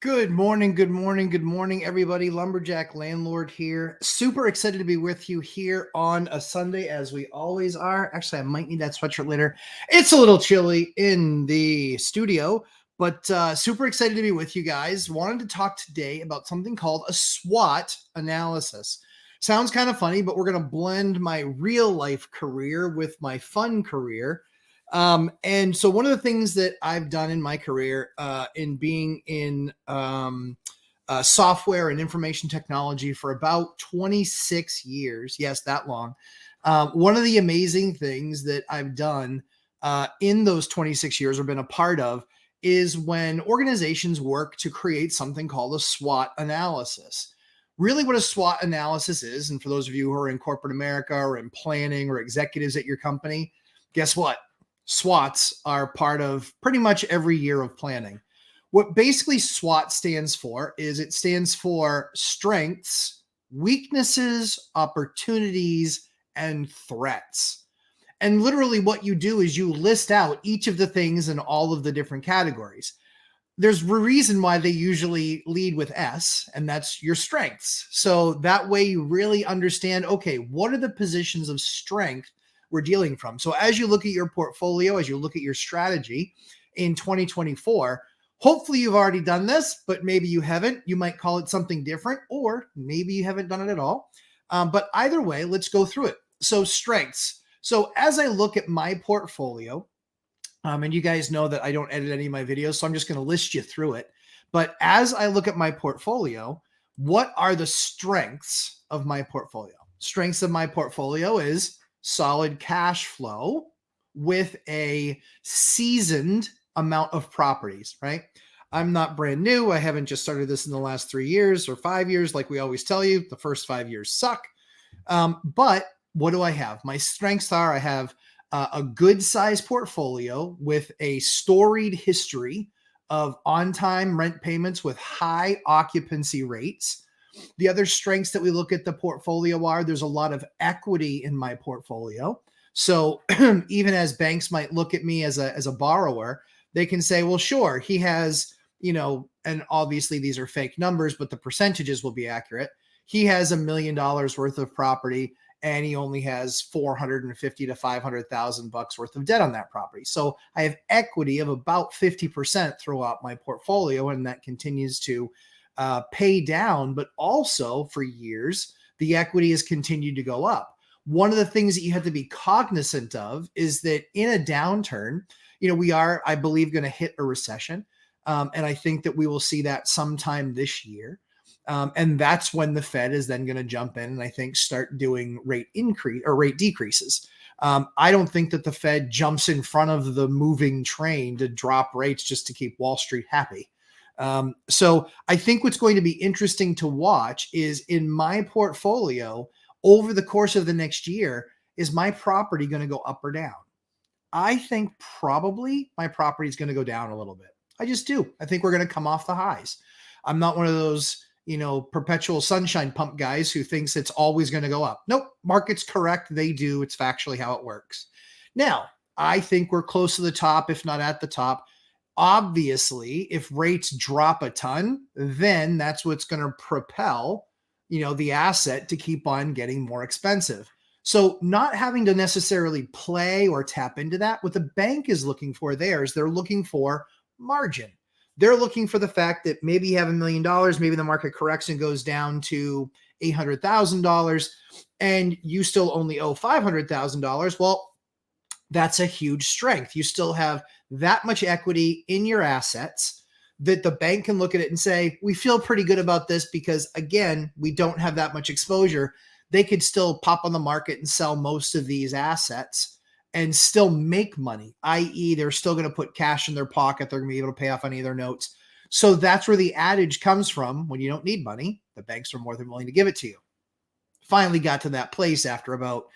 Good morning, good morning, good morning, everybody. Lumberjack Landlord here. Super excited to be with you here on a Sunday, as we always are. Actually, I might need that sweatshirt later. It's a little chilly in the studio, but super excited to be with you guys. Wanted to talk today about something called a SWOT analysis. Sounds kind of funny, but we're going to blend my real life career with my fun career. And so one of the things that I've done in my career, in being in software and information technology for about 26 years, yes, that long. One of the amazing things that I've done in those 26 years or been a part of is when organizations work to create something called a SWOT analysis. Really, what a SWOT analysis is, and for those of you who are in corporate America or in planning or executives at your company, guess what? SWOTs are part of pretty much every year of planning. What basically SWOT stands for is it stands for strengths, weaknesses, opportunities, and threats. And literally what you do is you list out each of the things in all of the different categories. There's a reason why they usually lead with S, and that's your strengths. So that way you really understand, okay, what are the positions of strength we're dealing from? So as you look at your portfolio, as you look at your strategy in 2024, hopefully you've already done this, but maybe you haven't. You might call it something different, or maybe you haven't done it at all. But either way, let's go through it. So strengths. So as I look at my portfolio, and you guys know that I don't edit any of my videos, so I'm just going to list you through it. But as I look at my portfolio, what are the strengths of my portfolio? Strengths of my portfolio is solid cash flow with a seasoned amount of properties, right? I'm not brand new. I haven't just started this in the last 3 years or 5 years. Like we always tell you, the first 5 years suck. But what do I have? My strengths are I have a good size portfolio with a storied history of on-time rent payments with high occupancy rates. The other strengths that we look at the portfolio are there's a lot of equity in my portfolio. So even as banks might look at me as a borrower, they can say, well, sure, he has, and obviously these are fake numbers, but the percentages will be accurate. He has $1 million worth of property and he only has 450 to 500,000 bucks worth of debt on that property. So I have equity of about 50% throughout my portfolio, and that continues to pay down, but also for years, the equity has continued to go up. One of the things that you have to be cognizant of is that in a downturn, we are, I believe, going to hit a recession. And I think that we will see that sometime this year. And that's when the Fed is then going to jump in and I think start doing rate increase or rate decreases. I don't think that the Fed jumps in front of the moving train to drop rates just to keep Wall Street happy. So I think what's going to be interesting to watch is in my portfolio over the course of the next year, is my property going to go up or down? I think probably my property is going to go down a little bit. I just do. I think we're going to come off the highs. I'm not one of those, perpetual sunshine pump guys who thinks it's always going to go up. Nope. Market's correct. They do. It's factually how it works. Now, I think we're close to the top, if not at the top. Obviously, if rates drop a ton, then that's what's going to propel, the asset to keep on getting more expensive. So not having to necessarily play or tap into that, what the bank is looking for there is they're looking for margin. They're looking for the fact that maybe you have $1 million, maybe the market corrects and goes down to $800,000 and you still only owe $500,000. Well, that's a huge strength. You still have that much equity in your assets that the bank can look at it and say, we feel pretty good about this because, again, we don't have that much exposure. They could still pop on the market and sell most of these assets and still make money, i.e. they're still going to put cash in their pocket. They're going to be able to pay off any of their notes. So that's where the adage comes from. When you don't need money, the banks are more than willing to give it to you. Finally got to that place after about,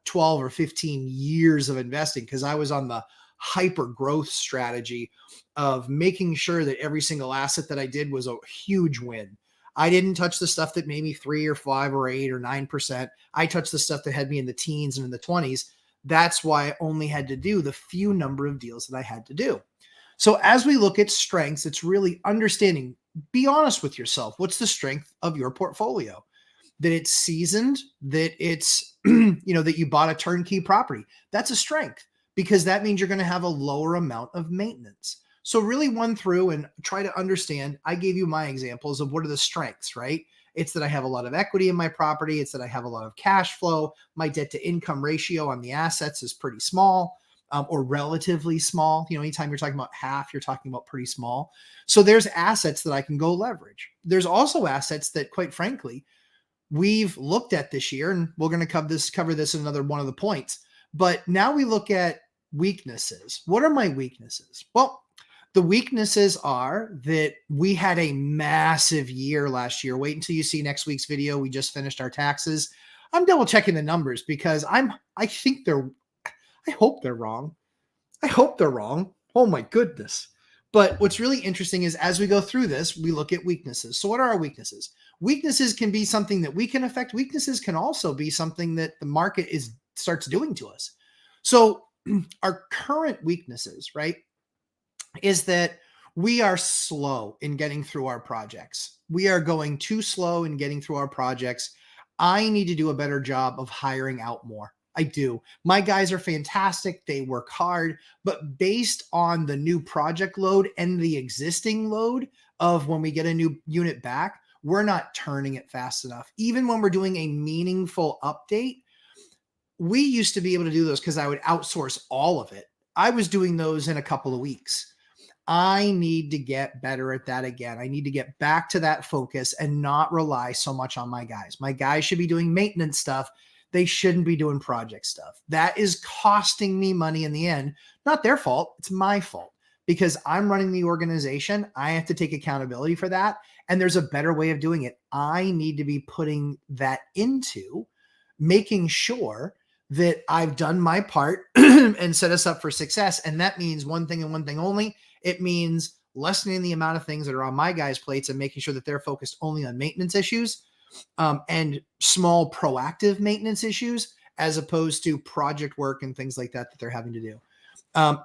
12 or 15 years of investing, because I was on the hyper growth strategy of making sure that every single asset that I did was a huge win. I didn't touch the stuff that made me 3 or 5 or 8 or 9%. I touched the stuff that had me in the teens and in the 20s. That's why I only had to do the few number of deals that I had to do. So as we look at strengths, it's really understanding be honest with yourself. What's the strength of your portfolio? That it's seasoned, that it's, that you bought a turnkey property. That's a strength because that means you're going to have a lower amount of maintenance. So really run through and try to understand. I gave you my examples of what are the strengths, right? It's that I have a lot of equity in my property. It's that I have a lot of cash flow. My debt to income ratio on the assets is pretty small, or relatively small. Anytime you're talking about half, you're talking about pretty small. So there's assets that I can go leverage. There's also assets that, quite frankly, we've looked at this year, and we're going to cover this in another one of the points. But now we look at weaknesses. What are my weaknesses? Well, the weaknesses are that we had a massive year last year. Wait until you see next week's video. We just finished our taxes. I'm double checking the numbers because I hope they're wrong. I hope they're wrong. Oh my goodness. But what's really interesting is as we go through this, we look at weaknesses. So what are our weaknesses? Weaknesses can be something that we can affect. Weaknesses can also be something that the market starts doing to us. So our current weaknesses, right, is that we are slow in getting through our projects. We are going too slow in getting through our projects. I need to do a better job of hiring out more. I do. My guys are fantastic. They work hard, but based on the new project load and the existing load of when we get a new unit back, we're not turning it fast enough. Even when we're doing a meaningful update, we used to be able to do those because I would outsource all of it. I was doing those in a couple of weeks. I need to get better at that again. I need to get back to that focus and not rely so much on my guys. My guys should be doing maintenance stuff. They shouldn't be doing project stuff. That is costing me money in the end. Not their fault. It's my fault because I'm running the organization. I have to take accountability for that. And there's a better way of doing it. I need to be putting that into making sure that I've done my part and set us up for success. And that means one thing and one thing only. It means lessening the amount of things that are on my guys' plates and making sure that they're focused only on maintenance issues and small proactive maintenance issues as opposed to project work and things like that they're having to do.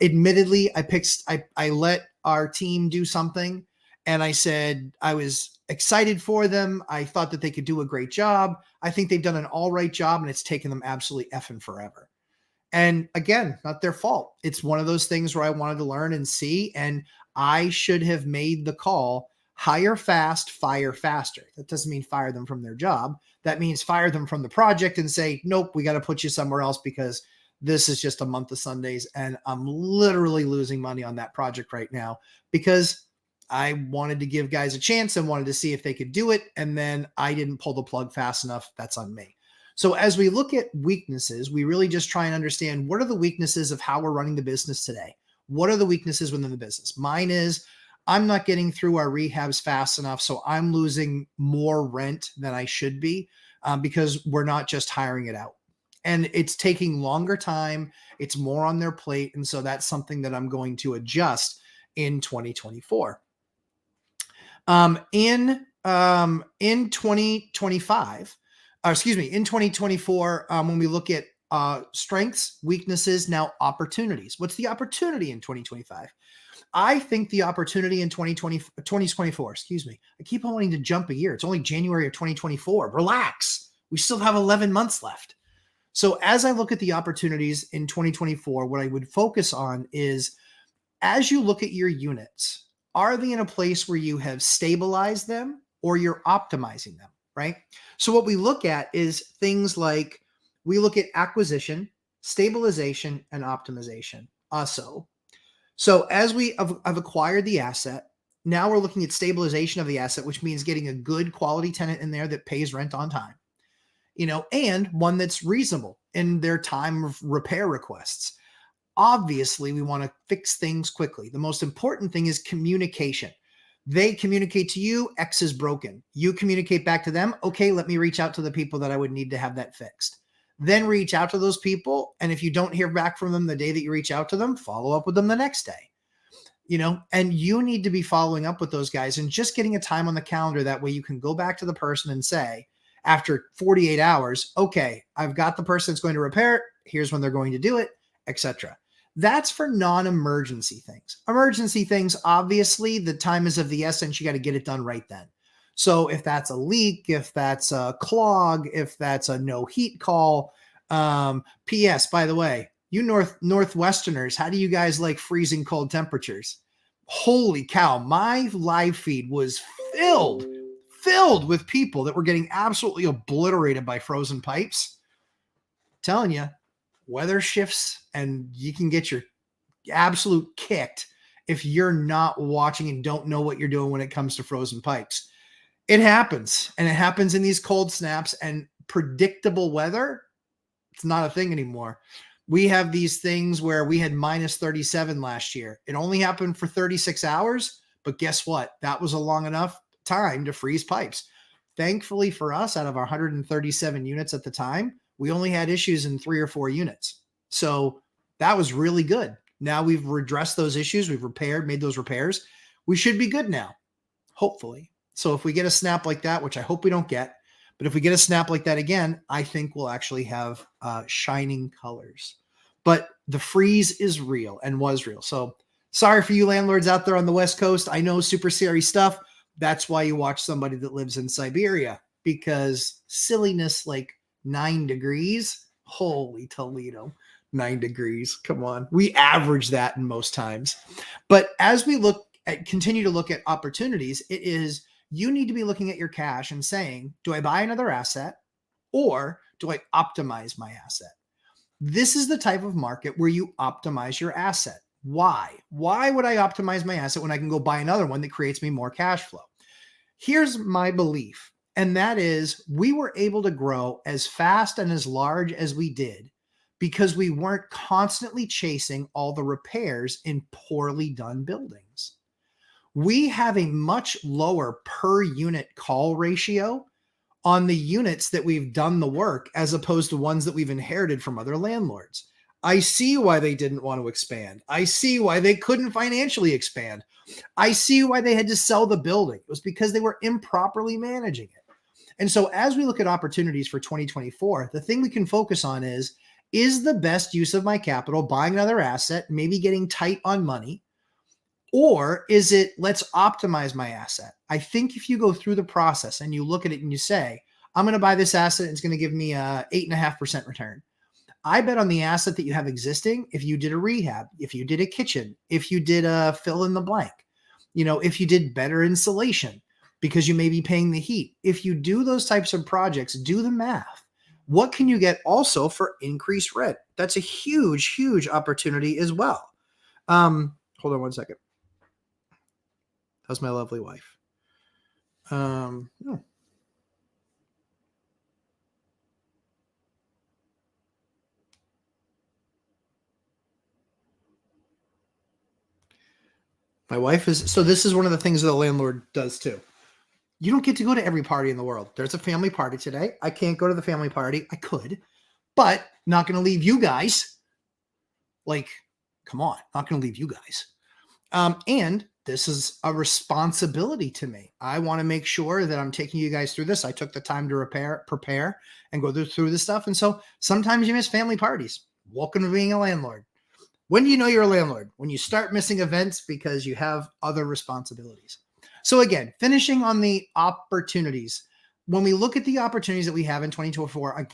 Admittedly, I let our team do something and I said I was excited for them. I thought that they could do a great job. I think they've done an all right job and it's taken them absolutely effing forever. And again, not their fault. It's one of those things where I wanted to learn and see, and I should have made the call, hire fast, fire faster. That doesn't mean fire them from their job. That means fire them from the project and say, nope, we got to put you somewhere else because this is just a month of Sundays and I'm literally losing money on that project right now because I wanted to give guys a chance and wanted to see if they could do it. And then I didn't pull the plug fast enough. That's on me. So as we look at weaknesses, we really just try and understand what are the weaknesses of how we're running the business today? What are the weaknesses within the business? Mine is I'm not getting through our rehabs fast enough. So I'm losing more rent than I should be because we're not just hiring it out. And it's taking longer time. It's more on their plate. And so that's something that I'm going to adjust in 2024. In 2025, in 2024, when we look at strengths, weaknesses, now opportunities. What's the opportunity in 2025? I think the opportunity in 2024, excuse me. I keep on wanting to jump a year. It's only January of 2024. Relax. We still have 11 months left. So as I look at the opportunities in 2024, what I would focus on is as you look at your units, are they in a place where you have stabilized them or you're optimizing them, right? So what we look at is things like we look at acquisition, stabilization, and optimization. So as we have acquired the asset, now we're looking at stabilization of the asset, which means getting a good quality tenant in there that pays rent on time, and one that's reasonable in their time of repair requests. Obviously, we want to fix things quickly. The most important thing is communication. They communicate to you, X is broken. You communicate back to them, okay, let me reach out to the people that I would need to have that fixed. Then reach out to those people. And if you don't hear back from them the day that you reach out to them, follow up with them the next day. And you need to be following up with those guys and just getting a time on the calendar. That way you can go back to the person and say, after 48 hours, okay, I've got the person that's going to repair it. Here's when they're going to do it, etc. That's for non-emergency things. Emergency things, obviously, the time is of the essence. You got to get it done right then. So if that's a leak, if that's a clog, if that's a no heat call, P.S. By the way, you Northwesterners, how do you guys like freezing cold temperatures? Holy cow! My live feed was filled with people that were getting absolutely obliterated by frozen pipes. I'm telling you, weather shifts, and you can get your absolute kicked if you're not watching and don't know what you're doing when it comes to frozen pipes. It happens, and it happens in these cold snaps, and predictable weather, it's not a thing anymore. We have these things where we had minus 37 last year. It only happened for 36 hours, but guess what? That was a long enough time to freeze pipes. Thankfully for us, out of our 137 units at the time, we only had issues in 3 or 4 units. So that was really good. Now we've redressed those issues. We've made those repairs. We should be good now, hopefully. So if we get a snap like that, which I hope we don't get, but if we get a snap like that again, I think we'll actually have shining colors. But the freeze is real and was real. So sorry for you landlords out there on the West Coast. I know super serious stuff. That's why you watch somebody that lives in Siberia, because silliness like 9 degrees. Holy Toledo, 9 degrees. Come on. We average that in most times. But as we continue to look at opportunities, it is, you need to be looking at your cash and saying, do I buy another asset or do I optimize my asset? This is the type of market where you optimize your asset. Why? Why would I optimize my asset when I can go buy another one that creates me more cash flow? Here's my belief, and that is, we were able to grow as fast and as large as we did because we weren't constantly chasing all the repairs in poorly done buildings. We have a much lower per unit call ratio on the units that we've done the work as opposed to ones that we've inherited from other landlords. I see why they didn't want to expand. I see why they couldn't financially expand. I see why they had to sell the building. It was because they were improperly managing it. And so as we look at opportunities for 2024, the thing we can focus on is the best use of my capital buying another asset, maybe getting tight on money? Or is it, let's optimize my asset? I think if you go through the process and you look at it and you say, I'm going to buy this asset, it's going to give me a 8.5% return. I bet on the asset that you have existing, if you did a rehab, if you did a kitchen, if you did a fill in the blank, if you did better insulation because you may be paying the heat. If you do those types of projects, do the math. What can you get also for increased rent? That's a huge, huge opportunity as well. Hold on one second. How's my lovely wife? Oh. My wife is, so this is one of the things that the landlord does too. You don't get to go to every party in the world. There's a family party today. I can't go to the family party. I could, but not going to leave you guys. Like, come on, not going to leave you guys. And this is a responsibility to me. I want to make sure that I'm taking you guys through this. I took the time to prepare, and go through this stuff. And so sometimes you miss family parties. Welcome to being a landlord. When do you know you're a landlord? When you start missing events because you have other responsibilities. So again, finishing on the opportunities. When we look at the opportunities that we have in 2024,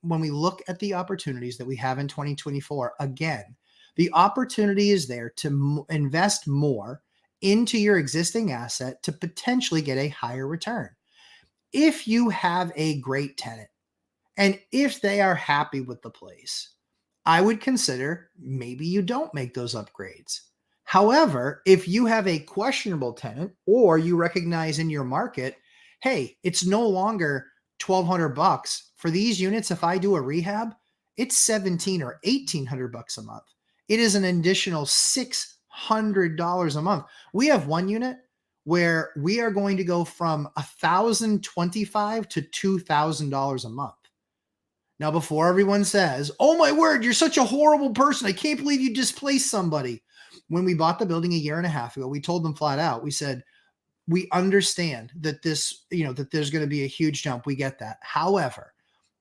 when we look at the opportunities that we have in 2024, again, the opportunity is there to invest more into your existing asset to potentially get a higher return. If you have a great tenant and if they are happy with the place, I would consider maybe you don't make those upgrades. However, if you have a questionable tenant or you recognize in your market, hey, it's no longer $1,200 for these units. If I do a rehab, it's $1,700 or $1,800 a month. It is an additional $600 a month. We have one unit where we are going to go from $1,025 to $2,000 a month. Now, before everyone says, oh my word, you're such a horrible person, I can't believe you displaced somebody. When we bought the building 1.5 years ago, we told them flat out, we said, we understand that this, that there's going to be a huge jump. We get that. However,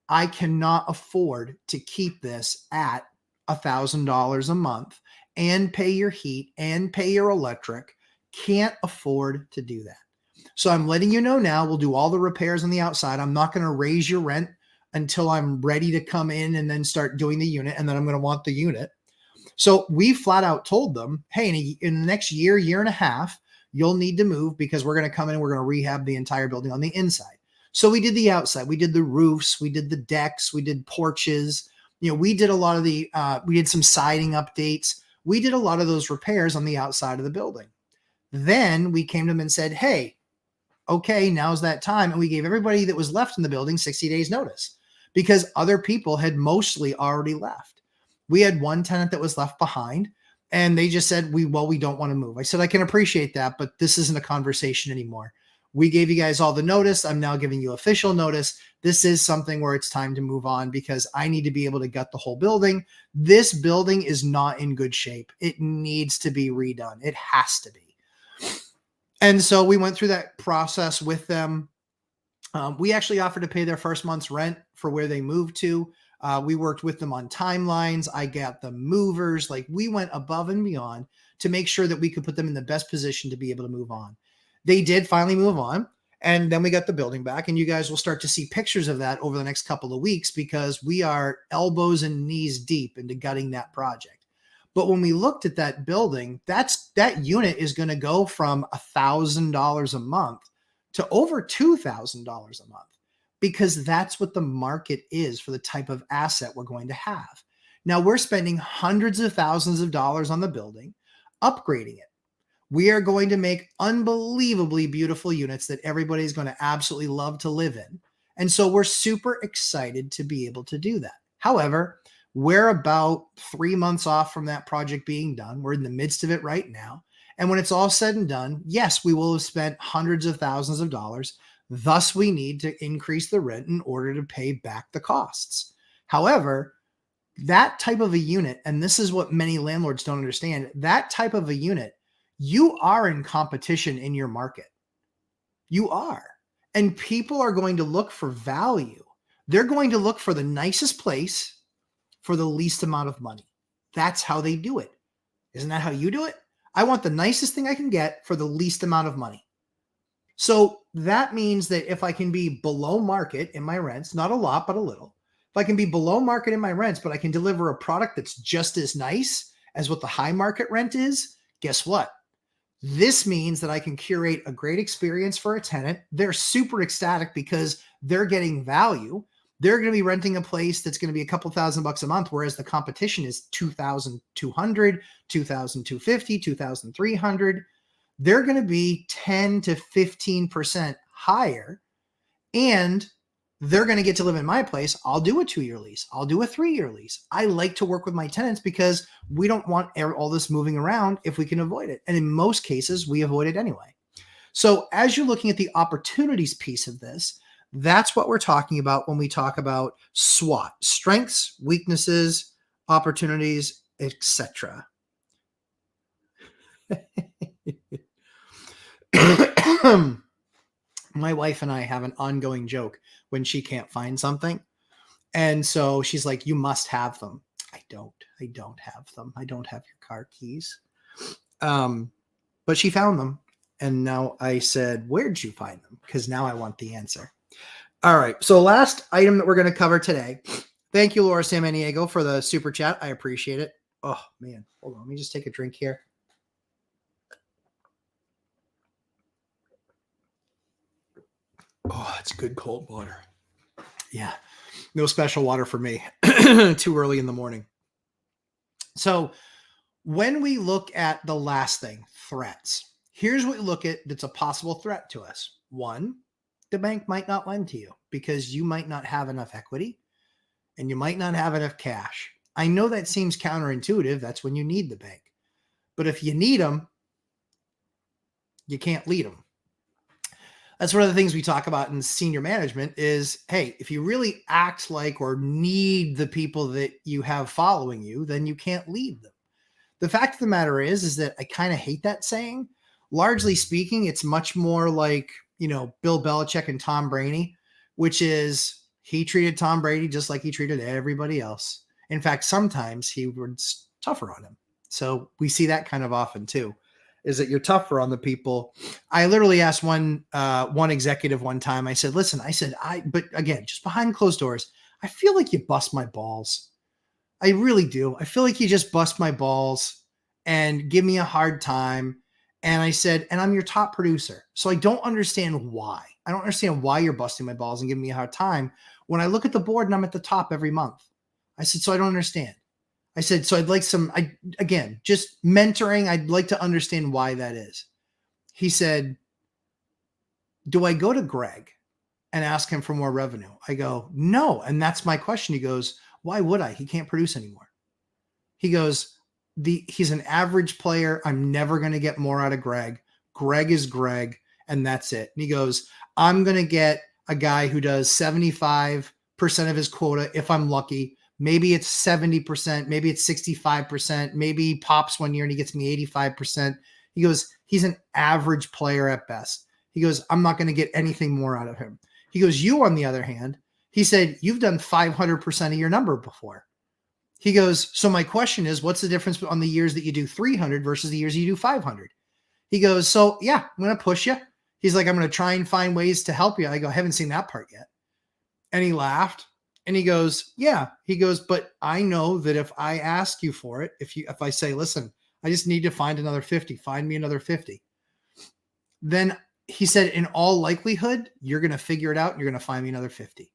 I cannot afford to keep this at $1,000 a month and pay your heat and pay your electric can't afford to do that. So I'm letting you know now, we'll do all the repairs on the outside. I'm not going to raise your rent until I'm ready to come in and then start doing the unit. And then I'm going to want the unit. So we flat out told them, hey, in the next year, year and a half, you'll need to move because we're going to come in and we're going to rehab the entire building on the inside. So we did the outside, we did the roofs, we did the decks, we did porches. We did a lot of we did some siding updates. We did a lot of those repairs on the outside of the building. Then we came to them and said, hey, okay, now's that time. And we gave everybody that was left in the building 60 days notice because other people had mostly already left. We had one tenant that was left behind and they just said, we don't want to move. I said, I can appreciate that, but this isn't a conversation anymore. We gave you guys all the notice. I'm now giving you official notice. This is something where it's time to move on because I need to be able to gut the whole building. This building is not in good shape. It needs to be redone. It has to be. And so we went through that process with them. We actually offered to pay their first month's rent for where they moved to. We worked with them on timelines. I got the movers. Like we went above and beyond to make sure that we could put them in the best position to be able to move on. They did finally move on. And then we got the building back. And you guys will start to see pictures of that over the next couple of weeks because we are elbows and knees deep into gutting that project. But when we looked at that building, that unit is going to go from $1,000 a month to over $2,000 a month because that's what the market is for the type of asset we're going to have. Now we're spending hundreds of thousands of dollars on the building, upgrading it. We are going to make unbelievably beautiful units that everybody's going to absolutely love to live in. And so we're super excited to be able to do that. However, we're about 3 months off from that project being done. We're in the midst of it right now. And when it's all said and done, yes, we will have spent hundreds of thousands of dollars. Thus, we need to increase the rent in order to pay back the costs. However, that type of a unit, and this is what many landlords don't understand, that type of a unit, you are in competition in your market. You are. And people are going to look for value. They're going to look for the nicest place for the least amount of money. That's how they do it. Isn't that how you do it? I want the nicest thing I can get for the least amount of money. So that means that if I can be below market in my rents, not a lot, but a little, if I can be below market in my rents, but I can deliver a product that's just as nice as what the high market rent is, guess what? This means that I can curate a great experience for a tenant. They're super ecstatic because they're getting value. They're going to be renting a place that's going to be a couple $1,000 a month, whereas the competition is $2,200, $2,250, $2,300. They're going to be 10 to 15% higher, and they're going to get to live in my place. I'll do a 2-year lease. I'll do a 3-year lease. I like to work with my tenants because we don't want all this moving around if we can avoid it. And in most cases, we avoid it anyway. So as you're looking at the opportunities piece of this, that's what we're talking about when we talk about SWOT: strengths, weaknesses, opportunities, etc. My wife and I have an ongoing joke when she can't find something. And so she's like, you must have them. I don't have them. I don't have your car keys. But she found them. And now I said, where'd you find them? Because now I want the answer. All right. So last item that we're going to cover today. Thank you, Laura Samaniego, for the super chat. I appreciate it. Oh, man. Hold on. Let me just take a drink here. Oh, it's good cold water. Yeah. No special water for me. Too early in the morning. So when we look at the last thing, threats, here's what we look at that's a possible threat to us. One, the bank might not lend to you because you might not have enough equity and you might not have enough cash. I know that seems counterintuitive. That's when you need the bank. But if you need them, you can't lead them. That's one of the things we talk about in senior management is, hey, if you really act like or need the people that you have following you, then you can't lead them. The fact of the matter is that I kind of hate that saying. Largely speaking, it's much more like, Bill Belichick and Tom Brady, which is he treated Tom Brady just like he treated everybody else. In fact, sometimes he was tougher on him. So we see that kind of often too, is that you're tougher on the people. I literally asked one executive one time, I said, listen, but again, just behind closed doors, I feel like you bust my balls. I really do. I feel like you just bust my balls and give me a hard time. And I said, and I'm your top producer. So I don't understand why. I don't understand why you're busting my balls and giving me a hard time when I look at the board and I'm at the top every month. I said, so I don't understand. I said, so I'd like again, just mentoring. I'd like to understand why that is. He said, do I go to Greg and ask him for more revenue? I go, no. And that's my question. He goes, why would I? He can't produce anymore. He goes, he's an average player. I'm never going to get more out of Greg. Greg is Greg, and that's it. And he goes, I'm going to get a guy who does 75% of his quota if I'm lucky. Maybe it's 70%, maybe it's 65%, maybe he pops one year and he gets me 85%. He goes, he's an average player at best. He goes, I'm not going to get anything more out of him. He goes, you, on the other hand, he said, you've done 500% of your number before. He goes, so my question is, what's the difference on the years that you do 300 versus the years you do 500? He goes, so yeah, I'm going to push you. He's like, I'm going to try and find ways to help you. I go, I haven't seen that part yet. And he laughed. And he goes, yeah. He goes, but I know that if I ask you for it, if I say, listen, I just need to find another 50, find me another 50. Then he said, in all likelihood, you're going to figure it out and you're going to find me another 50.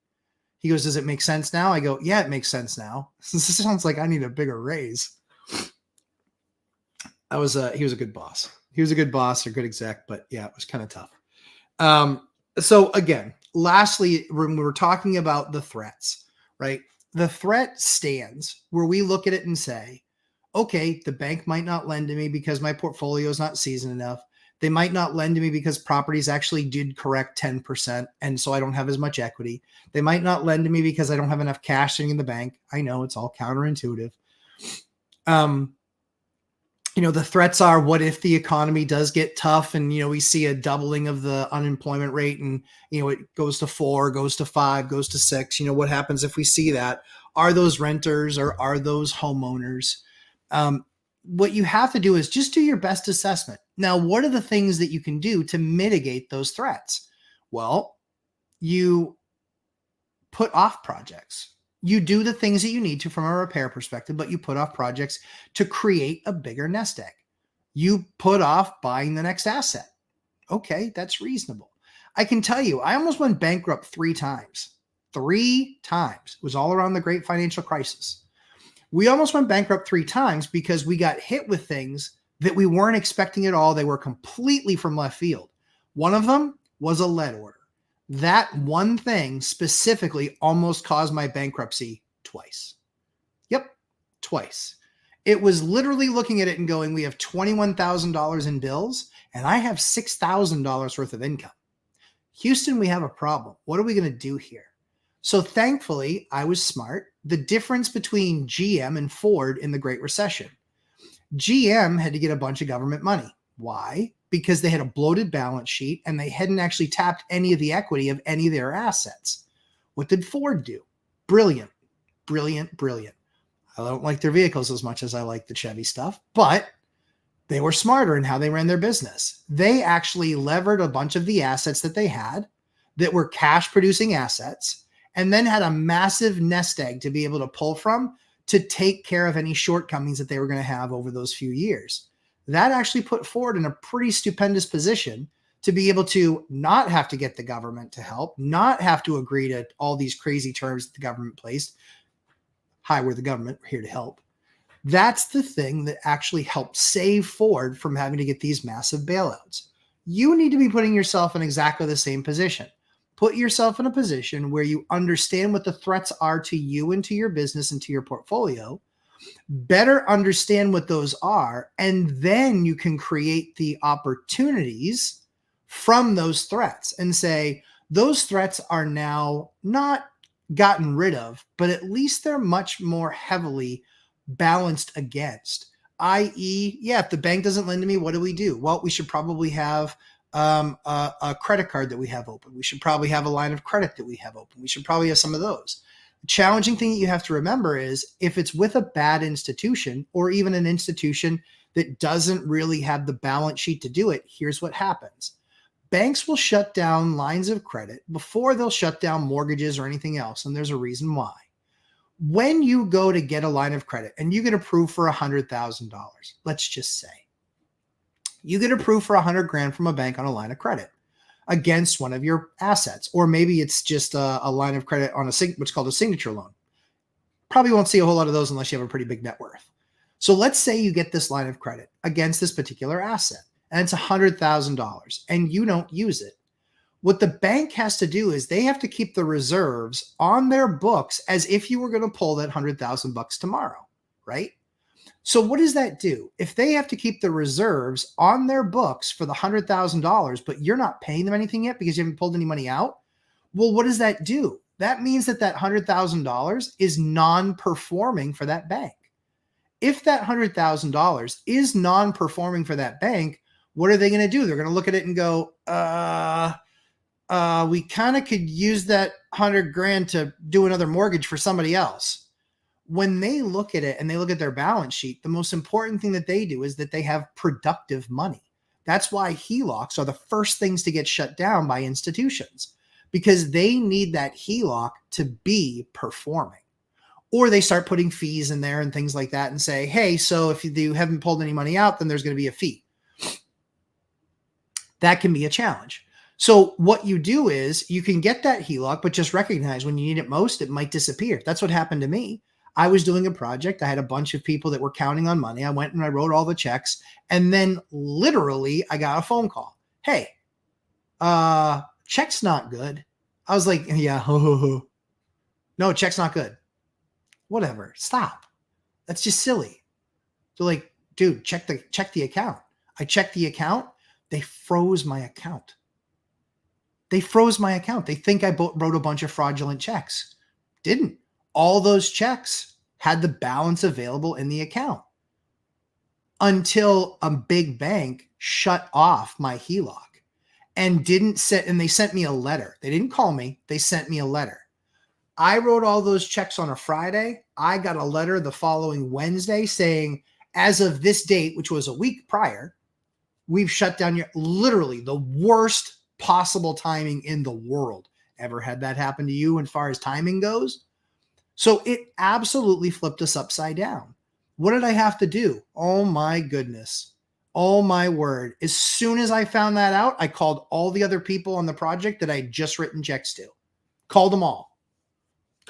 He goes, does it make sense now? I go, yeah, it makes sense now. This sounds like I need a bigger raise. He was a good boss. He was a good boss or good exec, but yeah, it was kind of tough. So again, lastly, when we were talking about the threats, right? The threat stands where we look at it and say, okay, the bank might not lend to me because my portfolio is not seasoned enough. They might not lend to me because properties actually did correct 10%, and so I don't have as much equity. They might not lend to me because I don't have enough cash sitting in the bank. I know it's all counterintuitive. The threats are, what if the economy does get tough and, we see a doubling of the unemployment rate and, it goes to 4, goes to 5, goes to 6, what happens if we see that? Are those renters or are those homeowners? What you have to do is just do your best assessment. Now, what are the things that you can do to mitigate those threats? Well, you put off projects. You do the things that you need to from a repair perspective, but you put off projects to create a bigger nest egg. You put off buying the next asset. Okay, that's reasonable. I can tell you, I almost went bankrupt 3 times. 3 times. It was all around the great financial crisis. We almost went bankrupt 3 times because we got hit with things that we weren't expecting at all. They were completely from left field. One of them was a lead order. That one thing specifically almost caused my bankruptcy twice. Yep, twice. It was literally looking at it and going, we have $21,000 in bills and I have $6,000 worth of income. Houston, we have a problem. What are we going to do here? So thankfully, I was smart. The difference between GM and Ford in the Great Recession. GM had to get a bunch of government money. Why? Because they had a bloated balance sheet and they hadn't actually tapped any of the equity of any of their assets. What did Ford do? Brilliant, brilliant, brilliant. I don't like their vehicles as much as I like the Chevy stuff, but they were smarter in how they ran their business. They actually levered a bunch of the assets that they had that were cash producing assets and then had a massive nest egg to be able to pull from to take care of any shortcomings that they were going to have over those few years. That actually put Ford in a pretty stupendous position to be able to not have to get the government to help, not have to agree to all these crazy terms that the government placed. Hi, we're the government, we're here to help. That's the thing that actually helped save Ford from having to get these massive bailouts. You need to be putting yourself in exactly the same position. Put yourself in a position where you understand what the threats are to you and to your business and to your portfolio, better understand what those are, and then you can create the opportunities from those threats and say, those threats are now not gotten rid of, but at least they're much more heavily balanced against, i.e., yeah, if the bank doesn't lend to me, what do we do? Well, we should probably have a credit card that we have open. We should probably have a line of credit that we have open. We should probably have some of those. challenging thing that you have to remember is if it's with a bad institution or even an institution that doesn't really have the balance sheet to do it, here's what happens. Banks will shut down lines of credit before they'll shut down mortgages or anything else. And there's a reason why. When you go to get a line of credit and you get approved for $100,000, let's just say you get approved for 100 grand from a bank on a line of credit against one of your assets, or maybe it's just a line of credit on what's called a signature loan. Probably won't see a whole lot of those unless you have a pretty big net worth. So let's say you get this line of credit against this particular asset and it's $100,000 and you don't use it. What the bank has to do is they have to keep the reserves on their books as if you were going to pull that $100,000 tomorrow, right? So what does that do? If they have to keep the reserves on their books for the $100,000, but you're not paying them anything yet because you haven't pulled any money out, well, what does that do? That means that $100,000 is non-performing for that bank. If that $100,000 is non-performing for that bank, what are they going to do? They're going to look at it and go, we kind of could use that 100 grand to do another mortgage for somebody else. When they look at it and they look at their balance sheet, the most important thing that they do is that they have productive money. That's why HELOCs are the first things to get shut down by institutions, because they need that HELOC to be performing. Or they start putting fees in there and things like that and say, hey, so if you haven't pulled any money out, then there's going to be a fee. That can be a challenge. So what you do is you can get that HELOC, but just recognize when you need it most, it might disappear. That's what happened to me. I was doing a project. I had a bunch of people that were counting on money. I went and I wrote all the checks. And then literally I got a phone call. Hey, check's not good. I was like, yeah, no, check's not good. Whatever. Stop. That's just silly. They're like, dude, check the account. I checked the account. They froze my account. They froze my account. They think I wrote a bunch of fraudulent checks. Didn't. All those checks had the balance available in the account until a big bank shut off my HELOC and they sent me a letter. They didn't call me. They sent me a letter. I wrote all those checks on a Friday. I got a letter the following Wednesday saying, as of this date, which was a week prior, we've shut down literally the worst possible timing in the world. Ever had that happen to you as far as timing goes? So it absolutely flipped us upside down. What did I have to do? Oh my goodness. Oh my word. As soon as I found that out, I called all the other people on the project that I had just written checks to. Called them all.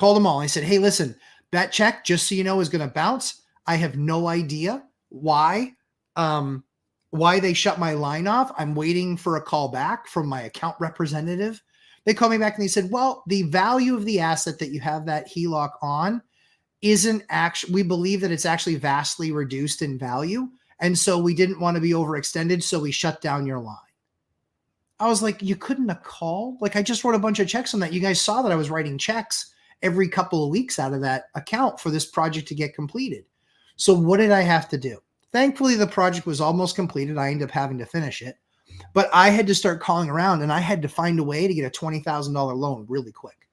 I said, hey, listen, that check, just so you know, is going to bounce. I have no idea why they shut my line off. I'm waiting for a call back from my account representative. They called me back and they said, well, the value of the asset that you have that HELOC on isn't actually, we believe that it's actually vastly reduced in value. And so we didn't want to be overextended. So we shut down your line. I was like, you couldn't have called? Like, I just wrote a bunch of checks on that. You guys saw that I was writing checks every couple of weeks out of that account for this project to get completed. So what did I have to do? Thankfully, the project was almost completed. I ended up having to finish it. But I had to start calling around and I had to find a way to get a $20,000 loan really quick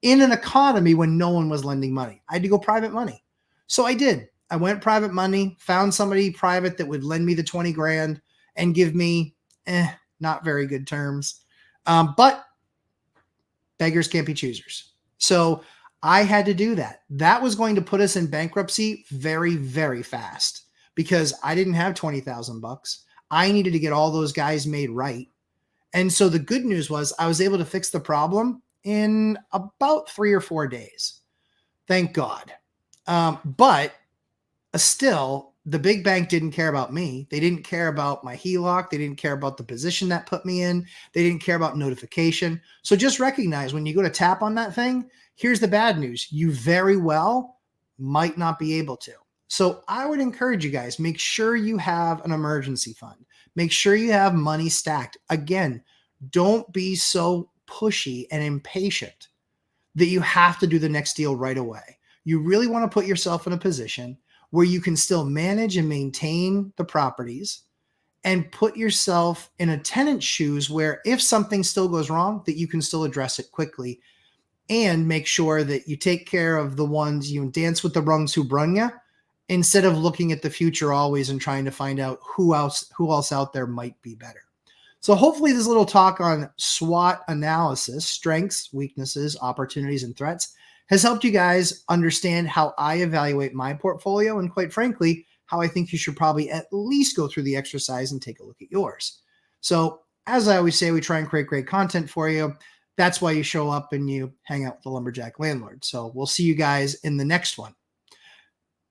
in an economy when no one was lending money. I had to go private money. So I did. I went private money, found somebody private that would lend me the 20 grand and give me not very good terms. But beggars can't be choosers. So I had to do that. That was going to put us in bankruptcy very, very fast because I didn't have $20,000. I needed to get all those guys made right. And so the good news was I was able to fix the problem in about 3 or 4 days. Thank God. But still, the big bank didn't care about me. They didn't care about my HELOC. They didn't care about the position that put me in. They didn't care about notification. So just recognize when you go to tap on that thing, here's the bad news. You very well might not be able to. So I would encourage you guys, make sure you have an emergency fund. Make sure you have money stacked. Again, don't be so pushy and impatient that you have to do the next deal right away. You really want to put yourself in a position where you can still manage and maintain the properties and put yourself in a tenant's shoes where if something still goes wrong, that you can still address it quickly and make sure that you take care of the ones, you dance with the rungs who brung you, instead of looking at the future always and trying to find out who else out there might be better. So hopefully this little talk on SWOT analysis, strengths, weaknesses, opportunities, and threats, has helped you guys understand how I evaluate my portfolio, and quite frankly, how I think you should probably at least go through the exercise and take a look at yours. So as I always say, we try and create great content for you. That's why you show up and you hang out with the Lumberjack Landlord. So we'll see you guys in the next one.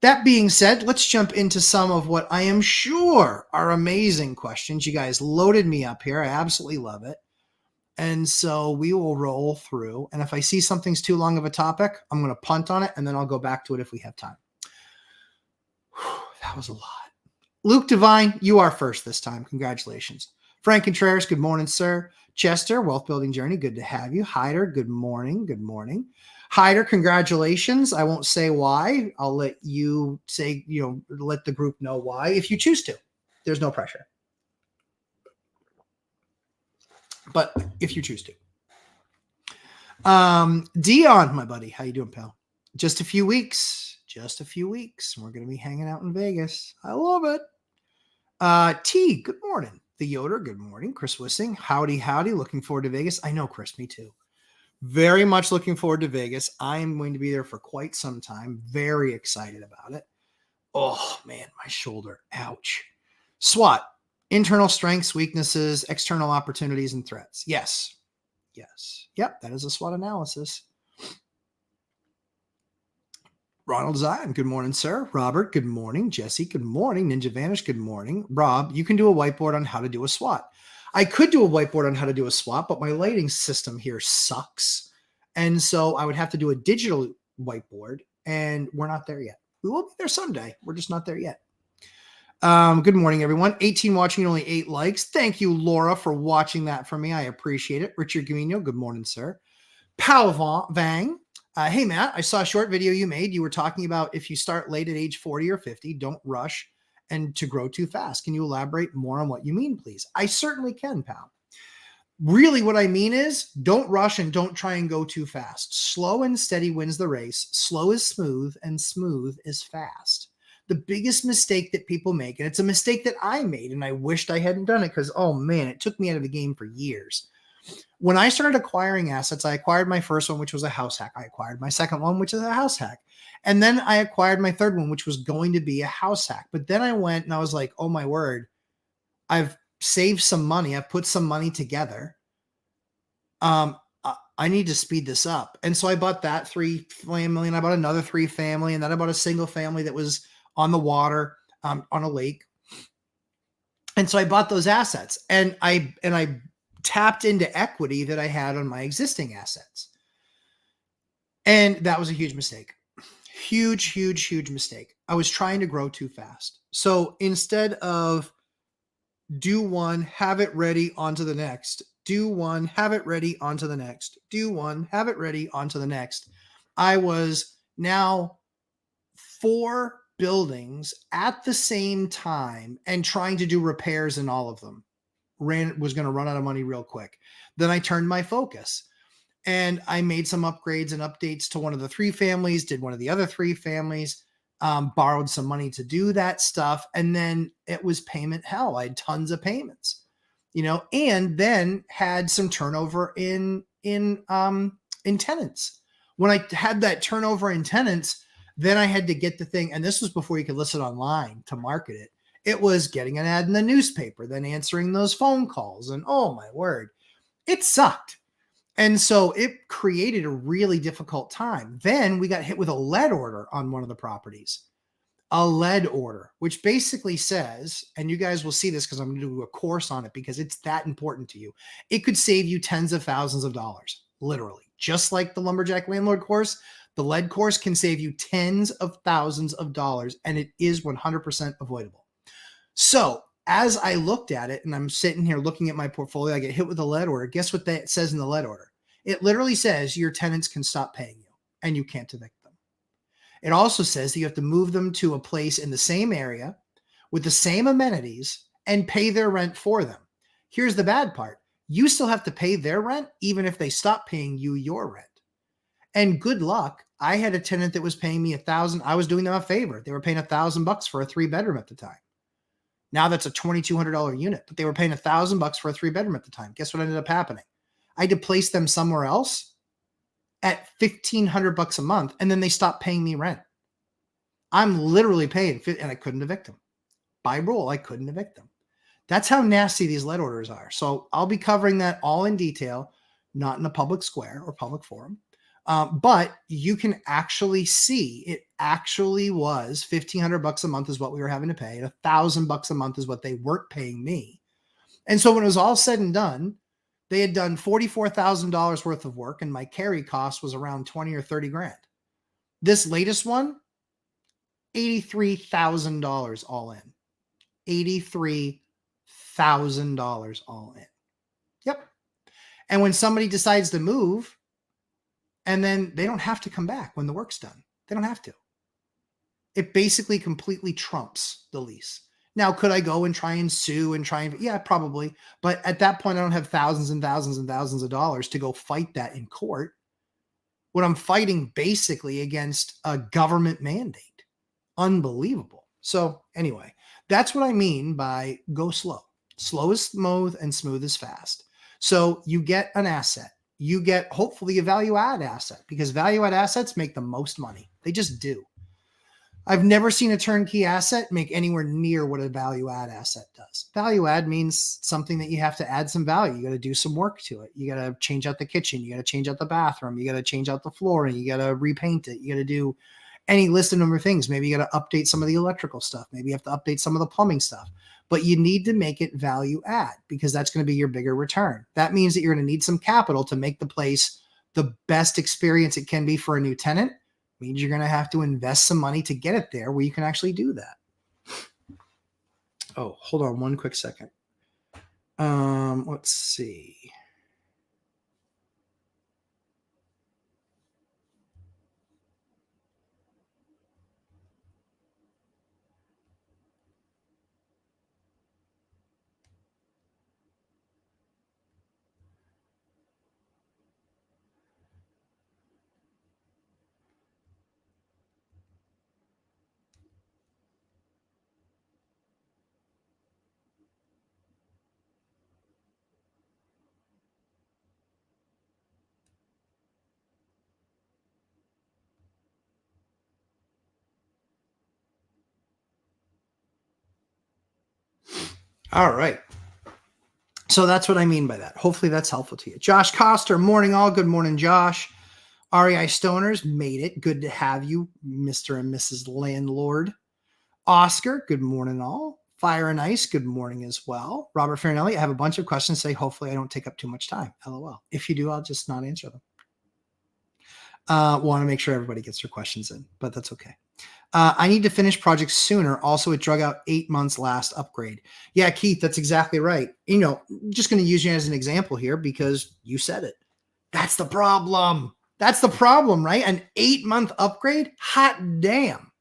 That being said, let's jump into some of what I am sure are amazing questions. You guys loaded me up here. I absolutely love it. And so we will roll through. And if I see something's too long of a topic, I'm going to punt on it, and then I'll go back to it if we have time. Whew, that was a lot. Luke Devine, you are first this time. Congratulations. Frank Contreras, good morning, sir. Chester, Wealth Building Journey, good to have you. Hyder, good morning. Good morning. Hyder, congratulations. I won't say why. I'll let you say, let the group know why if you choose to. There's no pressure. But if you choose to. Dion, my buddy, how you doing, pal? Just a few weeks. We're going to be hanging out in Vegas. I love it. T, good morning. The Yoder, good morning. Chris Wissing, howdy. Looking forward to Vegas. I know, Chris, me too. Very much looking forward to Vegas. I am going to be there for quite some time. Very excited about it. Oh, man, my shoulder. Ouch. SWOT, internal strengths, weaknesses, external opportunities, and threats. Yes. Yep, that is a SWOT analysis. Ronald Zion, good morning, sir. Robert, good morning. Jesse, good morning. Ninja Vanish, good morning. Rob, you can do a whiteboard on how to do a SWOT. I could do a whiteboard on how to do a SWOT, but my lighting system here sucks. And so I would have to do a digital whiteboard, and we're not there yet. We will be there someday. We're just not there yet. Good morning, everyone. 18 watching, only 8 likes. Thank you, Laura, for watching that for me. I appreciate it. Richard Gamino, good morning, sir. Pal Vang. Hey, Matt, I saw a short video you made. You were talking about if you start late at age 40 or 50, don't rush and to grow too fast. Can you elaborate more on what you mean, please? I certainly can, pal. Really, what I mean is don't rush and don't try and go too fast. Slow and steady wins the race. Slow is smooth and smooth is fast. The biggest mistake that people make, and it's a mistake that I made, and I wished I hadn't done it because, oh man, it took me out of the game for years. When I started acquiring assets, I acquired my first one, which was a house hack. I acquired my second one, which is a house hack. And then I acquired my third one, which was going to be a house hack. But then I went and I was like, oh my word, I've saved some money. I've put some money together. I need to speed this up. And so I bought that 3-family, and I bought another 3-family, and then I bought a single family that was on the water, on a lake. And so I bought those assets, and I tapped into equity that I had on my existing assets. And that was a huge mistake. Huge mistake. I was trying to grow too fast. So instead of do one, have it ready, on to the next. Do one, have it ready, on to the next. Do one, have it ready, on to the next. I was now 4 buildings at the same time and trying to do repairs in all of them. Was going to run out of money real quick. Then I turned my focus and I made some upgrades and updates to one of the 3 families, did one of the other 3 families, borrowed some money to do that stuff. And then it was payment hell. I had tons of payments, and then had some turnover in tenants. When I had that turnover in tenants, then I had to get the thing. And this was before you could list it online to market it. It was getting an ad in the newspaper, then answering those phone calls. And oh my word, it sucked. And so it created a really difficult time. Then we got hit with a lead order on one of the properties. A lead order, which basically says, and you guys will see this because I'm going to do a course on it because it's that important to you. It could save you tens of thousands of dollars, literally. Just like the Lumberjack Landlord course, the lead course can save you tens of thousands of dollars, and it is 100% avoidable. So as I looked at it and I'm sitting here looking at my portfolio, I get hit with a lead order. Guess what that says in the lead order? It literally says your tenants can stop paying you and you can't evict them. It also says that you have to move them to a place in the same area with the same amenities and pay their rent for them. Here's the bad part. You still have to pay their rent even if they stop paying you your rent. And good luck. I had a tenant that was paying me $1,000. I was doing them a favor. They were paying $1,000 for a 3-bedroom at the time. Now that's a $2,200 unit, but they were paying $1,000 for a 3-bedroom at the time. Guess what ended up happening? I had to place them somewhere else at $1,500 a month, and then they stopped paying me rent. I'm literally paying, and I couldn't evict them. By rule, I couldn't evict them. That's how nasty these let orders are. So I'll be covering that all in detail, not in a public square or public forum. But you can actually see it actually was $1,500 a month is what we were having to pay. And $1,000 a month is what they weren't paying me. And so when it was all said and done, they had done $44,000 worth of work, and my carry cost was around 20 or 30 grand. This latest one, $83,000 all in. $83,000 all in. Yep. And when somebody decides to move, and then they don't have to come back when the work's done. They don't have to. It basically completely trumps the lease. Now, could I go and try and sue and yeah, probably. But at that point, I don't have thousands and thousands and thousands of dollars to go fight that in court. What I'm fighting basically against a government mandate. Unbelievable. So anyway, that's what I mean by go slow. Slow is smooth and smooth is fast. So you get an asset. You get hopefully a value add asset, because value add assets make the most money. They just do. I've never seen a turnkey asset make anywhere near what a value add asset does. Value add means something that you have to add some value. You got to do some work to it. You got to change out the kitchen. You got to change out the bathroom. You got to change out the flooring. You got to repaint it. You got to do any list of number of things. Maybe you got to update some of the electrical stuff. Maybe you have to update some of the plumbing stuff. But you need to make it value add, because that's going to be your bigger return. That means that you're going to need some capital to make the place the best experience it can be for a new tenant. It means you're going to have to invest some money to get it there where you can actually do that. Oh, hold on one quick second. Let's see. All right. So that's what I mean by that. Hopefully that's helpful to you. Josh Coster, morning all. Good morning, Josh. REI Stoners, made it. Good to have you, Mr. and Mrs. Landlord. Oscar, good morning all. Fire and Ice, good morning as well. Robert Farinelli, I have a bunch of questions. Say, hopefully I don't take up too much time. LOL. If you do, I'll just not answer them. Want to make sure everybody gets their questions in, but that's okay. I need to finish projects sooner. Also, it drug out 8 months last upgrade. Yeah, Keith, that's exactly right. You know, I'm just going to use you as an example here because you said it. That's the problem. That's the problem, right? An 8-month upgrade? Hot damn.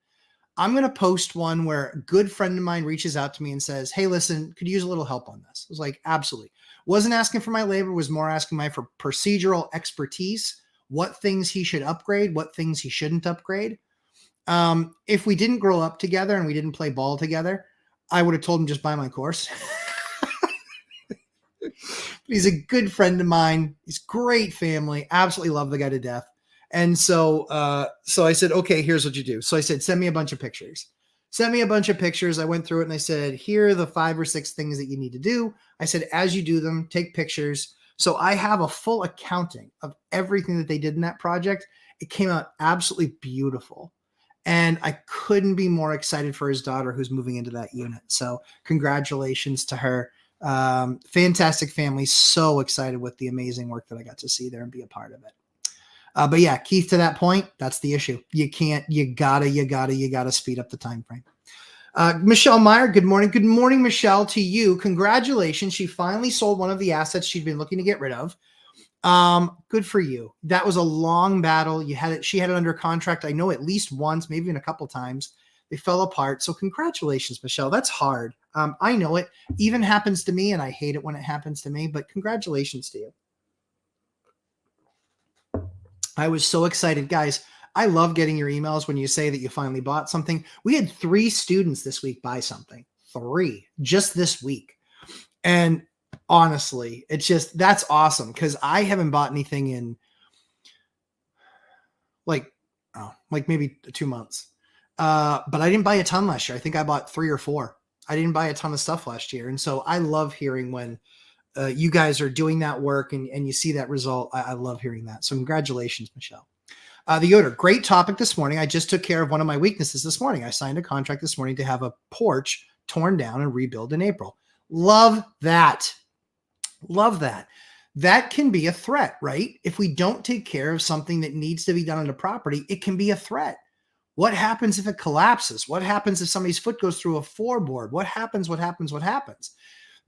I'm going to post one where a good friend of mine reaches out to me and says, hey, listen, could you use a little help on this? I was like, absolutely. Wasn't asking for my labor, was more asking for procedural expertise, what things he should upgrade, what things he shouldn't upgrade. If we didn't grow up together and we didn't play ball together, I would have told him just buy my course. He's a good friend of mine. He's great family. Absolutely love the guy to death. And so I said, okay, here's what you do. So I said, send me a bunch of pictures. Send me a bunch of pictures. I went through it and I said, here are the 5 or 6 things that you need to do. I said, as you do them, take pictures. So I have a full accounting of everything that they did in that project. It came out absolutely beautiful. And I couldn't be more excited for his daughter who's moving into that unit. So congratulations to her. Fantastic family. So excited with the amazing work that I got to see there and be a part of it. But yeah, Keith, to that point, that's the issue. You gotta speed up the time frame. Michelle Meyer, good morning. Good morning, Michelle, to you. Congratulations. She finally sold one of the assets she'd been looking to get rid of. Good for you. That was a long battle. She had it under contract. I know at least once, maybe even a couple times. They fell apart. So congratulations, Michelle. That's hard. I know it even happens to me and I hate it when it happens to me, but congratulations to you. I was so excited. Guys, I love getting your emails when you say that you finally bought something. We had 3 students this week buy something. 3 just this week. And honestly, it's just that's awesome because I haven't bought anything in like like maybe 2 months. But I didn't buy a ton last year. I think I bought 3 or 4. I didn't buy a ton of stuff last year. And so I love hearing when you guys are doing that work and you see that result. I love hearing that. So congratulations, Michelle. The Yoder, great topic this morning. I just took care of one of my weaknesses this morning. I signed a contract this morning to have a porch torn down and rebuild in April. Love that. Love that. That can be a threat, right? If we don't take care of something that needs to be done on the property, it can be a threat. What happens if it collapses? What happens if somebody's foot goes through a floorboard? What happens?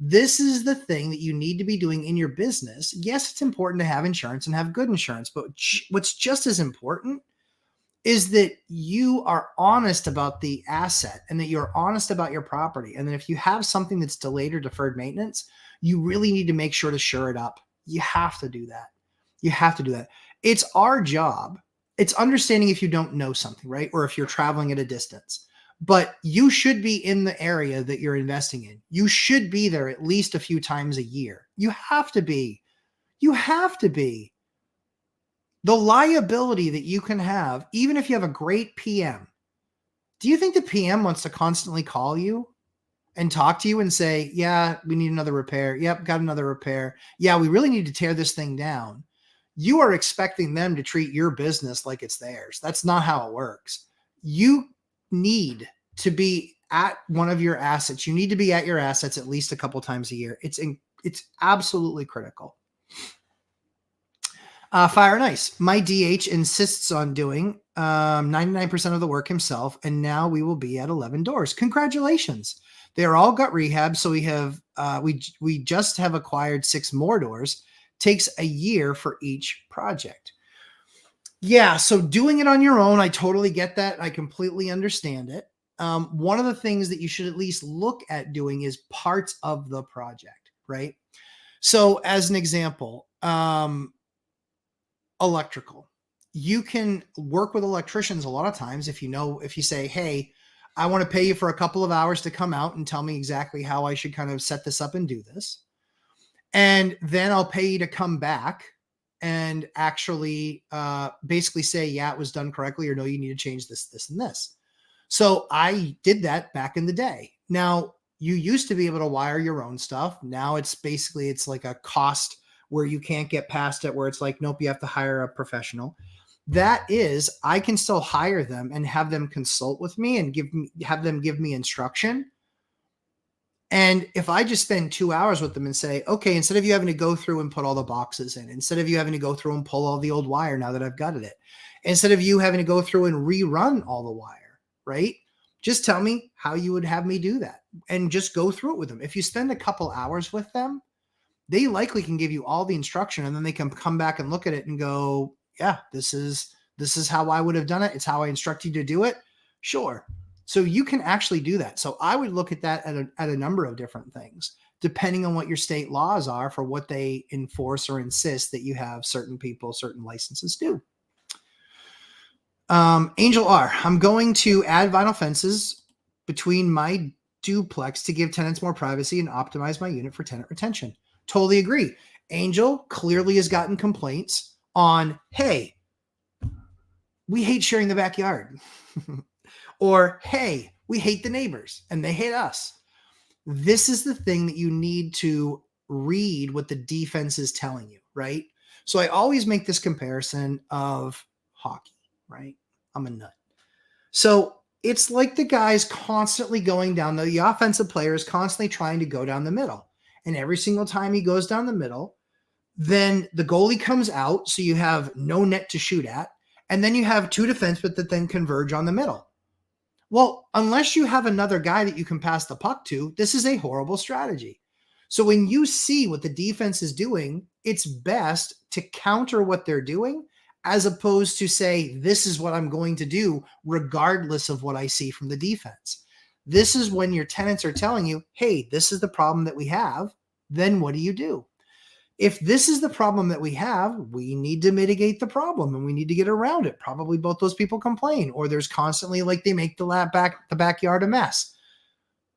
This is the thing that you need to be doing in your business. Yes, it's important to have insurance and have good insurance, but what's just as important is that you are honest about the asset and that you're honest about your property. And then if you have something that's delayed or deferred maintenance, you really need to make sure to shore it up. You have to do that. You have to do that. It's our job. It's understanding if you don't know something, right? Or if you're traveling at a distance. But you should be in the area that you're investing in. You should be there at least a few times a year. You have to be. You have to be. The liability that you can have, even if you have a great PM, do you think the PM wants to constantly call you and talk to you and say, yeah, we need another repair. Yep, got another repair. Yeah, we really need to tear this thing down. You are expecting them to treat your business like it's theirs. That's not how it works. You need to be at one of your assets. You need to be at your assets at least a couple times a year. It's absolutely critical. Fire and Ice. My DH insists on doing 99% of the work himself, and now we will be at 11 doors. Congratulations. They are all gut rehab, so we have we just have acquired 6 more doors. Takes a year for each project. Yeah, so doing it on your own, I totally get that. I completely understand it. One of the things that you should at least look at doing is parts of the project, right? So as an example, electrical. You can work with electricians a lot of times if you say, hey, I want to pay you for a couple of hours to come out and tell me exactly how I should kind of set this up and do this. And then I'll pay you to come back and actually basically say, yeah, it was done correctly, or no, you need to change this, this, and this. So I did that back in the day. Now, you used to be able to wire your own stuff. Now it's like a cost where you can't get past it, where it's like, nope, you have to hire a professional. That is, I can still hire them and have them consult with me and have them give me instruction. And if I just spend 2 hours with them and say, okay, instead of you having to go through and put all the boxes in, instead of you having to go through and pull all the old wire now that I've gutted it, instead of you having to go through and rerun all the wire, right? Just tell me how you would have me do that and just go through it with them. If you spend a couple hours with them, they likely can give you all the instruction, and then they can come back and look at it and go, yeah, this is how I would have done it. It's how I instruct you to do it. Sure. So you can actually do that. So I would look at that at a number of different things, depending on what your state laws are for what they enforce or insist that you have certain people, certain licenses do. Angel R, I'm going to add vinyl fences between my duplex to give tenants more privacy and optimize my unit for tenant retention. Totally agree. Angel clearly has gotten complaints on, hey, we hate sharing the backyard. Or, hey, we hate the neighbors and they hate us. This is the thing that you need to read what the defense is telling you, right? So I always make this comparison of hockey, right? I'm a nut. So it's like the guy's constantly going down, the offensive player is constantly trying to go down the middle. And every single time he goes down the middle, then the goalie comes out. So you have no net to shoot at. And then you have 2 defensemen that then converge on the middle. Well, unless you have another guy that you can pass the puck to, this is a horrible strategy. So when you see what the defense is doing, it's best to counter what they're doing as opposed to say, this is what I'm going to do regardless of what I see from the defense. This is when your tenants are telling you, hey, this is the problem that we have. Then what do? If this is the problem that we have, we need to mitigate the problem and we need to get around it. Probably both those people complain, or there's constantly like they make the backyard a mess.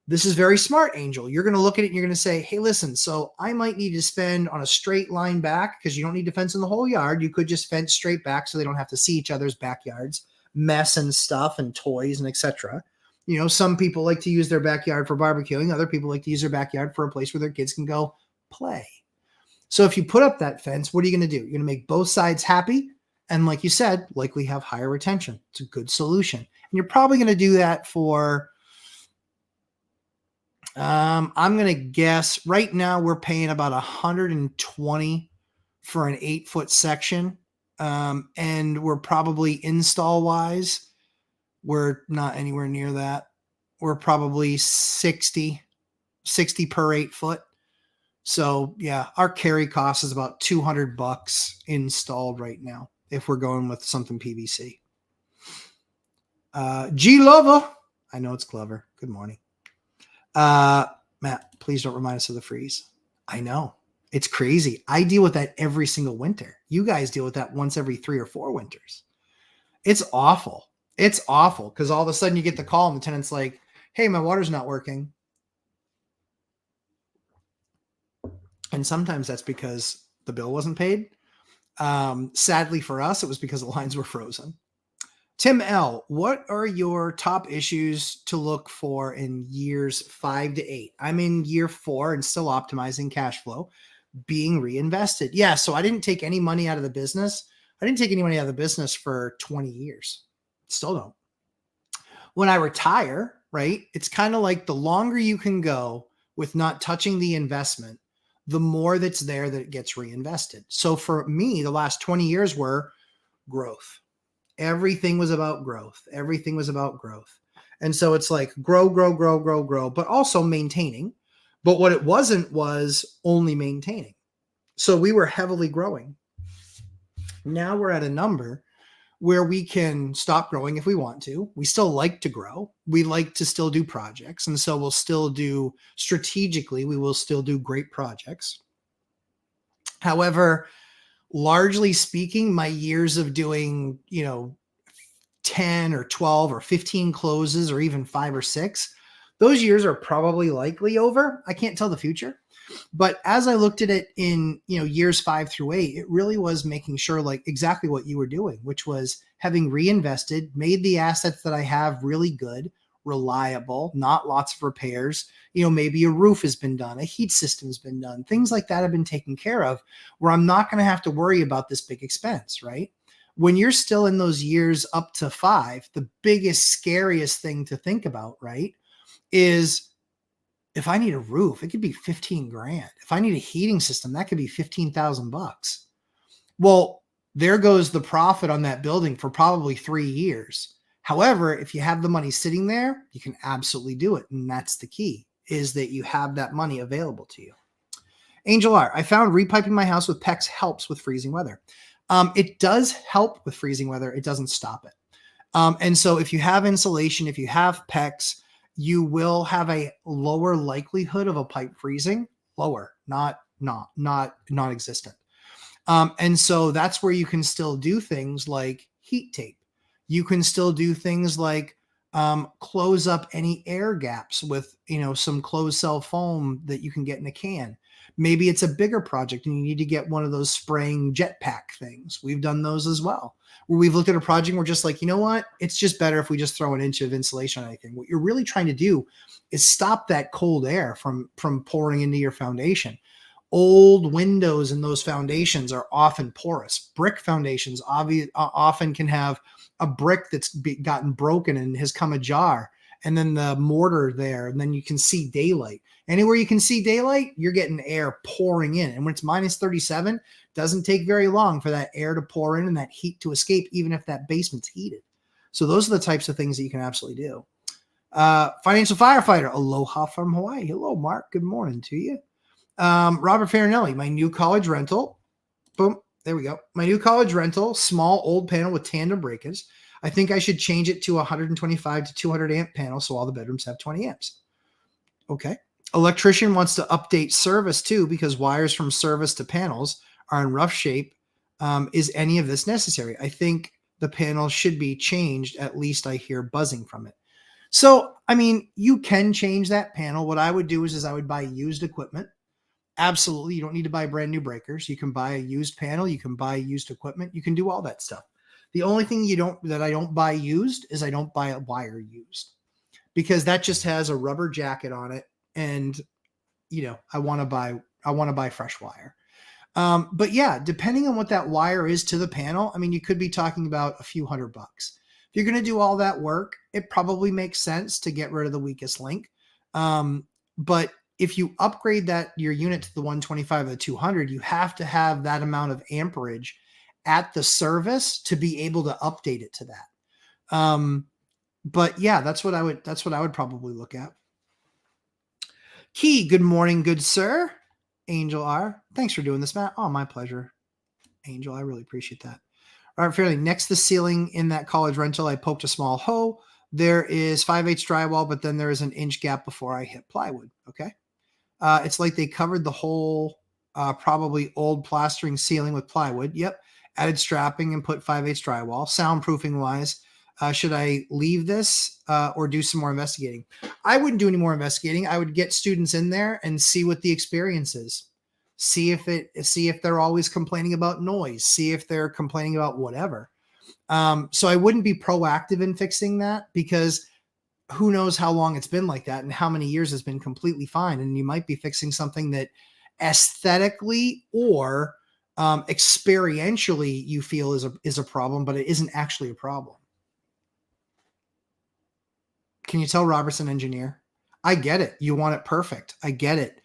This is very smart, Angel. You're going to look at it and you're going to say, hey, listen, so I might need to spend on a straight line back, because you don't need to fence in the whole yard. You could just fence straight back so they don't have to see each other's backyards, mess and stuff and toys and etc. You know, some people like to use their backyard for barbecuing. Other people like to use their backyard for a place where their kids can go play. So if you put up that fence, what are you going to do? You're going to make both sides happy. And like you said, likely have higher retention. It's a good solution. And you're probably going to do that for, I'm going to guess right now we're paying about 120 for an 8-foot section. And we're probably install wise, we're not anywhere near that. We're probably 60 per 8-foot. So yeah, our carry cost is about $200 installed right now if we're going with something PVC. G Lover, I know it's clever. Good morning. Matt, please don't remind us of the freeze. I know. It's crazy. I deal with that every single winter. You guys deal with that once every 3 or 4 winters. It's awful. It's awful because all of a sudden you get the call and the tenant's like, hey, my water's not working. And sometimes that's because the bill wasn't paid. Sadly for us, it was because the lines were frozen. Tim L., what are your top issues to look for in years 5 to 8? I'm in year 4 and still optimizing cash flow, being reinvested. Yeah, so I didn't take any money out of the business. I didn't take any money out of the business for 20 years. Still don't. When I retire, right, it's kind of like the longer you can go with not touching the investment, the more that's there that it gets reinvested. So for me, the last 20 years were growth. Everything was about growth. Everything was about growth. And so it's like grow, but also maintaining. But what it wasn't was only maintaining. So we were heavily growing. Now we're at a number where we can stop growing if we want to. We still like to grow. We like to still do projects. And so we'll still do strategically, we will still do great projects. However, largely speaking, my years of doing, 10 or 12 or 15 closes or even 5 or 6, those years are probably likely over. I can't tell the future. But as I looked at it in, years 5 through 8, it really was making sure like exactly what you were doing, which was having reinvested, made the assets that I have really good, reliable, not lots of repairs. Maybe a roof has been done, a heat system has been done, things like that have been taken care of where I'm not going to have to worry about this big expense, right? When you're still in those years up to 5, the biggest, scariest thing to think about, right, is if I need a roof, it could be 15 grand. If I need a heating system, that could be $15,000. Well, there goes the profit on that building for probably 3 years. However, if you have the money sitting there, you can absolutely do it. And that's the key, is that you have that money available to you. Angel R., I found repiping my house with PEX helps with freezing weather. It does help with freezing weather. It doesn't stop it. And so if you have insulation, if you have PEX, you will have a lower likelihood of a pipe freezing. Lower, not non-existent. And so that's where you can still do things like heat tape. You can still do things like close up any air gaps with, some closed cell foam that you can get in a can. Maybe it's a bigger project and you need to get one of those spraying jetpack things. We've done those as well, where we've looked at a project and we're just like, you know what? It's just better if we just throw an inch of insulation on anything. What you're really trying to do is stop that cold air from pouring into your foundation. Old windows in those foundations are often porous. Brick foundations often can have a brick that's gotten broken and has come ajar, and then the mortar there, and then you can see daylight. Anywhere you can see daylight, you're getting air pouring in. And when it's minus 37, it doesn't take very long for that air to pour in and that heat to escape, even if that basement's heated. So those are the types of things that you can absolutely do. Financial firefighter, aloha from Hawaii. Hello, Mark. Good morning to you. Robert Farinelli, my new college rental. Boom. There we go. My new college rental, small old panel with tandem breakers. I think I should change it to 125 to 200 amp panel so all the bedrooms have 20 amps. Okay. Electrician wants to update service too, because wires from service to panels are in rough shape. Is any of this necessary? I think the panel should be changed. At least I hear buzzing from it. So, I mean, you can change that panel. What I would do is I would buy used equipment. Absolutely. You don't need to buy brand new breakers. You can buy a used panel. You can buy used equipment. You can do all that stuff. The only thing that I don't buy used is I don't buy a wire used, because that just has a rubber jacket on it. And, I want to buy fresh wire. But yeah, depending on what that wire is to the panel, I mean, you could be talking about a few $100. If you're going to do all that work, it probably makes sense to get rid of the weakest link. But if you upgrade your unit to the 125 or the 200, you have to have that amount of amperage at the service to be able to update it to that. But yeah, that's what I would probably look at. Key, good morning, good sir. Angel R. Thanks for doing this, Matt. Oh, my pleasure. Angel, I really appreciate that. All right, fairly. Next to the ceiling in that college rental, I poked a small hole. There is 5/8 drywall, but then there is an inch gap before I hit plywood. Okay. It's like they covered the whole, probably old plastering ceiling with plywood. Yep. Added strapping and put 5/8 drywall. Soundproofing wise, should I leave this or do some more investigating? I wouldn't do any more investigating. I would get students in there and see what the experience is. See if they're always complaining about noise. See if they're complaining about whatever. So I wouldn't be proactive in fixing that, because who knows how long it's been like that and how many years it's been completely fine. And you might be fixing something that aesthetically or experientially you feel is a problem, but it isn't actually a problem. Can you tell Robertson engineer? I get it. You want it perfect. I get it.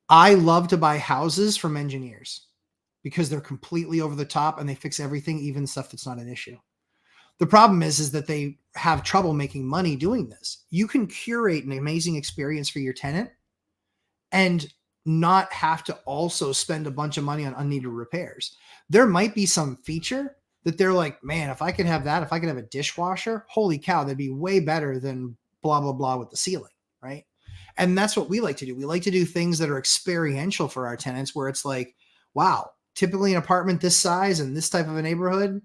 I love to buy houses from engineers because they're completely over the top and they fix everything, even stuff that's not an issue. The problem is that they have trouble making money doing this. You can curate an amazing experience for your tenant and not have to also spend a bunch of money on unneeded repairs. There might be some feature that they're like, man, if I could have that, if I could have a dishwasher, holy cow, that'd be way better than blah, blah, blah with the ceiling, right? And that's what we like to do. We like to do things that are experiential for our tenants, where it's like, wow, typically an apartment this size and this type of a neighborhood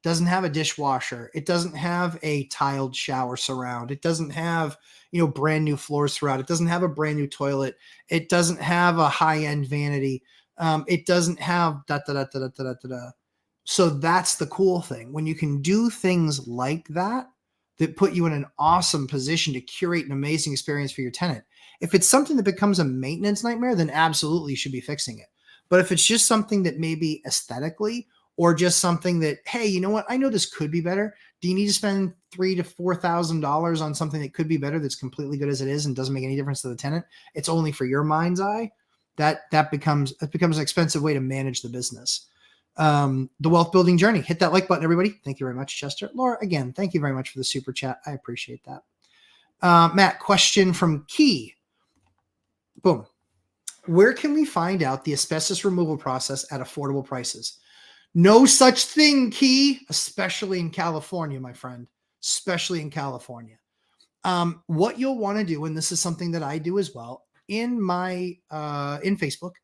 doesn't have a dishwasher. It doesn't have a tiled shower surround. It doesn't have, brand new floors throughout. It doesn't have a brand new toilet. It doesn't have a high-end vanity. It doesn't have da da da da da da da. So that's the cool thing. When you can do things like that put you in an awesome position to curate an amazing experience for your tenant. If it's something that becomes a maintenance nightmare, then absolutely you should be fixing it. But if it's just something that maybe aesthetically, or just something that, hey, you know what? I know this could be better. Do you need to spend $3,000 to $4,000 on something that could be better, that's completely good as it is and doesn't make any difference to the tenant? It's only for your mind's eye. That becomes an expensive way to manage the business. The wealth building journey. Hit that like button, everybody. Thank you very much, Chester. Laura, again, thank you very much for the super chat. I appreciate that. Matt, question from Key. Boom. Where can we find out the asbestos removal process at affordable prices? No such thing, Key, especially in California, my friend, especially in California. What you'll want to do, and this is something that I do as well, in Facebook,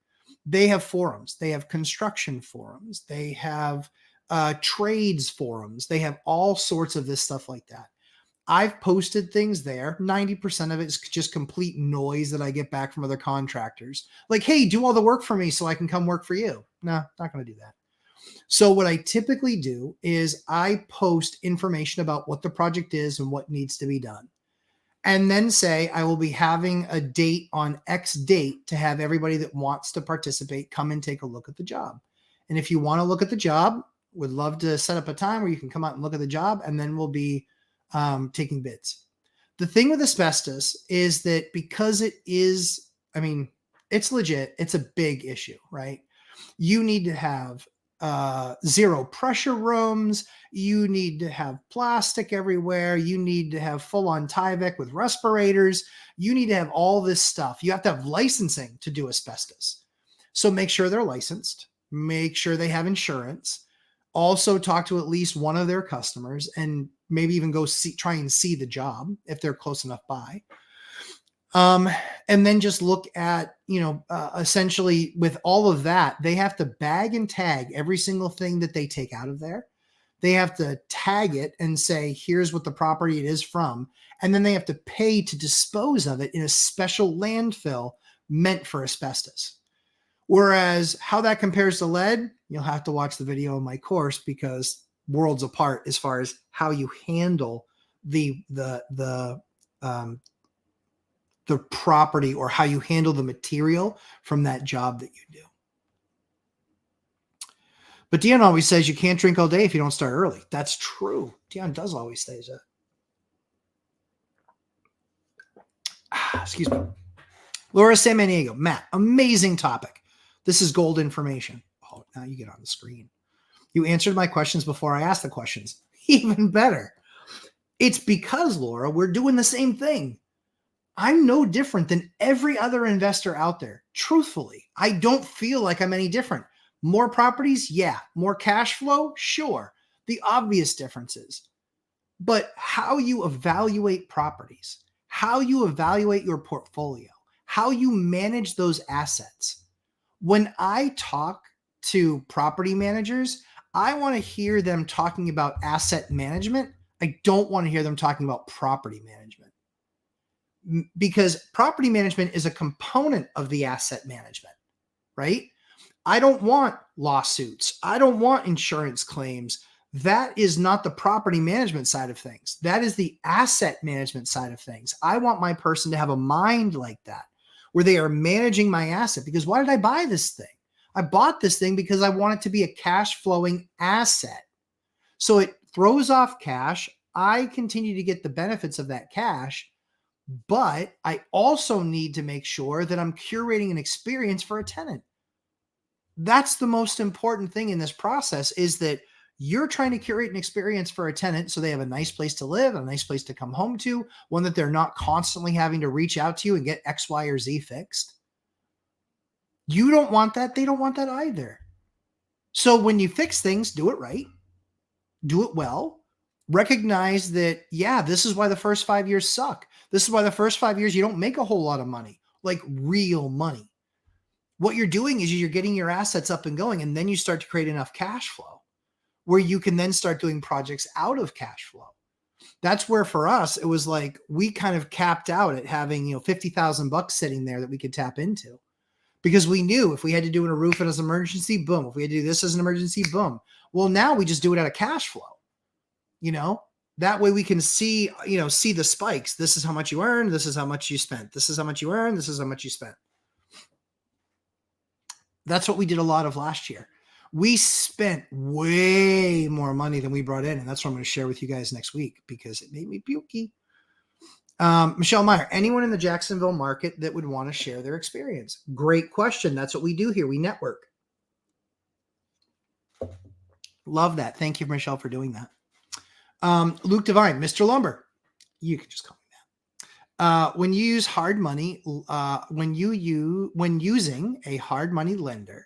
they have forums. They have construction forums. They have trades forums. They have all sorts of this stuff like that. I've posted things there. 90% of it is just complete noise that I get back from other contractors. Like, hey, do all the work for me so I can come work for you. No, not going to do that. So what I typically do is I post information about what the project is and what needs to be done. And then say, I will be having a date on X date to have everybody that wants to participate come and take a look at the job. And if you want to look at the job, would love to set up a time where you can come out and look at the job, and then we'll be taking bids. The thing with asbestos is that because it is, it's legit. It's a big issue, right? You need to have zero pressure rooms. You need to have plastic everywhere. You need to have full-on Tyvek with respirators. You need to have all this stuff. You have to have licensing to do asbestos. So make sure they're licensed. Make sure they have insurance. Also talk to at least one of their customers and maybe even go try and see the job if they're close enough by. Um, and then just look at, essentially with all of that, they have to bag and tag every single thing that they take out of there. They have to tag it and say, here's what the property it is from. And then they have to pay to dispose of it in a special landfill meant for asbestos. Whereas how that compares to lead, you'll have to watch the video in my course, because worlds apart as far as how you handle um, the property, or how you handle the material from that job that you do. But Dion always says you can't drink all day if you don't start early. That's true. Dion does always say that. Excuse me. Laura Samaniego, Matt, amazing topic. This is gold information. Oh, now you get on the screen. You answered my questions before I asked the questions. Even better. It's because, Laura, we're doing the same thing. I'm no different than every other investor out there. Truthfully, I don't feel like I'm any different. More properties? Yeah. More cash flow? Sure. The obvious differences. But how you evaluate properties, how you evaluate your portfolio, how you manage those assets. When I talk to property managers, I want to hear them talking about asset management. I don't want to hear them talking about property management, because property management is a component of the asset management, right? I don't want lawsuits. I don't want insurance claims. That is not the property management side of things. That is the asset management side of things. I want my person to have a mind like that, where they are managing my asset. Because why did I buy this thing? I bought this thing because I want it to be a cash flowing asset. So it throws off cash. I continue to get the benefits of that cash, but I also need to make sure that I'm curating an experience for a tenant. That's the most important thing in this process, is that you're trying to curate an experience for a tenant so they have a nice place to live, a nice place to come home to, one that they're not constantly having to reach out to you and get X, Y, or Z fixed. You don't want that. They don't want that either. So when you fix things, do it right, do it well, recognize that, yeah, this is why the first 5 years suck. This is why the first 5 years you don't make a whole lot of money, like real money. What you're doing is you're getting your assets up and going, and then you start to create enough cash flow where you can then start doing projects out of cash flow. That's where for us, it was like we kind of capped out at having, $50,000 sitting there that we could tap into, because we knew if we had to do a roof as an emergency, boom. If we had to do this as an emergency, boom. Well, now we just do it out of cash flow. That way we can see the spikes. This is how much you earned. This is how much you spent. This is how much you earned. This is how much you spent. That's what we did a lot of last year. We spent way more money than we brought in. And that's what I'm going to share with you guys next week, because it made me pukey. Michelle Meyer, anyone in the Jacksonville market that would want to share their experience? Great question. That's what we do here. We network. Love that. Thank you, Michelle, for doing that. Luke Devine, Mr. Lumber. You can just call me that. When you use hard money, when using a hard money lender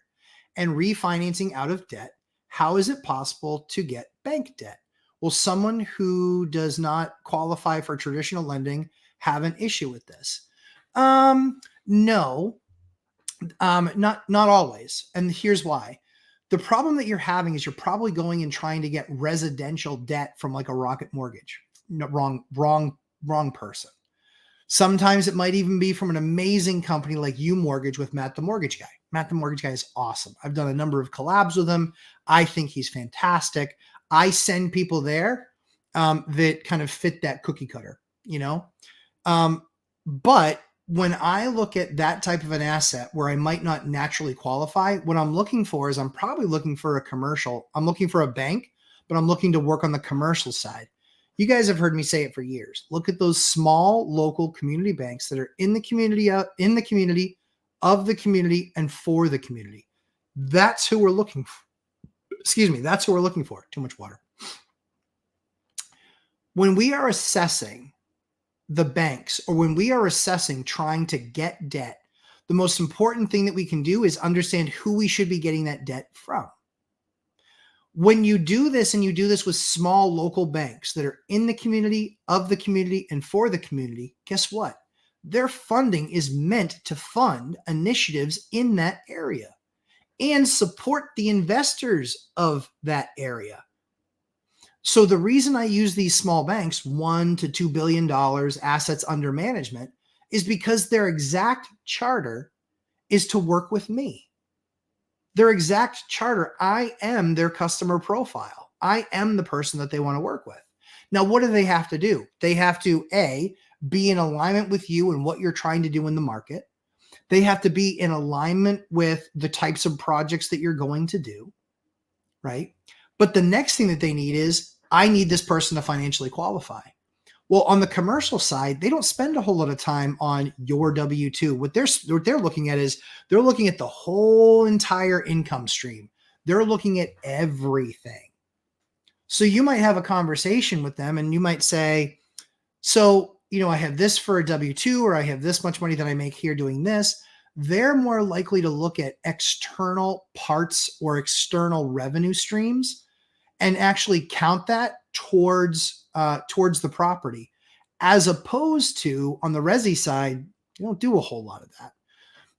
and refinancing out of debt, how is it possible to get bank debt? Will someone who does not qualify for traditional lending have an issue with this? No, not always. And here's why. The problem that you're having is you're probably going and trying to get residential debt from like a Rocket Mortgage. No, wrong person. Sometimes it might even be from an amazing company like U Mortgage with Matt the Mortgage Guy. Matt the Mortgage Guy is awesome. I've done a number of collabs with him. I think he's fantastic. I send people there that kind of fit that cookie cutter, but when I look at that type of an asset where I might not naturally qualify, what I'm looking for is I'm probably looking for a commercial. I'm looking for a bank, but I'm looking to work on the commercial side. You guys have heard me say it for years. Look at those small local community banks that are in the community, of the community, and for the community. That's who we're looking for. Excuse me. That's who we're looking for. Too much water. When we are assessing the banks, or when we are assessing trying to get debt, the most important thing that we can do is understand who we should be getting that debt from. When you do this, and you do this with small local banks that are in the community, of the community, and for the community, guess what? Their funding is meant to fund initiatives in that area and support the investors of that area. So the reason I use these small banks, $1 to $2 billion assets under management, is because their exact charter is to work with me. Their exact charter, I am their customer profile. I am the person that they want to work with. Now, what do they have to do? They have to, A, be in alignment with you and what you're trying to do in the market. They have to be in alignment with the types of projects that you're going to do, right? But the next thing that they need is, I need this person to financially qualify. Well, on the commercial side, they don't spend a whole lot of time on your W-2. What they're looking at is they're looking at the whole entire income stream. They're looking at everything. So you might have a conversation with them and you might say, so, I have this for a W-2, or I have this much money that I make here doing this. They're more likely to look at external parts or external revenue streams and actually count that towards the property, as opposed to on the resi side, you don't do a whole lot of that.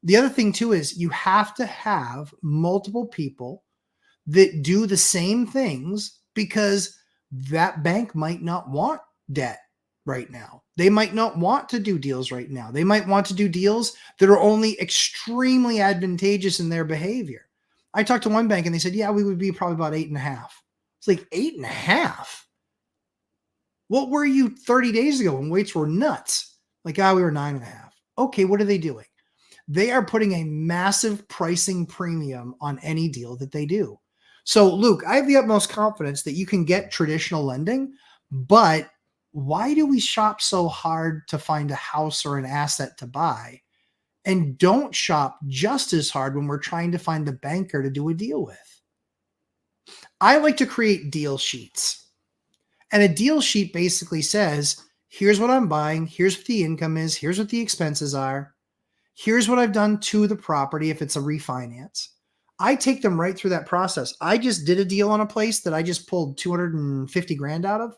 The other thing too is you have to have multiple people that do the same things, because that bank might not want debt right now. They might not want to do deals right now. They might want to do deals that are only extremely advantageous in their behavior. I talked to one bank and they said, yeah, we would be probably about 8.5. It's like 8.5. What were you 30 days ago when weights were nuts? Like, we were 9.5. Okay, what are they doing? They are putting a massive pricing premium on any deal that they do. So, Luke, I have the utmost confidence that you can get traditional lending, but why do we shop so hard to find a house or an asset to buy and don't shop just as hard when we're trying to find the banker to do a deal with? I like to create deal sheets. And a deal sheet basically says, here's what I'm buying, here's what the income is, here's what the expenses are, here's what I've done to the property if it's a refinance. I take them right through that process. I just did a deal on a place that I just pulled 250 grand out of.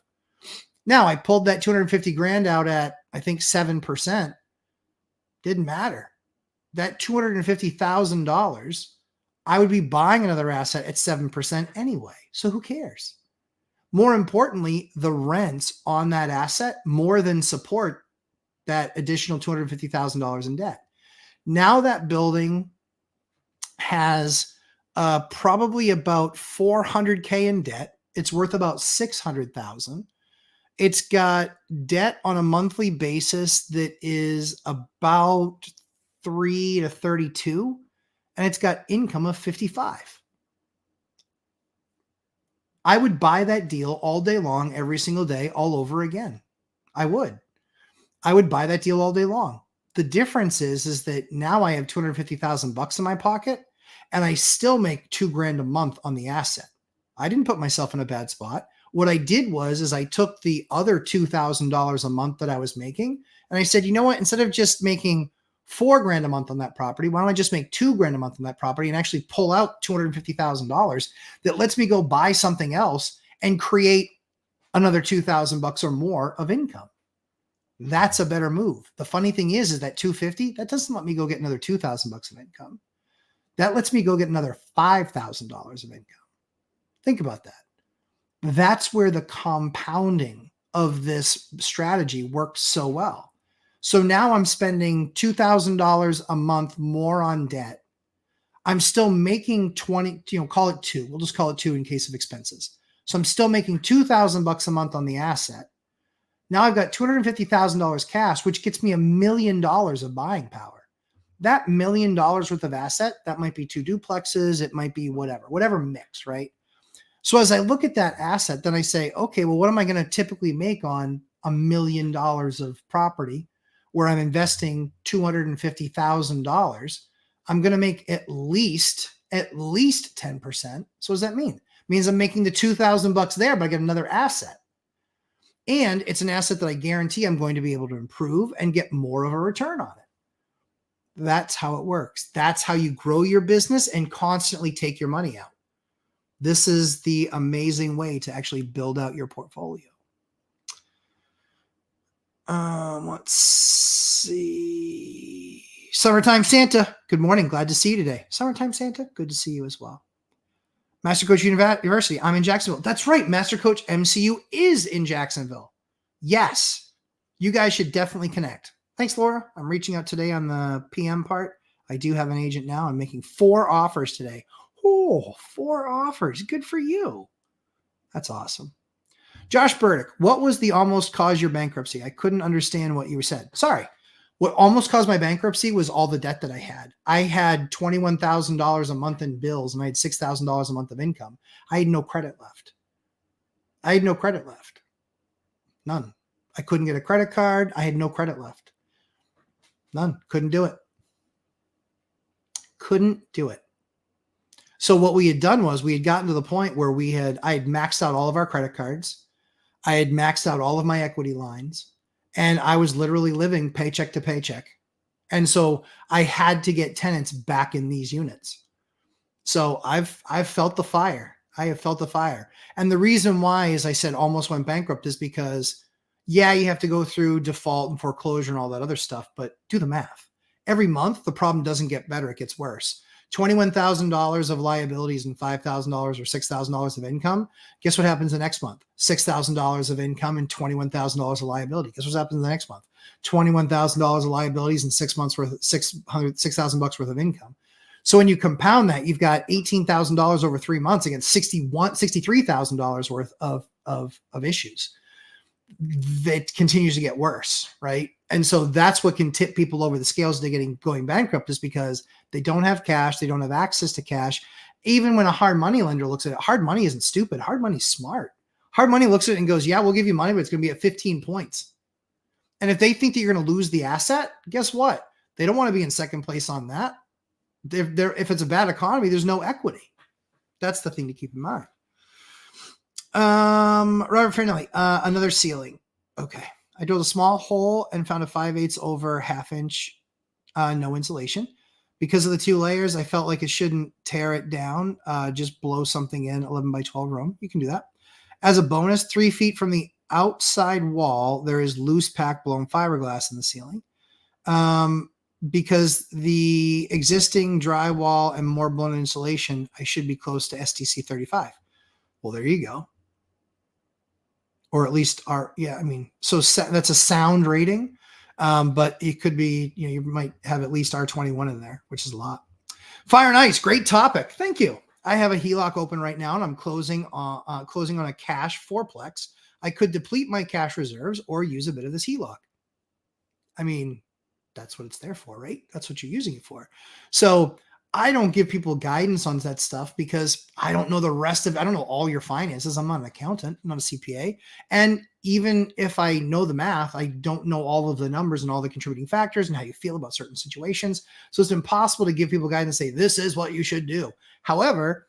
Now, I pulled that 250 grand out at, I think, 7%. Didn't matter. That $250,000, I would be buying another asset at 7% anyway. So who cares? More importantly, the rents on that asset more than support that additional $250,000 in debt. Now that building has probably about $400K in debt. It's worth about $600,000. It's got debt on a monthly basis that is about 3 to 32, and it's got income of 55. I would buy that deal all day long, every single day, all over again. I would buy that deal all day long. The difference is that now I have $250,000 in my pocket, and I still make $2,000 a month on the asset. I didn't put myself in a bad spot. What I did was I took the other $2,000 a month that I was making, and I said, you know what? Instead of just making $4,000 a month on that property, why don't I just make $2,000 a month on that property and actually pull out $250,000 that lets me go buy something else and create another $2,000 or more of income? That's a better move. The funny thing is that 250, that doesn't let me go get another $2,000 of income. That lets me go get another $5,000 of income. Think about that. That's where the compounding of this strategy works so well. So now I'm spending $2,000 a month more on debt. I'm still making 20, call it 2. We'll just call it 2 in case of expenses. So I'm still making $2,000 a month on the asset. Now I've got $250,000 cash, which gets me $1 million of buying power. That $1 million worth of asset, that might be 2 duplexes. It might be whatever mix, right? So as I look at that asset, then I say, okay, well, what am I going to typically make on $1 million of property where I'm investing $250,000? I'm going to make at least 10%. So what does that mean? It means I'm making the $2,000 there, but I get another asset. And it's an asset that I guarantee I'm going to be able to improve and get more of a return on it. That's how it works. That's how you grow your business and constantly take your money out. This is the amazing way to actually build out your portfolio. Let's see. Summertime Santa. Good morning. Glad to see you today. Summertime Santa. Good to see you as well. Master Coach University. I'm in Jacksonville. That's right. Master Coach MCU is in Jacksonville. Yes. You guys should definitely connect. Thanks, Laura. I'm reaching out today on the PM part. I do have an agent now. I'm making 4 offers today. Oh, 4 offers. Good for you. That's awesome. Josh Burdick, what was the almost caused your bankruptcy? I couldn't understand what you said. Sorry. What almost caused my bankruptcy was all the debt that I had. I had $21,000 a month in bills and I had $6,000 a month of income. I had no credit left. None. I couldn't get a credit card. I had no credit left. None. Couldn't do it. So what we had done was we had gotten to the point where I had maxed out all of our credit cards. I had maxed out all of my equity lines, and I was literally living paycheck to paycheck. And so I had to get tenants back in these units. So I've felt the fire. I have felt the fire. And the reason why, as I said, almost went bankrupt is because, yeah, you have to go through default and foreclosure and all that other stuff, but do the math. Every month, the problem doesn't get better. It gets worse. $21,000 of liabilities and $5,000 or $6,000 of income. Guess what happens the next month? $6,000 of income and $21,000 of liability. Guess what happens the next month? $21,000 of liabilities and 6 months worth, $6,000 worth of income. So when you compound that, you've got $18,000 over 3 months against $63,000 worth of issues. That continues to get worse, right? And so that's what can tip people over the scales to going bankrupt, is because they don't have cash, they don't have access to cash. Even when a hard money lender looks at it, hard money isn't stupid. Hard money's smart. Hard money looks at it and goes, yeah, we'll give you money, but it's going to be at 15 points. And if they think that you're going to lose the asset, guess what? They don't want to be in second place on that. If it's a bad economy, there's no equity. That's the thing to keep in mind. Robert Fernelli, another ceiling. Okay. I drilled a small hole and found a 5/8 over half-inch, no insulation. Because of the 2 layers, I felt like it shouldn't tear it down. Just blow something in, 11 by 12 room. You can do that. As a bonus, 3 feet from the outside wall, there is loose pack blown fiberglass in the ceiling. Because the existing drywall and more blown insulation, I should be close to STC 35. Well, there you go. Or at least so that's a sound rating. But it could be, you might have at least R21 in there, which is a lot. Fire and Ice, great topic. Thank you. I have a HELOC open right now and I'm closing on a cash 4-plex. I could deplete my cash reserves or use a bit of this HELOC. I mean, that's what it's there for, right? That's what you're using it for. So I don't give people guidance on that stuff because I don't know I don't know all your finances. I'm not an accountant, I'm not a CPA. And even if I know the math, I don't know all of the numbers and all the contributing factors and how you feel about certain situations. So it's impossible to give people guidance and say, this is what you should do. However,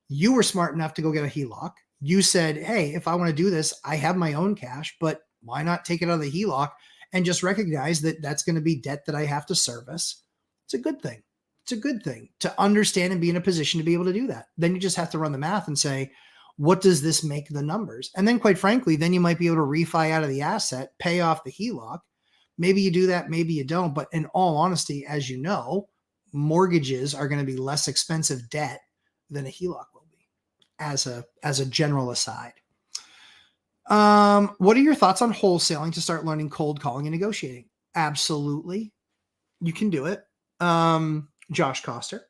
you were smart enough to go get a HELOC. You said, hey, if I want to do this, I have my own cash, but why not take it out of the HELOC and just recognize that that's going to be debt that I have to service? It's a good thing. It's a good thing to understand and be in a position to be able to do that. Then you just have to run the math and say, what does this make the numbers? And then quite frankly, then you might be able to refi out of the asset, pay off the HELOC. Maybe you do that, maybe you don't. But in all honesty, as you know, mortgages are going to be less expensive debt than a HELOC will be, as a general aside. What are your thoughts on wholesaling to start learning cold calling and negotiating? Absolutely. You can do it. Josh Coster.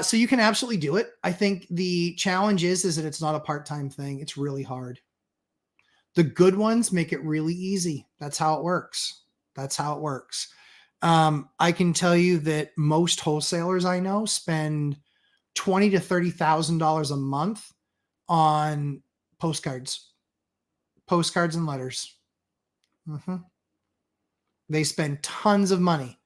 So you can absolutely do it. I think the challenge is that it's not a part-time thing. It's really hard. The good ones make it really easy. That's how it works. I can tell you that most wholesalers I know spend $20,000 to $30,000 a month on postcards and letters. They spend tons of money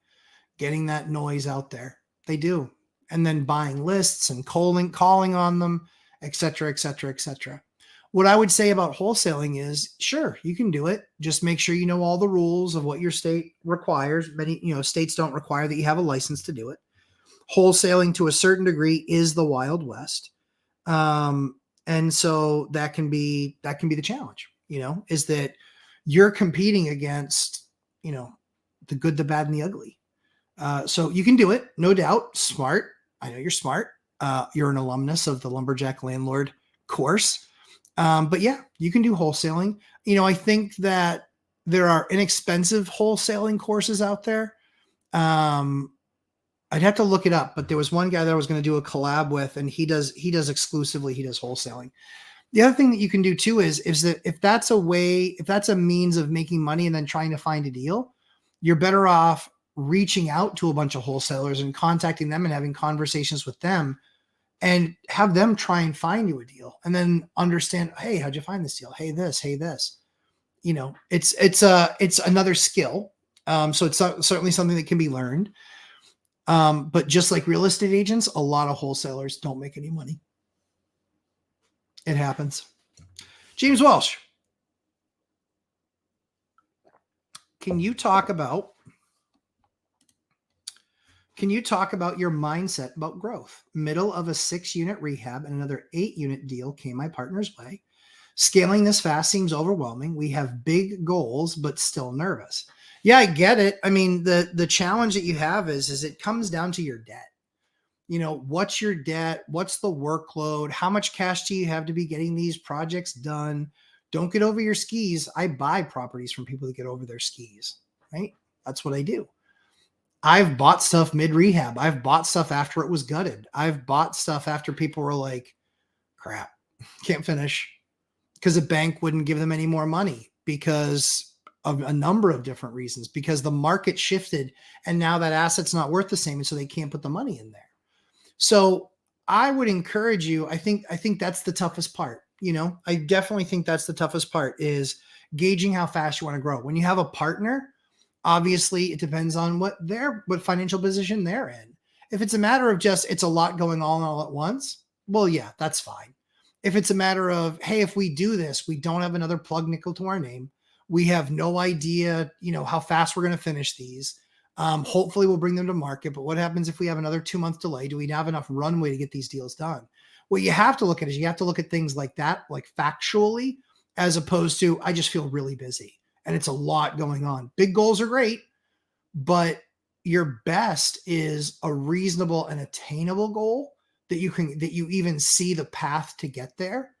getting that noise out there. They do. And then buying lists and calling on them, et cetera, et cetera, et cetera. What I would say about wholesaling is, sure, you can do it. Just make sure you know all the rules of what your state requires. Many, states don't require that you have a license to do it. Wholesaling to a certain degree is the Wild West. And so that can be the challenge. is that you're competing against, the good, the bad, and the ugly. So you can do it, no doubt. Smart. I know you're smart. You're an alumnus of the Lumberjack Landlord course. But yeah, you can do wholesaling. I think that there are inexpensive wholesaling courses out there. I'd have to look it up, but there was one guy that I was going to do a collab with, and he does wholesaling. The other thing that you can do too is that if that's a means of making money and then trying to find a deal, you're better off reaching out to a bunch of wholesalers and contacting them and having conversations with them and have them try and find you a deal and then understand, hey, how'd you find this deal? Hey, this. It's another skill. So it's certainly something that can be learned. But just like real estate agents, a lot of wholesalers don't make any money. It happens. James Walsh, can you talk about your mindset about growth? Middle of a 6-unit rehab and another 8-unit deal came my partner's way. Scaling this fast seems overwhelming. We have big goals, but still nervous. Yeah, I get it. I mean, the challenge that you have is it comes down to your debt. What's your debt? What's the workload? How much cash do you have to be getting these projects done? Don't get over your skis. I buy properties from people that get over their skis, right? That's what I do. I've bought stuff mid-rehab. I've bought stuff after it was gutted. I've bought stuff after people were like, crap, can't finish, because a bank wouldn't give them any more money because of a number of different reasons, because the market shifted and now that asset's not worth the same. And so they can't put the money in there. So I would encourage you. I think that's the toughest part. I definitely think that's the toughest part, is gauging how fast you want to grow. When you have a partner, obviously it depends on what financial position they're in. If it's a matter of just, it's a lot going on all at once, well, yeah, that's fine. If it's a matter of, hey, if we do this, we don't have another plug nickel to our name. We have no idea, how fast we're going to finish these. Hopefully we'll bring them to market. But what happens if we have another 2-month delay? Do we have enough runway to get these deals done? What you have to look at is you have to look at things like that, like factually, as opposed to, I just feel really busy and it's a lot going on. Big goals are great, but your best is a reasonable and attainable goal that you even see the path to get there.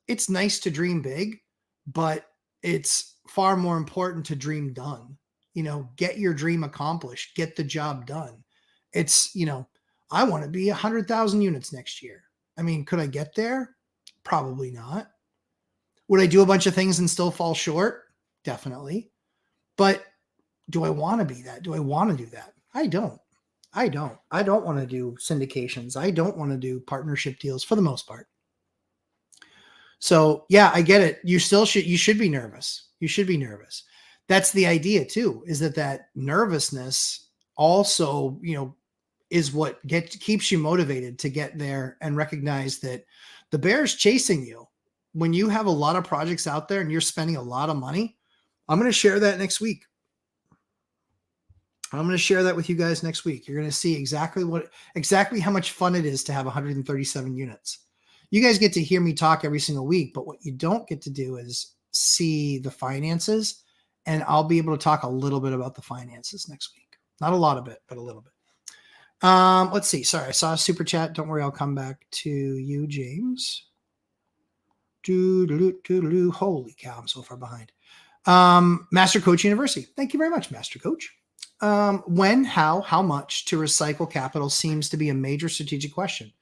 It's nice to dream big, but it's far more important to dream done. Get your dream accomplished, get the job done. It's, I want to be 100,000 units next year. I mean, could I get there? Probably not. Would I do a bunch of things and still fall short? Definitely. But do I want to be that? Do I want to do that? I don't want to do syndications. I don't want to do partnership deals for the most part. So yeah, I get it. You should be nervous. You should be nervous. That's the idea too, is that nervousness also, is what keeps you motivated to get there and recognize that the bear's chasing you. When you have a lot of projects out there and you're spending a lot of money, I'm going to share that next week. I'm going to share that with you guys next week. You're going to see exactly how much fun it is to have 137 units. You guys get to hear me talk every single week, but what you don't get to do is see the finances, and I'll be able to talk a little bit about the finances next week. Not a lot of it, but a little bit. Let's see. Sorry, I saw a super chat. Don't worry, I'll come back to you, James. Holy cow, I'm so far behind. Master Coach University. Thank you very much, Master Coach. When, how much to recycle capital seems to be a major strategic question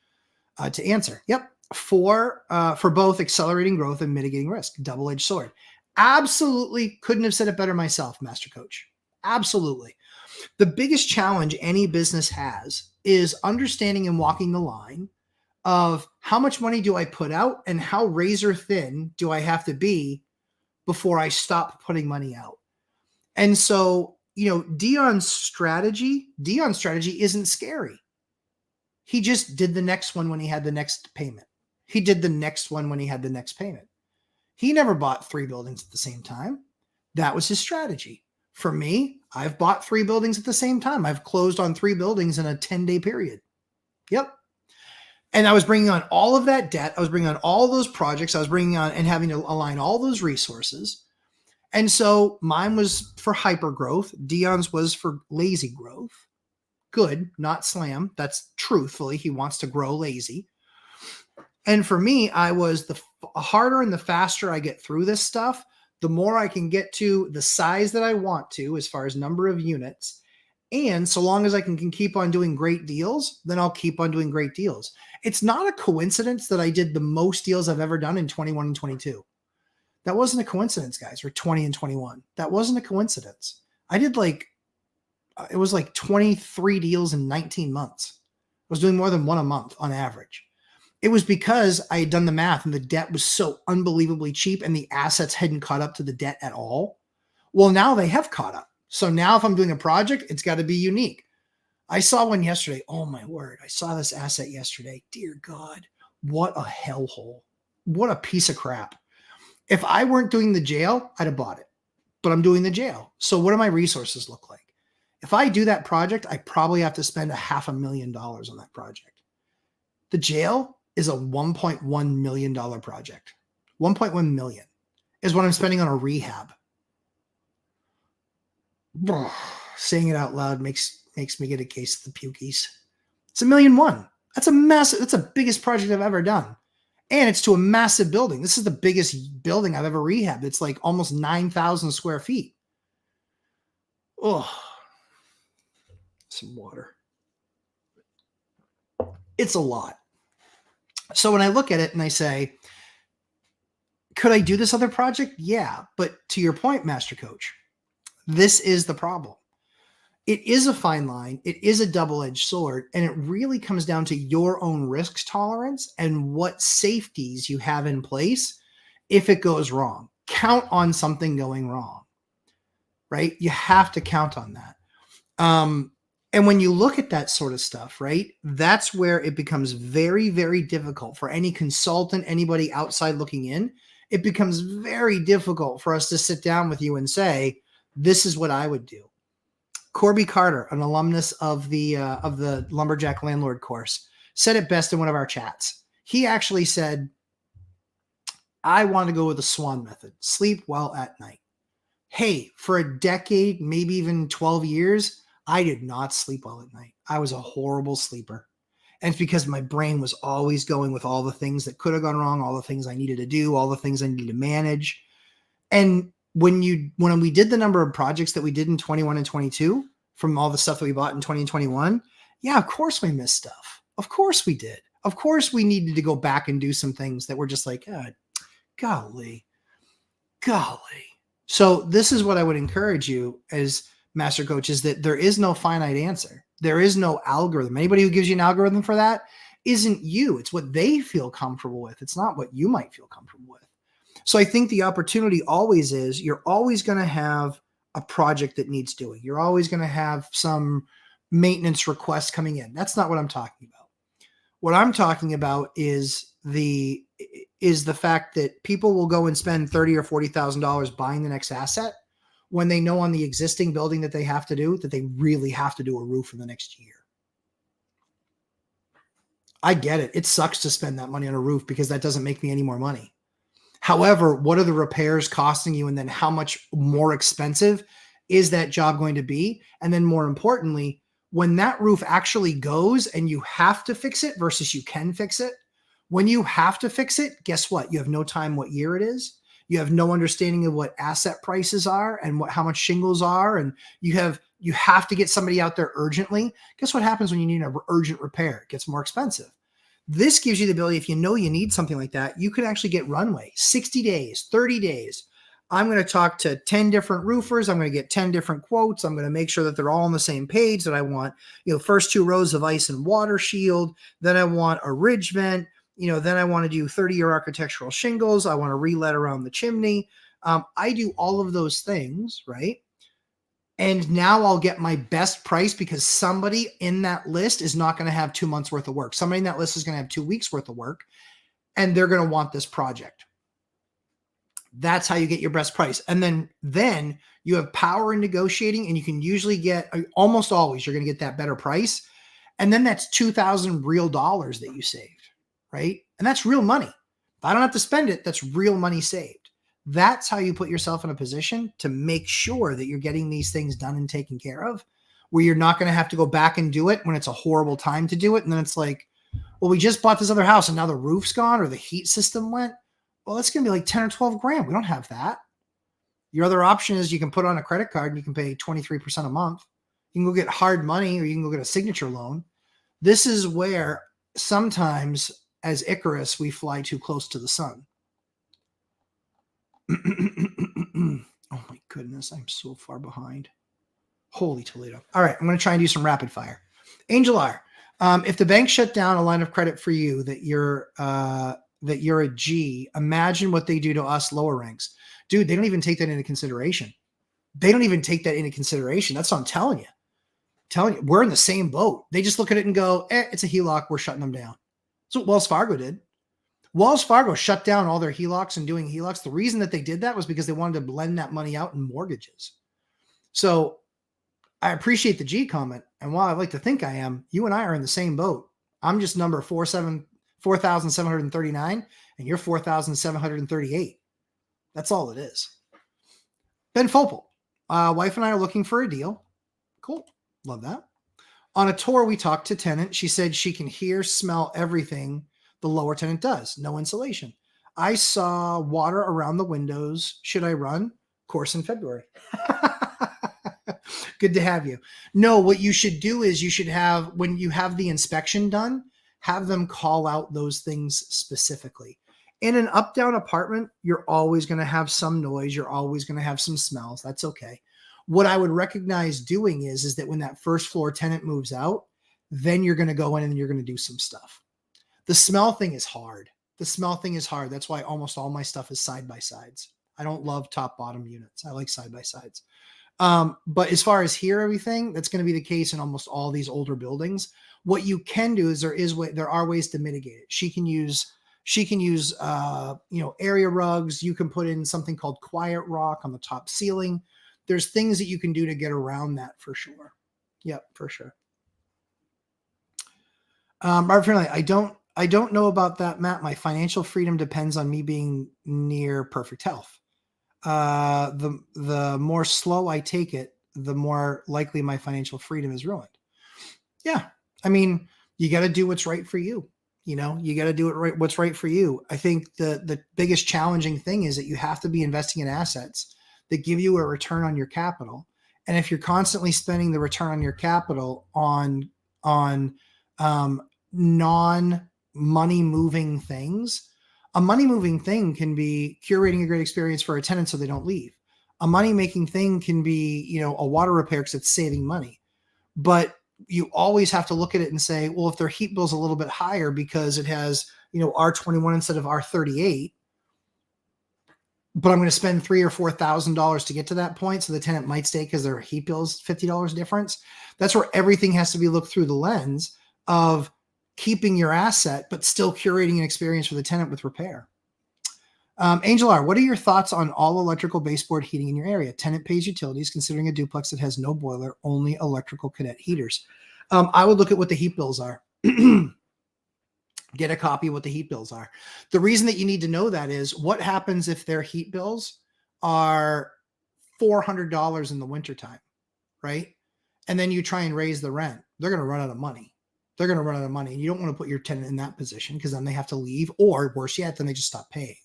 to answer. Yep. For both accelerating growth and mitigating risk. Double-edged sword. Absolutely couldn't have said it better myself, Master Coach. Absolutely. The biggest challenge any business has is understanding and walking the line of how much money do I put out and how razor thin do I have to be before I stop putting money out. And so, Dion's strategy isn't scary. He just did the next one when he had the next payment. He did the next one when he had the next payment. He never bought 3 buildings at the same time. That was his strategy. For me, I've bought 3 buildings at the same time. I've closed on 3 buildings in a 10-day period. Yep. And I was bringing on all of that debt. I was bringing on all those projects. I was bringing on and having to align all those resources. And so mine was for hyper growth. Dion's was for lazy growth. Good, not slam. That's truthfully, he wants to grow lazy. And for me, I was the harder and the faster I get through this stuff, the more I can get to the size that I want to as far as number of units. And so long as I can keep on doing great deals, then I'll keep on doing great deals. It's not a coincidence that I did the most deals I've ever done in 21 and 22. That wasn't a coincidence, guys, or 20 and 21. That wasn't a coincidence. I did it was like 23 deals in 19 months. I was doing more than one a month on average. It was because I had done the math and the debt was so unbelievably cheap and the assets hadn't caught up to the debt at all. Well, now they have caught up. So now if I'm doing a project, it's got to be unique. I saw one yesterday. Oh my word. I saw this asset yesterday. Dear God, what a hellhole. What a piece of crap. If I weren't doing the jail, I'd have bought it, but I'm doing the jail. So what do my resources look like? If I do that project, I probably have to spend $500,000 on that project. The jail is a $1.1 million project. 1.1 million is what I'm spending on a rehab. Saying it out loud makes me get a case of the pukies. It's $1.1 million. That's a massive, that's the biggest project I've ever done. And it's to a massive building. This is the biggest building I've ever rehabbed. It's like almost 9,000 square feet. Oh, some water. It's a lot. So when I look at it and I say, could I do this other project? Yeah. But to your point, Master Coach, this is the problem. It is a fine line. It is a double-edged sword. And it really comes down to your own risk tolerance and what safeties you have in place if it goes wrong. Count on something going wrong, right? You have to count on that. And when you look at that sort of stuff, right, that's where it becomes very, very difficult for any consultant, anybody outside looking in. It becomes very difficult for us to sit down with you and say, this is what I would do. Corby Carter, an alumnus of the Lumberjack Landlord course, said it best in one of our chats. He actually said, I want to go with the SWOT method, sleep well at night. Hey, for a decade, maybe even 12 years, I did not sleep well at night. I was a horrible sleeper. And it's because my brain was always going with all the things that could have gone wrong, all the things I needed to do, all the things I needed to manage. And when we did the number of projects that we did in 21 and 22 from all the stuff that we bought in 20 and 21, yeah, of course we missed stuff. Of course we did. Of course we needed to go back and do some things that were just like, golly. So this is what I would encourage you as Master Coach, is that there is no finite answer. There is no algorithm. Anybody who gives you an algorithm for that isn't you. It's what they feel comfortable with. It's not what you might feel comfortable with. So I think the opportunity always is you're always going to have a project that needs doing. You're always going to have some maintenance requests coming in. That's not what I'm talking about. What I'm talking about is the fact that people will go and spend $30,000 or $40,000 buying the next asset when they know on the existing building that they have to do, that they really have to do a roof in the next year. I get it. It sucks to spend that money on a roof because that doesn't make me any more money. However, what are the repairs costing you? And then how much more expensive is that job going to be? And then more importantly, when that roof actually goes and you have to fix it versus you can fix it, when you have to fix it, guess what? You have no time what year it is. You have no understanding of what asset prices are and how much shingles are. And you have to get somebody out there urgently. Guess what happens when you need an urgent repair? It gets more expensive. This gives you the ability, if you know you need something like that, you can actually get runway, 60 days, 30 days. I'm going to talk to 10 different roofers. I'm going to get 10 different quotes. I'm going to make sure that they're all on the same page, that I want, first 2 rows of ice and water shield. Then I want a ridge vent. Then I want to do 30-year architectural shingles. I want to relet around the chimney. I do all of those things, right? And now I'll get my best price because somebody in that list is not going to have 2 months worth of work. Somebody in that list is going to have 2 weeks worth of work, and they're going to want this project. That's how you get your best price. And then you have power in negotiating, and you can usually get, almost always, you're going to get that better price. And then that's $2,000 real dollars that you saved. right? And that's real money. If I don't have to spend it, that's real money saved. That's how you put yourself in a position to make sure that you're getting these things done and taken care of, where you're not going to have to go back and do it when it's a horrible time to do it. And then it's like, well, we just bought this other house and now the roof's gone or the heat system went. Well, that's going to be like 10 or 12 grand. We don't have that. Your other option is you can put on a credit card and you can pay 23% a month. You can go get hard money or you can go get a signature loan. This is where sometimes as Icarus, we fly too close to the sun. Oh my goodness, I'm so far behind. Holy Toledo. All right, I'm going to try and do some rapid fire. Angel R, if the bank shut down a line of credit for you that you're a G, imagine what they do to us lower ranks. Dude, they don't even take that into consideration. That's what I'm telling you. We're in the same boat. They just look at it and go, it's a HELOC. We're shutting them down. That's what Wells Fargo did. Wells Fargo shut down all their HELOCs and doing HELOCs. The reason that they did that was because they wanted to blend that money out in mortgages. So I appreciate the G comment. And while I like to think I am, you and I are in the same boat. I'm just number 4,739 and you're 4,738. That's all it is. Ben Fopel, wife and I are looking for a deal. Cool. Love that. On a tour, we talked to tenant. She said she can hear, smell everything the lower tenant does. No insulation. I saw water around the windows. Should I run? Course in February. Good to have you. No, what you should do is you should have, when you have the inspection done, have them call out those things specifically. In an up-down apartment, you're always going to have some noise. You're always going to have some smells. That's okay. What I would recognize doing is that when that first floor tenant moves out, then you're going to go in and you're going to do some stuff. The smell thing is hard. That's why almost all my stuff is side-by-sides. I don't love top-bottom units. I like side-by-sides. But as far as hear everything, that's going to be the case in almost all these older buildings. What you can do is there are ways to mitigate it. She can use area rugs. You can put in something called Quiet Rock on the top ceiling. There's things that you can do to get around that for sure. Yep, for sure. Mark Finley, I don't know about that, Matt. My financial freedom depends on me being near perfect health. The more slow I take it, the more likely my financial freedom is ruined. Yeah. I mean, you got to do what's right for you. You got to do it right. What's right for you. I think the biggest challenging thing is that you have to be investing in assets that give you a return on your capital. And if you're constantly spending the return on your capital on non-money moving things, a money moving thing can be curating a great experience for a tenant so they don't leave. A money making thing can be, a water repair because it's saving money. But you always have to look at it and say, well, if their heat bill's a little bit higher because it has, R21 instead of R38, but I'm going to spend $3,000 or $4,000 to get to that point. So the tenant might stay because their heat bill is $50 difference. That's where everything has to be looked through the lens of keeping your asset, but still curating an experience for the tenant with repair. Angel R, what are your thoughts on all electrical baseboard heating in your area? Tenant pays utilities, considering a duplex that has no boiler, only electrical cadet heaters. I would look at what the heat bills are. Get a copy of what the heat bills are. The reason that you need to know that is what happens if their heat bills are $400 in the wintertime, right? And then you try and raise the rent. They're going to run out of money. And you don't want to put your tenant in that position because then they have to leave, or worse yet, then they just stop paying.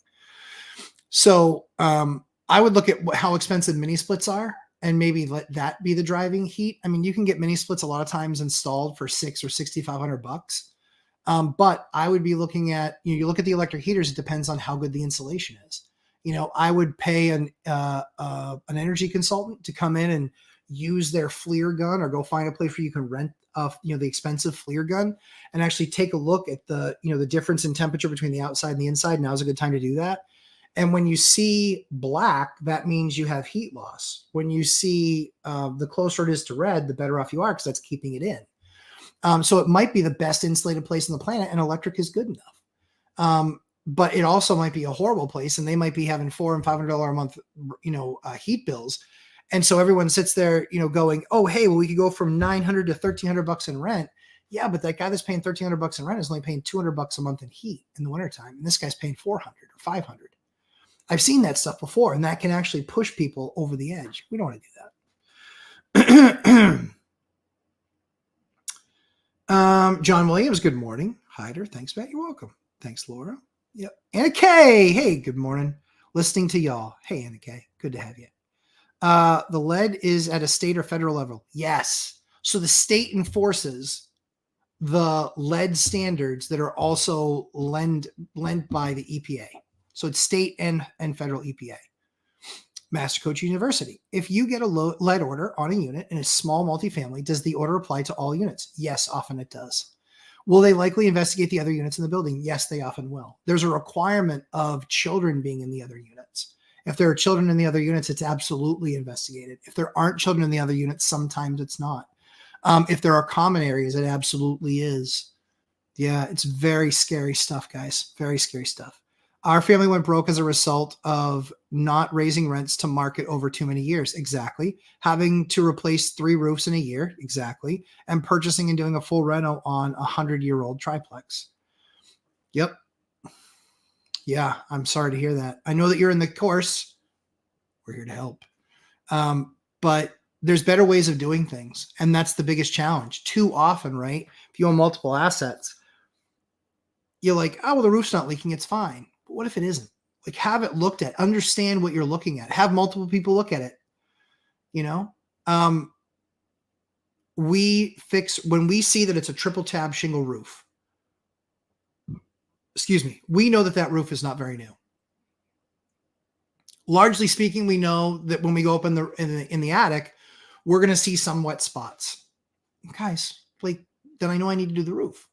So I would look at how expensive mini splits are and maybe let that be the driving heat. I mean, you can get mini splits a lot of times installed for $600 or $6,500. But I would be looking at, you look at the electric heaters, it depends on how good the insulation is. I would pay an energy consultant to come in and use their FLIR gun, or go find a place where you can rent the expensive FLIR gun and actually take a look at the difference in temperature between the outside and the inside. Now's a good time to do that. And when you see black, that means you have heat loss. When you see the closer it is to red, the better off you are because that's keeping it in. So it might be the best insulated place on the planet, and electric is good enough. But it also might be a horrible place, and they might be having $400 and $500 a month, heat bills. And so everyone sits there, going, oh, hey, well, we could go from $900 to $1,300 in rent. Yeah, but that guy that's paying $1,300 in rent is only paying $200 a month in heat in the wintertime. And this guy's paying 400 or 500. I've seen that stuff before, and that can actually push people over the edge. We don't want to do that. John Williams, good morning. Hyder, thanks, Matt. You're welcome. Thanks, Laura. Yep. Anna Kay, hey, good morning. Listening to y'all. Hey, Anna Kay, good to have you. The lead is at a state or federal level. Yes. So the state enforces the lead standards that are also lent by the EPA. So it's state and federal EPA. Master Coach University. If you get a lead order on a unit in a small multifamily, does the order apply to all units? Yes, often it does. Will they likely investigate the other units in the building? Yes, they often will. There's a requirement of children being in the other units. If there are children in the other units, it's absolutely investigated. If there aren't children in the other units, sometimes it's not. If there are common areas, it absolutely is. Yeah, it's very scary stuff, guys. Very scary stuff. Our family went broke as a result of not raising rents to market over too many years. Exactly. Having to replace 3 roofs in a year. Exactly. And purchasing and doing a full reno on a 100-year-old triplex. Yep. Yeah, I'm sorry to hear that. I know that you're in the course. We're here to help. But there's better ways of doing things. And that's the biggest challenge. Too often, right? If you own multiple assets, you're like, oh, well, the roof's not leaking. It's fine. But what if it isn't? Like, have it looked at, understand what you're looking at, have multiple people look at it. You know, when we see that it's a triple tab shingle roof, we know that roof is not very new. Largely speaking, we know that when we go up in the attic, we're going to see some wet spots. Guys, like, then I know I need to do the roof.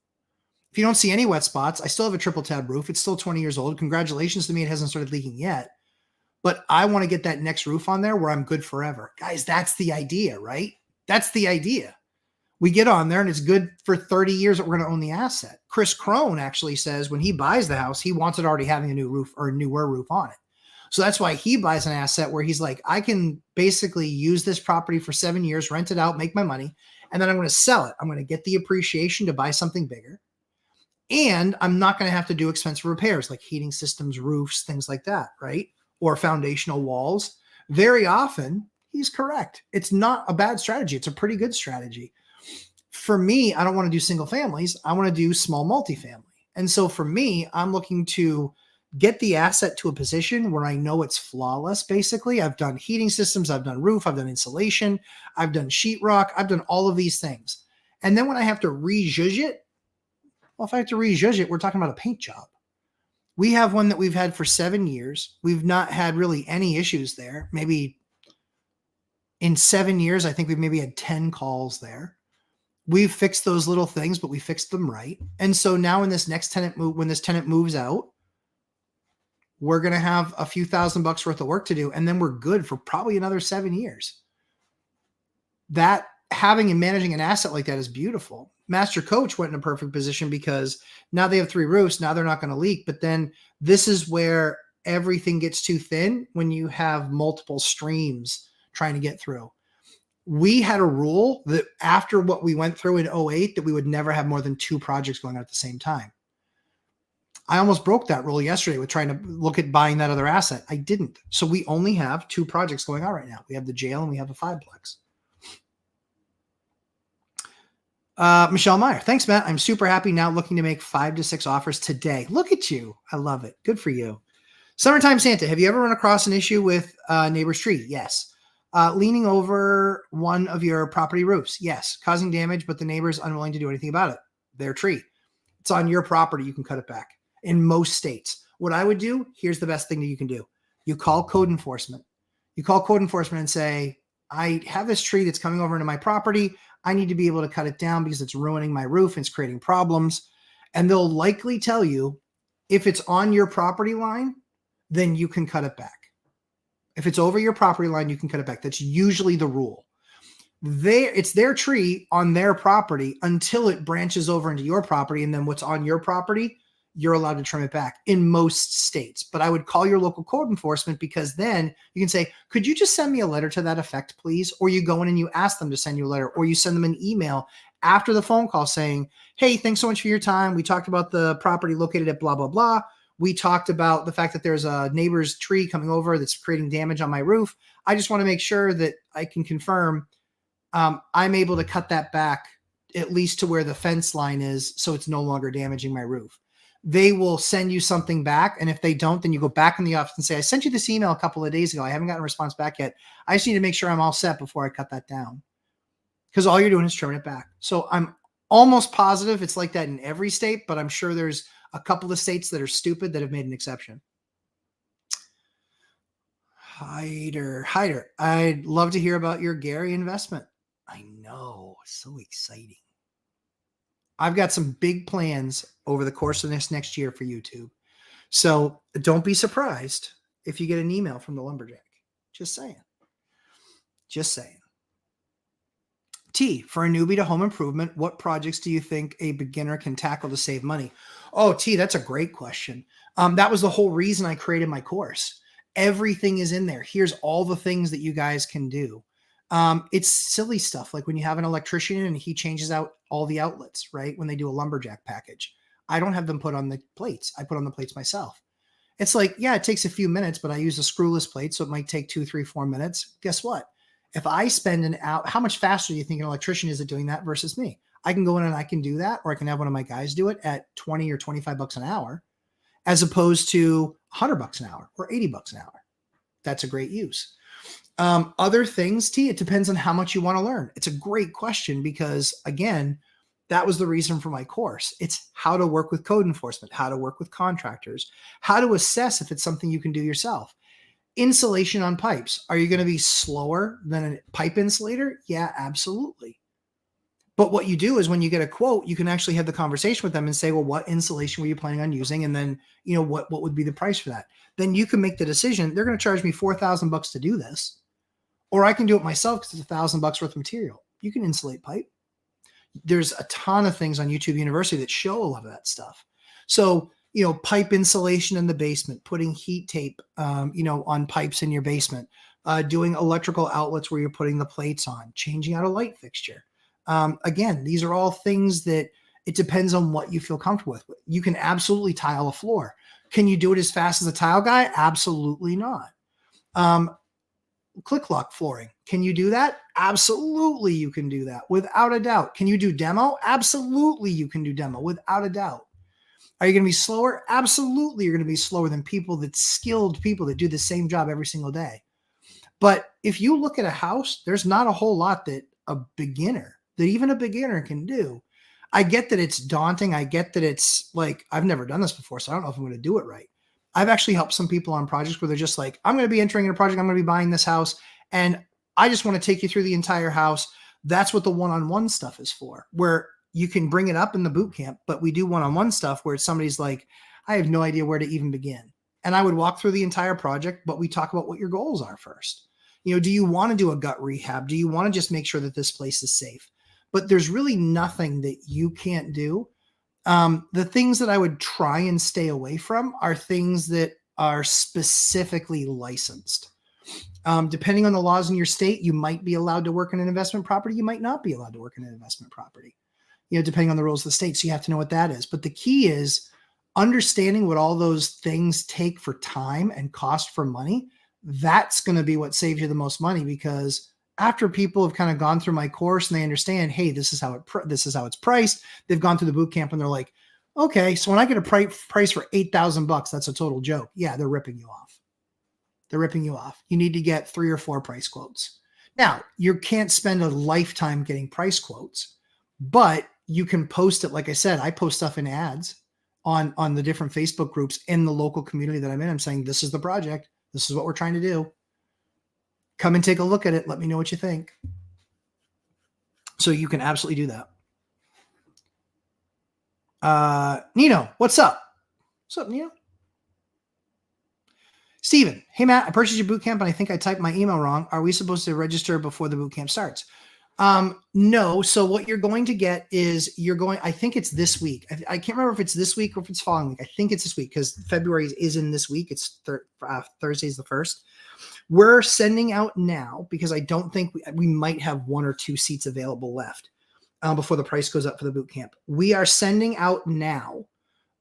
If you don't see any wet spots, I still have a triple tab roof. It's still 20 years old. Congratulations to me. It hasn't started leaking yet. But I want to get that next roof on there where I'm good forever. Guys, that's the idea, right? That's the idea. We get on there and it's good for 30 years that we're going to own the asset. Chris Crone actually says when he buys the house, he wants it already having a new roof or a newer roof on it. So that's why he buys an asset where he's like, I can basically use this property for 7 years, rent it out, make my money, and then I'm going to sell it. I'm going to get the appreciation to buy something bigger. And I'm not going to have to do expensive repairs like heating systems, roofs, things like that, right? Or foundational walls. Very often, he's correct. It's not a bad strategy. It's a pretty good strategy. For me, I don't want to do single families. I want to do small multifamily. And so for me, I'm looking to get the asset to a position where I know it's flawless, basically. I've done heating systems. I've done roof. I've done insulation. I've done sheetrock. I've done all of these things. And then when I have to re-zhuzh it, well, if I have to re-zhuzh it, we're talking about a paint job. We have one that we've had for 7 years. We've not had really any issues there. Maybe in 7 years, I think we've maybe had 10 calls there. We've fixed those little things, but we fixed them right. And so now when this tenant moves out, we're going to have a few $1,000s worth of work to do. And then we're good for probably another 7 years. That having and managing an asset like that is beautiful. Master Coach went in a perfect position because now they have 3 roofs. Now they're not going to leak. But then this is where everything gets too thin when you have multiple streams trying to get through. We had a rule that after what we went through in 2008, that we would never have more than 2 projects going on at the same time. I almost broke that rule yesterday with trying to look at buying that other asset. I didn't. So we only have 2 projects going on right now. We have the jail and we have a 5-plex. Michelle Meyer. Thanks, Matt. I'm super happy now, looking to make 5 to 6 offers today. Look at you. I love it. Good for you. Summertime Santa. Have you ever run across an issue with neighbor's tree? Yes. Leaning over one of your property roofs? Yes. Causing damage, but the neighbor's unwilling to do anything about it. Their tree. It's on your property. You can cut it back. In most states. What I would do, here's the best thing that you can do. You call code enforcement. You call code enforcement and say, I have this tree that's coming over into my property. I need to be able to cut it down because it's ruining my roof and it's creating problems. And they'll likely tell you, if it's on your property line, then you can cut it back. If it's over your property line, you can cut it back. That's usually the rule. It's their tree on their property until it branches over into your property. And then what's on your property, you're allowed to trim it back in most states. But I would call your local code enforcement, because then you can say, could you just send me a letter to that effect, please? Or you go in and you ask them to send you a letter, or you send them an email after the phone call saying, hey, thanks so much for your time. We talked about the property located at blah, blah, blah. We talked about the fact that there's a neighbor's tree coming over that's creating damage on my roof. I just want to make sure that I can confirm I'm able to cut that back at least to where the fence line is so it's no longer damaging my roof. They will send you something back. And if they don't, then you go back in the office and say, I sent you this email a couple of days ago. I haven't gotten a response back yet. I just need to make sure I'm all set before I cut that down. Because all you're doing is trimming it back. So I'm almost positive it's like that in every state, but I'm sure there's a couple of states that are stupid that have made an exception. Hyder. I'd love to hear about your Gary investment. I know. So exciting. I've got some big plans over the course of this next year for YouTube. So don't be surprised if you get an email from the lumberjack. Just saying. T, for a newbie to home improvement, what projects do you think a beginner can tackle to save money? Oh, T, that's a great question. That was the whole reason I created my course. Everything is in there. Here's all the things that you guys can do. It's silly stuff. Like when you have an electrician and he changes out all the outlets, right? When they do a lumberjack package, I don't have them put on the plates. I put on the plates myself. It's like, yeah, it takes a few minutes, but I use a screwless plate. So it might take 2, 3, 4 minutes. Guess what? If I spend an hour, how much faster do you think an electrician is at doing that versus me? I can go in and I can do that, or I can have one of my guys do it at 20 or 25 bucks an hour, as opposed to $100 an hour or $80 an hour. That's a great use. Other things, T, it depends on how much you want to learn. It's a great question because, again, that was the reason for my course. It's how to work with code enforcement, how to work with contractors, how to assess if it's something you can do yourself. Insulation on pipes. Are you going to be slower than a pipe insulator? Yeah, absolutely. But what you do is when you get a quote, you can actually have the conversation with them and say, well, what insulation were you planning on using? And then, what would be the price for that? Then you can make the decision. They're going to charge me $4,000 to do this, or I can do it myself because it's $1,000 worth of material. You can insulate pipe. There's a ton of things on YouTube University that show a lot of that stuff. So, pipe insulation in the basement, putting heat tape, on pipes in your basement, doing electrical outlets where you're putting the plates on, changing out a light fixture. Again, these are all things that it depends on what you feel comfortable with. You can absolutely tile a floor. Can you do it as fast as a tile guy? Absolutely not. Click lock flooring. Can you do that? Absolutely, you can do that without a doubt. Can you do demo? Absolutely, you can do demo without a doubt. Are you going to be slower? Absolutely, you're going to be slower than skilled people that do the same job every single day. But if you look at a house, there's not a whole lot that even a beginner can do. I get that it's daunting. I get that it's like, I've never done this before, so I don't know if I'm going to do it right. I've actually helped some people on projects where they're just like, I'm going to be entering in a project. I'm going to be buying this house, and I just want to take you through the entire house. That's what the one-on-one stuff is for, where you can bring it up in the boot camp, but we do one-on-one stuff where somebody's like, I have no idea where to even begin. And I would walk through the entire project, but we talk about what your goals are first. Do you want to do a gut rehab? Do you want to just make sure that this place is safe? But there's really nothing that you can't do. The things that I would try and stay away from are things that are specifically licensed. Depending on the laws in your state, you might be allowed to work in an investment property. You might not be allowed to work in an investment property, depending on the rules of the state. So you have to know what that is. But the key is understanding what all those things take for time and cost for money. That's going to be what saves you the most money, because after people have kind of gone through my course and they understand, hey, this is how it's priced. They've gone through the boot camp and they're like, okay, so when I get a price for $8,000, that's a total joke. Yeah, they're ripping you off. You need to get 3 or 4 price quotes. Now, you can't spend a lifetime getting price quotes, but you can post it. Like I said, I post stuff in ads on the different Facebook groups in the local community that I'm in. I'm saying, this is the project. This is what we're trying to do. Come and take a look at it. Let me know what you think. So you can absolutely do that. Nino, what's up? What's up, Nino? Steven, hey, Matt, I purchased your boot camp and I think I typed my email wrong. Are we supposed to register before the boot camp starts? No. So what you're going to get is I think it's this week. I can't remember if it's this week or if it's following week. I think it's this week because February is in this week. It's Thursday's the 1st. We're sending out now because I don't think we might have 1 or 2 seats available left. before the price goes up for the boot camp. We are sending out now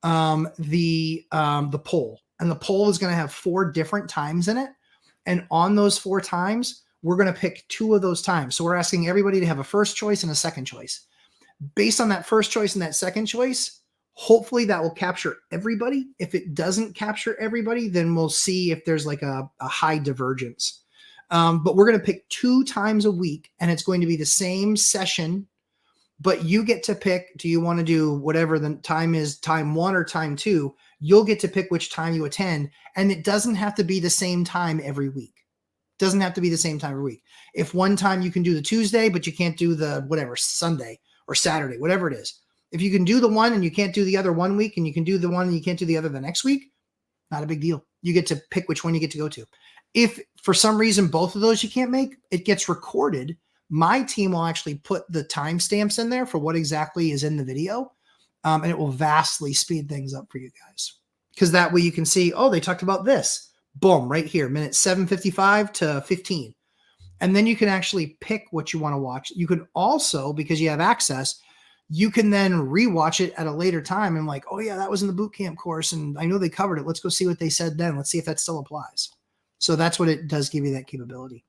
the poll, and the poll is going to have 4 different times in it. And on those 4 times, we're going to pick 2 of those times. So we're asking everybody to have a first choice and a second choice. Based on that first choice and that second choice, hopefully that will capture everybody. If it doesn't capture everybody, then we'll see if there's like a high divergence. But we're going to pick 2 times a week, and it's going to be the same session, but you get to pick, do you want to do whatever the time is, time 1 or time 2? You'll get to pick which time you attend, and it doesn't have to be the same time every week. Doesn't have to be the same time every week. If one time you can do the Tuesday, but you can't do the whatever, Sunday or Saturday, whatever it is. If you can do the one and you can't do the other one week, and you can do the one and you can't do the other the next week, not a big deal. You get to pick which one you get to go to. If for some reason both of those you can't make, it gets recorded. My team will actually put the timestamps in there for what exactly is in the video, and it will vastly speed things up for you guys. Because that way you can see, oh, they talked about this. Boom, right here, minute 7:55 to 15. And then you can actually pick what you want to watch. You can also, because you have access, you can then rewatch it at a later time and like, oh yeah, that was in the boot camp course, and I know they covered it. Let's go see what they said then. Let's see if that still applies. So that's what it does, give you that capability.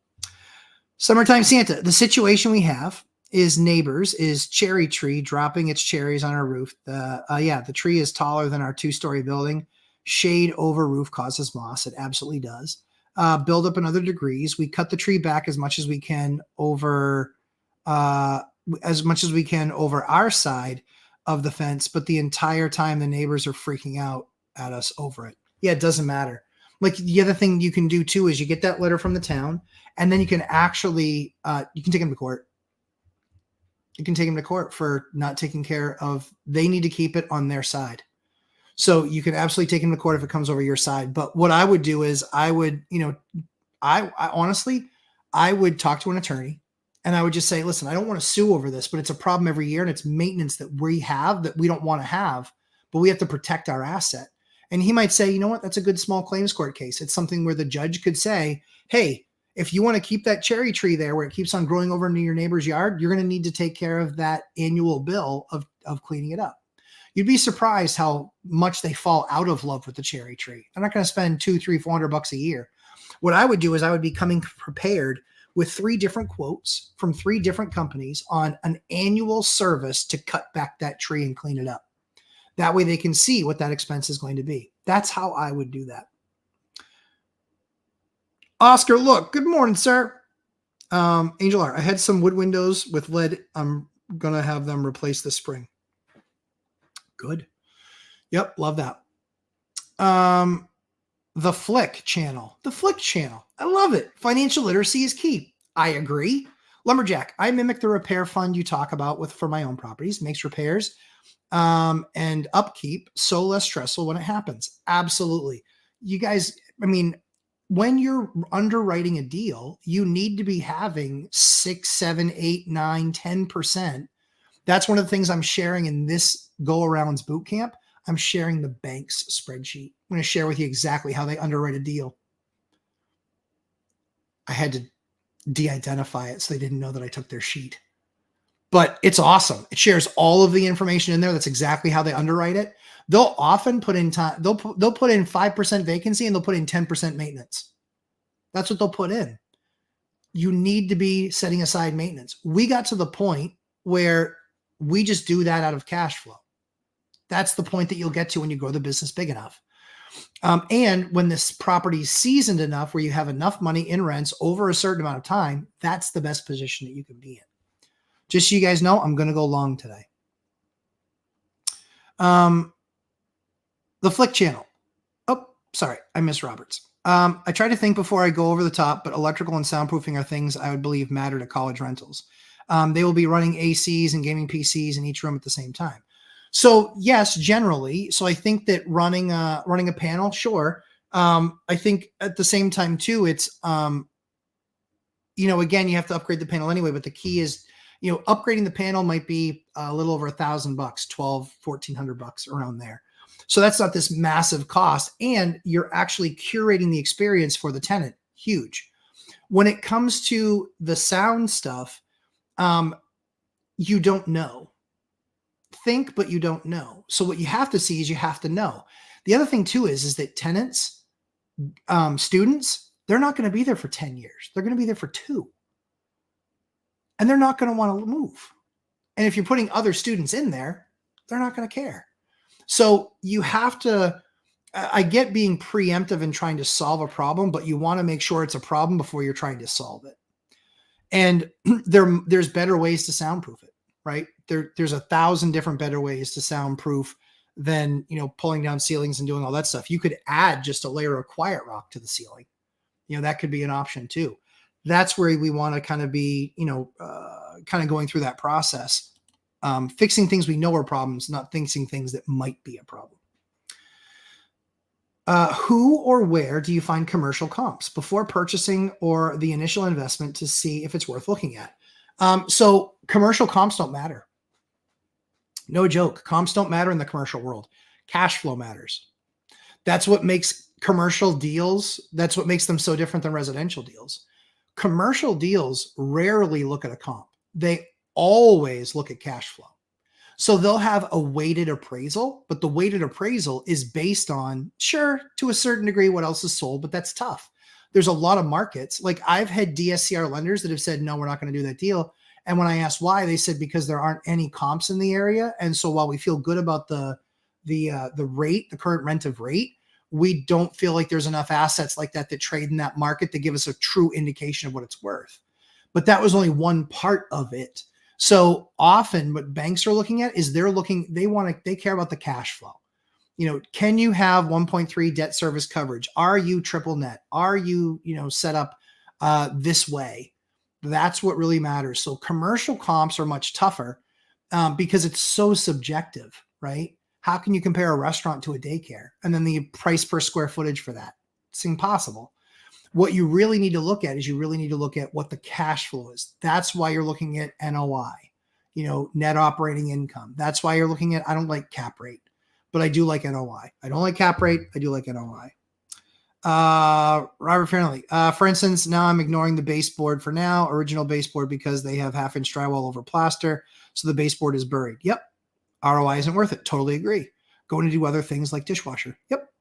Summertime Santa. The situation we have is neighbors is cherry tree dropping its cherries on our roof. The tree is taller than our 2-story building. Shade over roof causes moss. It absolutely does. Build up in other degrees. We cut the tree back as much as we can over our side of the fence, but the entire time the neighbors are freaking out at us over it. Yeah, it doesn't matter. Like the other thing you can do too is you get that letter from the town, and then you can actually you can take them to court. You can take them to court for not taking care of. They need to keep it on their side. So you can absolutely take him to court if it comes over your side. But what I would do is I would honestly talk to an attorney, and I would just say, listen, I don't want to sue over this, but it's a problem every year, and it's maintenance that we have that we don't want to have, but we have to protect our asset. And he might say, you know what, that's a good small claims court case. It's something where the judge could say, hey, if you want to keep that cherry tree there where it keeps on growing over into your neighbor's yard, you're going to need to take care of that annual bill of cleaning it up. You'd be surprised how much they fall out of love with the cherry tree. I'm not going to spend $200, $300, $400 a year. What I would do is I would be coming prepared with 3 different quotes from 3 different companies on an annual service to cut back that tree and clean it up. That way they can see what that expense is going to be. That's how I would do that. Oscar, look, good morning, sir. Angel R, I had some wood windows with lead. I'm going to have them replaced this spring. Good. Yep. Love that. The Flick channel. The Flick channel. I love it. Financial literacy is key. I agree. Lumberjack. I mimic the repair fund you talk about for my own properties. Makes repairs and upkeep so less stressful when it happens. Absolutely. You guys, I mean, when you're underwriting a deal, you need to be having 6, 7, 8, 9, 10%. That's one of the things I'm sharing in this go-arounds boot camp. I'm sharing the bank's spreadsheet. I'm going to share with you exactly how they underwrite a deal. I had to de-identify it so they didn't know that I took their sheet. But it's awesome. It shares all of the information in there. That's exactly how they underwrite it. They'll often put in time. They'll put in 5% vacancy and they'll put in 10% maintenance. That's what they'll put in. You need to be setting aside maintenance. We got to the point where we just do that out of cash flow. That's the point that you'll get to when you grow the business big enough. And when this property is seasoned enough where you have enough money in rents over a certain amount of time, that's the best position that you can be in. Just so you guys know, I'm going to go long today. The Flick channel. Oh, sorry. I missed Roberts. I try to think before I go over the top, but electrical and soundproofing are things I would believe matter to college rentals. They will be running ACs and gaming PCs in each room at the same time. So yes, generally. So I think that running a panel, sure. I think at the same time too, it's, again, you have to upgrade the panel anyway, but the key is, upgrading the panel might be a little over $1,000, $1,200-$1,400 around there. So that's not this massive cost. And you're actually curating the experience for the tenant. Huge. When it comes to the sound stuff, You don't know. Think, but you don't know. So what you have to see is you have to know. The other thing too is that tenants, students, they're not going to be there for 10 years. They're going to be there for 2. And they're not going to want to move. And if you're putting other students in there, they're not going to care. So you have to, I get being preemptive and trying to solve a problem, but you want to make sure it's a problem before you're trying to solve it. And there's better ways to soundproof it, right? There's 1,000 different better ways to soundproof than, pulling down ceilings and doing all that stuff. You could add just a layer of quiet rock to the ceiling. That could be an option too. That's where we want to kind of be, kind of going through that process, fixing things we know are problems, not fixing things that might be a problem. Who or where do you find commercial comps before purchasing or the initial investment to see if it's worth looking at? So commercial comps don't matter. No joke. Comps don't matter in the commercial world. Cash flow matters. That's what makes commercial deals. That's what makes them so different than residential deals. Commercial deals rarely look at a comp. They always look at cash flow. So they'll have a weighted appraisal, but the weighted appraisal is based on, sure, to a certain degree, what else is sold, but that's tough. There's a lot of markets. Like I've had DSCR lenders that have said, no, we're not going to do that deal. And when I asked why, they said, because there aren't any comps in the area. And so while we feel good about the rate, the current rentive rate, we don't feel like there's enough assets like that trade in that market to give us a true indication of what it's worth. But that was only one part of it. So often what banks are looking at is they care about the cash flow. Can you have 1.3 debt service coverage? Are you triple net? Are you, set up this way? That's what really matters. So commercial comps are much tougher because it's so subjective, right? How can you compare a restaurant to a daycare? And then the price per square footage for that? It's impossible. What you really need to look at is what the cash flow is. That's why you're looking at NOI, net operating income. That's why you're looking at, I don't like cap rate, but I do like NOI. I don't like cap rate. I do like NOI. Robert Fairley. For instance, now I'm ignoring the baseboard for now, original baseboard, because they have 1/2-inch drywall over plaster. So the baseboard is buried. Yep. ROI isn't worth it. Totally agree. Going to do other things like dishwasher. Yep.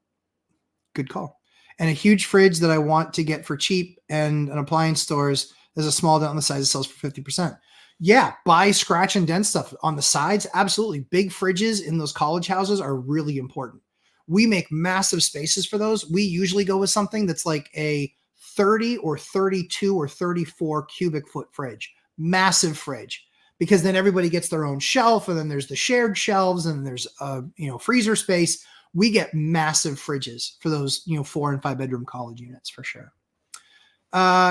Good call. And a huge fridge that I want to get for cheap, and an appliance stores, there's a small dent on the sides that sells for 50%. Yeah, buy scratch and dent stuff on the sides. Absolutely. Big fridges in those college houses are really important. We make massive spaces for those. We usually go with something that's like a 30 or 32 or 34 cubic foot fridge, massive fridge, because then everybody gets their own shelf, and then there's the shared shelves, and there's freezer space. We get massive fridges for those, 4 and 5 bedroom college units for sure.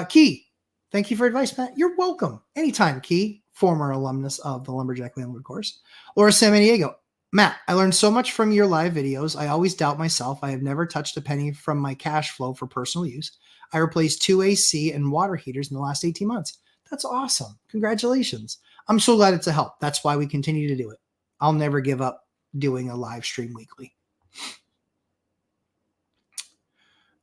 Key, thank you for advice, Matt. You're welcome. Anytime, Key, former alumnus of the Lumberjack Landlord course. Laura Samaniego, Matt, I learned so much from your live videos. I always doubt myself. I have never touched a penny from my cash flow for personal use. I replaced 2 AC and water heaters in the last 18 months. That's awesome. Congratulations. I'm so glad it's a help. That's why we continue to do it. I'll never give up doing a live stream weekly.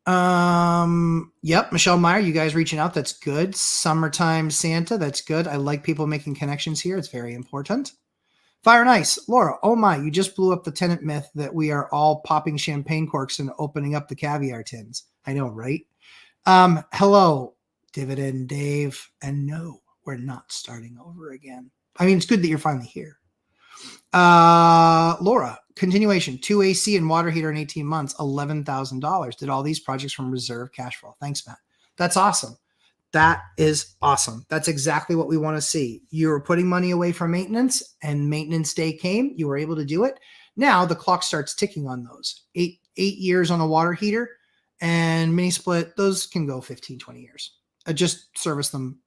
Yep. Michelle Meyer, you guys reaching out. That's good. Summertime Santa. That's good. I like people making connections here. It's very important. Fire and Ice. Laura, oh my, you just blew up the tenant myth that we are all popping champagne corks and opening up the caviar tins. I know, right? Hello, Dividend Dave. And no, we're not starting over again. I mean, it's good that you're finally here. Laura, continuation, 2 AC and water heater in 18 months, $11,000. Did all these projects from reserve cash flow. Thanks, Matt. That's awesome. That is awesome. That's exactly what we want to see. You were putting money away for maintenance, and maintenance day came. You were able to do it. Now the clock starts ticking on those. 8 years on a water heater and mini split, those can go 15, 20 years. Just service them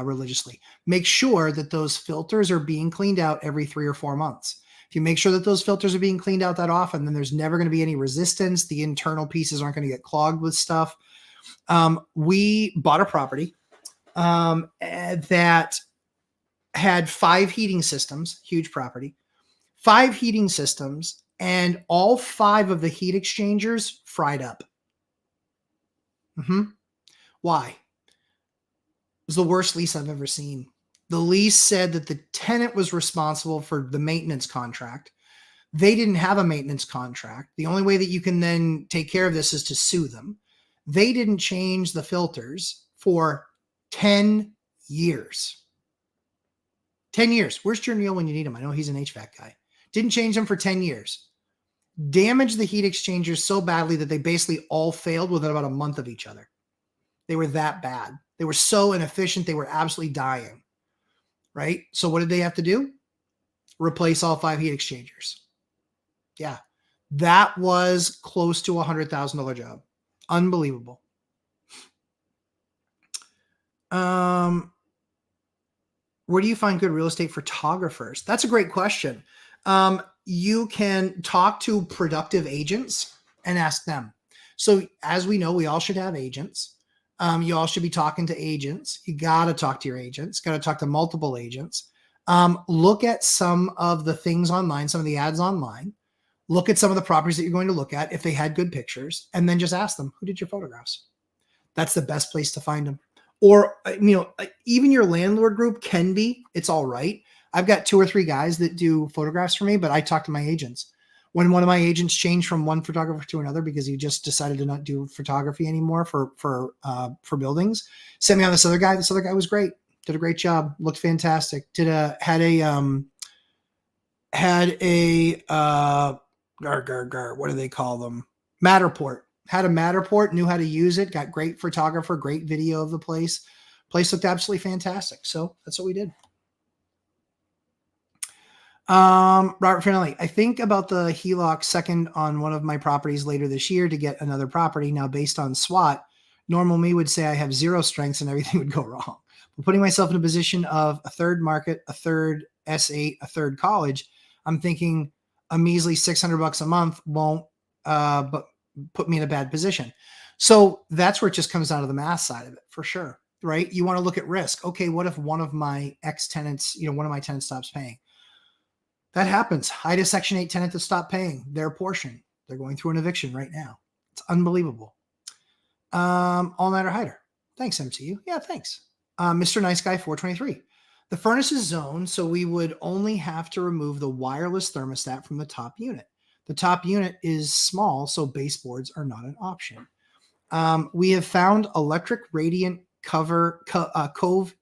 religiously. Make sure that those filters are being cleaned out every 3 or 4 months. If you make sure that those filters are being cleaned out that often, then there's never going to be any resistance. The internal pieces aren't going to get clogged with stuff. We bought a property that had 5 heating systems, huge property, 5 heating systems, and all 5 of the heat exchangers fried up. Why? It was the worst lease I've ever seen. The lease said that the tenant was responsible for the maintenance contract. They didn't have a maintenance contract. The only way that you can then take care of this is to sue them. They didn't change the filters for 10 years. 10 years. Where's Jerniel when you need him? I know he's an HVAC guy. Didn't change them for 10 years. Damaged the heat exchangers so badly that they basically all failed within about a month of each other. They were that bad. They were so inefficient. They were absolutely dying. Right? So what did they have to do? Replace all 5 heat exchangers. Yeah. That was close to $100,000 job. Unbelievable. Where do you find good real estate photographers? That's a great question. You can talk to productive agents and ask them. So as we know, we all should have agents. You all should be talking to agents. You got to talk to your agents, got to talk to multiple agents. Look at some of the things online, some of the ads online. Look at some of the properties that you're going to look at if they had good pictures, and then just ask them, who did your photographs? That's the best place to find them. Or, even your landlord group can be, it's all right. I've got 2 or 3 guys that do photographs for me, but I talk to my agents. When one of my agents changed from one photographer to another because he just decided to not do photography anymore for buildings, sent me on this other guy. This other guy was great. Did a great job. Looked fantastic. Had a what do they call them? Matterport. Had a Matterport, knew how to use it, got great photographer, great video of the place. Place looked absolutely fantastic. So that's what we did. Robert Finelli, I think about the HELOC second on one of my properties later this year to get another property. Now, based on SWOT, normal me would say I have 0 strengths and everything would go wrong. But putting myself in a position of a third market, a third S8, a third college, I'm thinking a measly $600 a month won't but put me in a bad position. So that's where it just comes down to the math side of it, for sure, right? You want to look at risk. Okay, what if one of my ex-tenants, one of my tenants stops paying? That happens. I had a Section 8 tenant that stopped paying their portion. They're going through an eviction right now. It's unbelievable. All Nighter Hider. Thanks, MCU. Yeah, thanks. Mr. Nice Guy 423. The furnace is zoned, so we would only have to remove the wireless thermostat from the top unit. The top unit is small, so baseboards are not an option. We have found electric radiant cove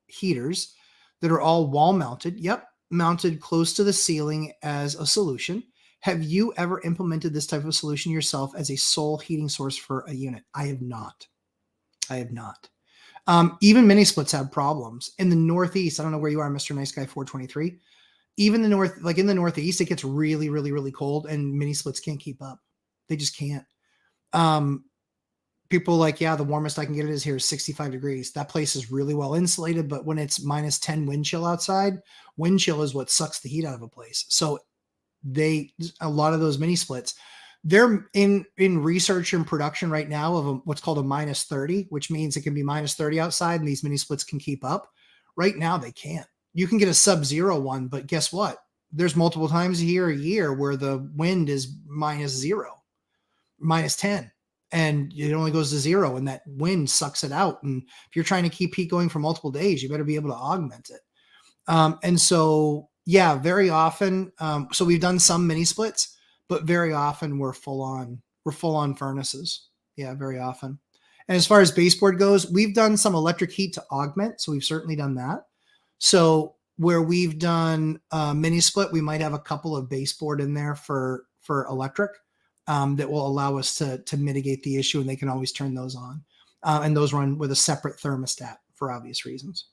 heaters that are all wall mounted. Yep, mounted close to the ceiling as a solution. Have you ever implemented this type of solution yourself as a sole heating source for a unit? I have not. Even mini splits have problems. In the Northeast, I don't know where you are, Mr. Nice Guy 423. Even in the Northeast, it gets really, really, really cold and mini splits can't keep up. They just can't. People the warmest I can get it is here is 65 degrees. That place is really well insulated, but when it's minus 10 wind chill outside, wind chill is what sucks the heat out of a place. So a lot of those mini splits, they're in research and production right now of what's called a minus 30, which means it can be minus 30 outside and these mini splits can keep up. Right now, they can't. You can get a sub-zero one, but guess what? There's multiple times a year where the wind is minus 0, minus 10, and it only goes to 0, and that wind sucks it out. And if you're trying to keep heat going for multiple days, you better be able to augment it. And so, yeah, very often. So we've done some mini splits, but very often we're full on furnaces. Yeah, very often. And as far as baseboard goes, we've done some electric heat to augment. So we've certainly done that. So where we've done mini split, we might have a couple of baseboard in there for electric that will allow us to mitigate the issue, and they can always turn those on. And those run with a separate thermostat for obvious reasons.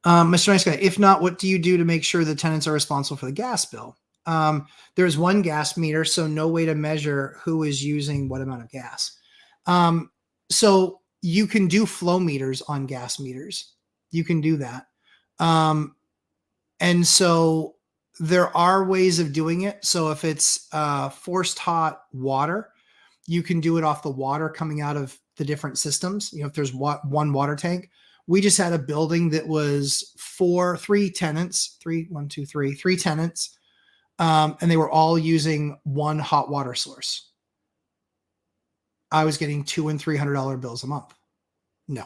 Mr. Nice Guy, if not, what do you do to make sure the tenants are responsible for the gas bill? There's one gas meter, so no way to measure who is using what amount of gas. So you can do flow meters on gas meters. You can do that. And so there are ways of doing it. So if it's forced hot water, you can do it off the water coming out of the different systems. If there's one water tank. We just had a building that was three tenants, and they were all using one hot water source. I was getting $200 and $300 bills a month. No.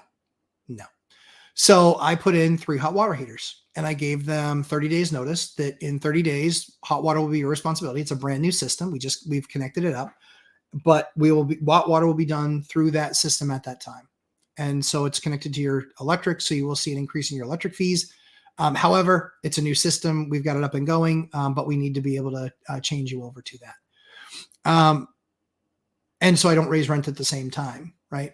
So I put in 3 hot water heaters and I gave them 30 days notice that in 30 days, hot water will be your responsibility. It's a brand new system. We've connected it up, but hot water will be done through that system at that time. And so it's connected to your electric. So you will see an increase in your electric fees. However, it's a new system. We've got it up and going, but we need to be able to change you over to that. And so I don't raise rent at the same time, right?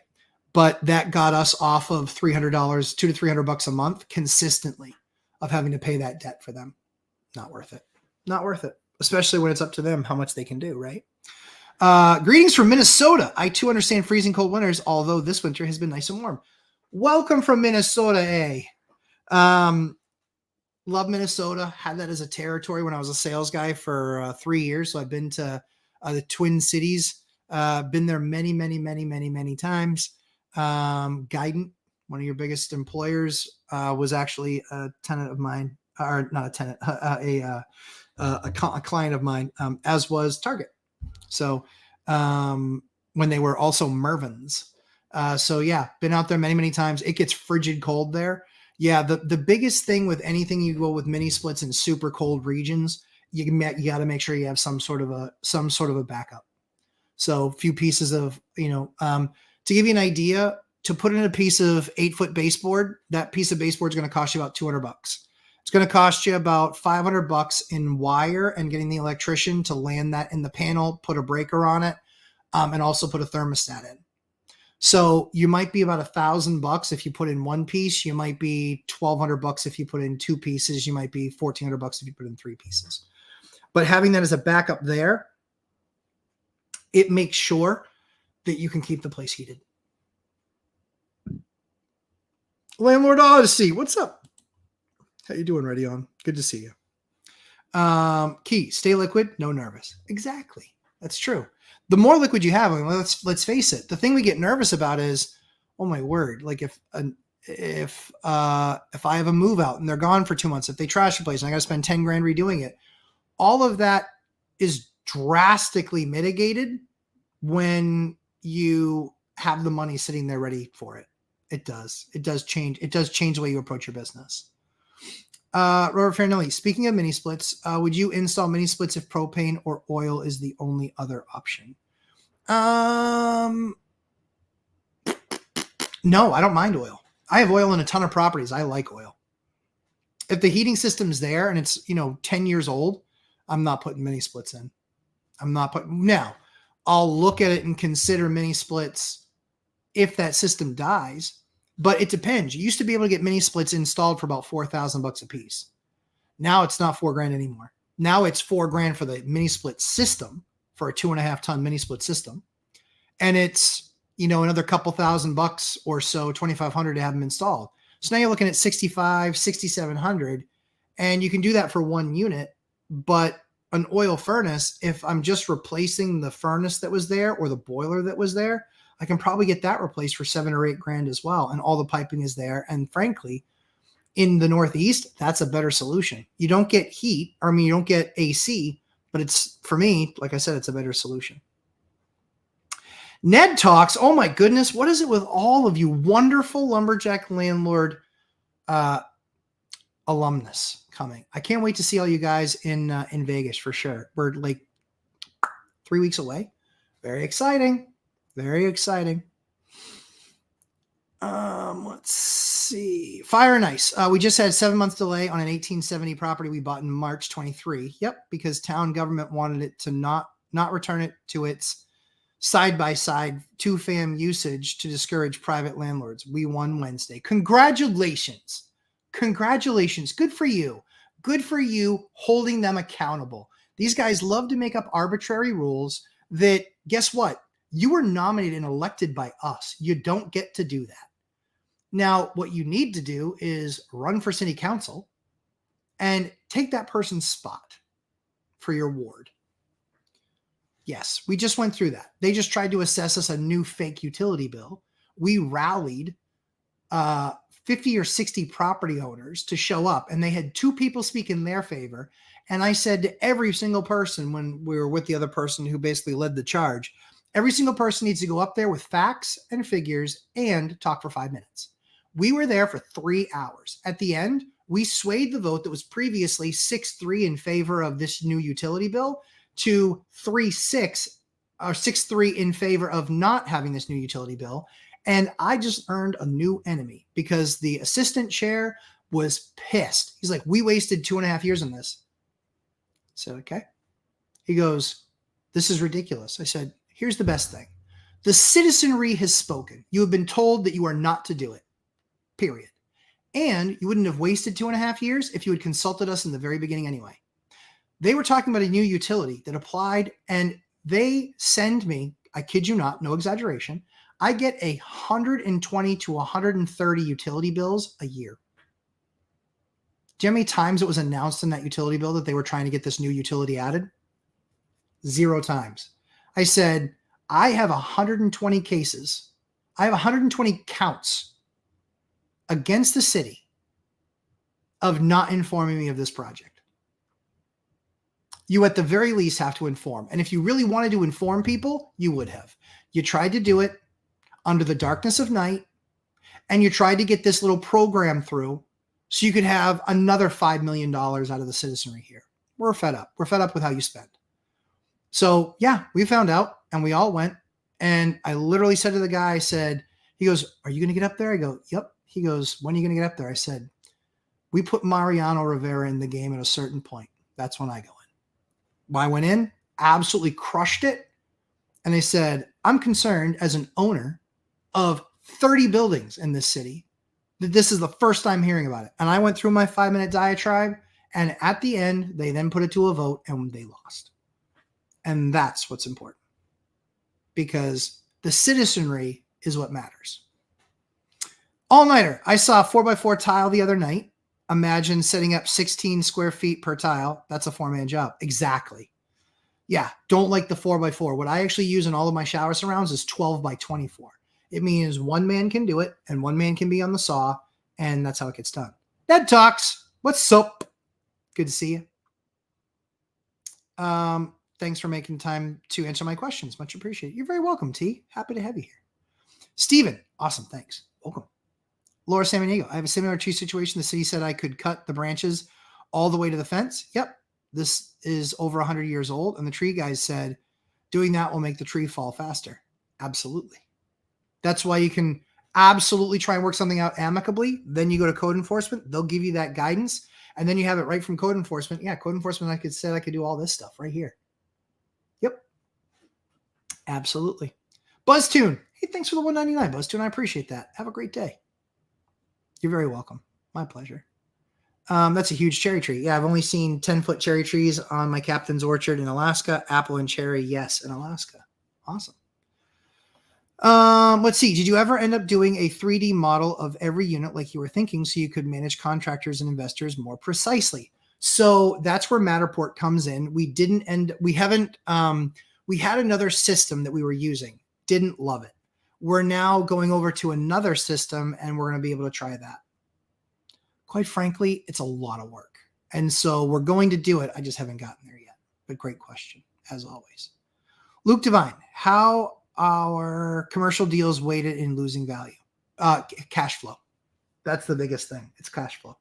But that got us off of $300, $200 to $300 a month consistently of having to pay that debt for them. Not worth it. Not worth it, especially when it's up to them how much they can do, right? Greetings from Minnesota. I too understand freezing cold winters, although this winter has been nice and warm. Welcome from Minnesota, eh? Love Minnesota. Had that as a territory when I was a sales guy for 3 years. So I've been to the Twin Cities. Been there many, many, many, many, many times. Guidant, one of your biggest employers, was actually a tenant of mine, or not a tenant, a client of mine, as was Target. So when they were also Mervyn's. So yeah, been out there many, many times. It gets frigid cold there. Yeah, the biggest thing with anything you go with mini splits in super cold regions, you got to make sure you have some sort of a backup. So a few pieces of, to give you an idea, to put in a piece of 8-foot baseboard, that piece of baseboard is going to cost you about $200. It's going to cost you about $500 in wire and getting the electrician to land that in the panel, put a breaker on it, and also put a thermostat in. So you might be about $1,000 if you put in one piece. You might be $1,200 if you put in 2 pieces. You might be $1,400 if you put in 3 pieces. But having that as a backup there, it makes sure that you can keep the place heated. Landlord Odyssey, what's up? How you doing, Ready On? Good to see you. Key, stay liquid, no nervous. Exactly. That's true. The more liquid you have, I mean, let's face it. The thing we get nervous about is, oh my word, like if I have a move out and they're gone for 2 months, if they trash the place and I got to spend 10 grand redoing it, all of that is drastically mitigated when you have the money sitting there ready for it. It does change the way you approach your business. Robert Farinelli, speaking of mini splits, would you install mini splits if propane or oil is the only other option? No, I don't mind oil. I have oil in a ton of properties. I like oil. If the heating system's there and it's, 10 years old, I'm not putting mini splits in. Now, I'll look at it and consider mini splits if that system dies. But it depends. You used to be able to get mini splits installed for about $4,000 a piece. Now it's not $4,000 anymore. Now it's $4,000 for the mini split system, for a 2.5 ton mini split system. And it's, another couple $1,000 or so, $2,500 to have them installed. So now you're looking at $6,500, $6,700, and you can do that for one unit. But an oil furnace, if I'm just replacing the furnace that was there or the boiler that was there, I can probably get that replaced for $7,000 or $8,000 as well. And all the piping is there. And frankly, in the Northeast, that's a better solution. You don't get heat, you don't get AC, but it's, for me, like I said, it's a better solution. Ned talks, oh my goodness, what is it with all of you wonderful lumberjack landlord alumnus coming? I can't wait to see all you guys in Vegas for sure. We're like 3 weeks away. Very exciting. Very exciting. Let's see. Fire and Ice. We just had 7 months delay on an 1870 property we bought in March 23. Yep, because town government wanted it to not return it to its side-by-side 2-fam usage to discourage private landlords. We won Wednesday. Congratulations. Congratulations. Good for you. Good for you holding them accountable. These guys love to make up arbitrary rules that, guess what? You were nominated and elected by us. You don't get to do that. Now, what you need to do is run for city council and take that person's spot for your ward. Yes, we just went through that. They just tried to assess us a new fake utility bill. We rallied 50 or 60 property owners to show up, and they had 2 people speak in their favor. And I said to every single person when we were with the other person who basically led the charge, every single person needs to go up there with facts and figures and talk for 5 minutes. We were there for 3 hours. At the end, we swayed the vote that was previously 6-3 in favor of this new utility bill to 3-6 or 6-3 in favor of not having this new utility bill. And I just earned a new enemy because the assistant chair was pissed. He's like, we wasted 2.5 years on this. I said, okay. He goes, this is ridiculous. I said, here's the best thing. The citizenry has spoken. You have been told that you are not to do it, period. And you wouldn't have wasted 2.5 years if you had consulted us in the very beginning anyway. They were talking about a new utility that applied, and they send me, I kid you not, no exaggeration, I get 120 to 130 utility bills a year. Do you know how many times it was announced in that utility bill that they were trying to get this new utility added? 0 times. I said, I have 120 cases. I have 120 counts against the city of not informing me of this project. You at the very least have to inform. And if you really wanted to inform people, you would have. You tried to do it under the darkness of night, and you tried to get this little program through so you could have another $5 million out of the citizenry here. We're fed up. We're fed up with how you spend. So yeah, we found out and we all went. And I literally said to the guy, I said, he goes, are you going to get up there? I go, yep. He goes, when are you going to get up there? I said, we put Mariano Rivera in the game at a certain point. That's when I go in. When I went in, absolutely crushed it. And they said, I'm concerned as an owner of 30 buildings in this city that this is the first time hearing about it. And I went through my 5-minute diatribe, and at the end, they then put it to a vote and they lost. And that's what's important, because the citizenry is what matters. All-nighter. I saw a 4x4 tile the other night. Imagine setting up 16 square feet per tile. That's a 4-man job. Exactly. Yeah, don't like the 4x4. What I actually use in all of my shower surrounds is 12x24. It means one man can do it and one man can be on the saw, and that's how it gets done. Ned Talks. What's up? Good to see you. Thanks for making time to answer my questions. Much appreciated. You're very welcome, T. Happy to have you here. Steven. Awesome. Thanks. Welcome. Laura Samaniego. I have a similar tree situation. The city said I could cut the branches all the way to the fence. Yep. This is over 100 years old. And the tree guys said doing that will make the tree fall faster. Absolutely. That's why you can absolutely try and work something out amicably. Then you go to code enforcement. They'll give you that guidance. And then you have it right from code enforcement. Yeah, code enforcement, I could do all this stuff right here. Yep. Absolutely. BuzzTune. Hey, thanks for the 199, BuzzTune. I appreciate that. Have a great day. You're very welcome. My pleasure. That's a huge cherry tree. Yeah, I've only seen 10-foot cherry trees on my captain's orchard in Alaska. Apple and cherry, yes, in Alaska. Awesome. Let's see. Did you ever end up doing a 3D model of every unit like you were thinking so you could manage contractors and investors more precisely? So that's where Matterport comes in. We had another system that we were using. Didn't love it. We're now going over to another system, and we're going to be able to try that. Quite frankly, it's a lot of work. And so we're going to do it. I just haven't gotten there yet. But great question, as always. Luke Devine, how are commercial deals weighted in losing value? Cash flow. That's the biggest thing. It's cash flow.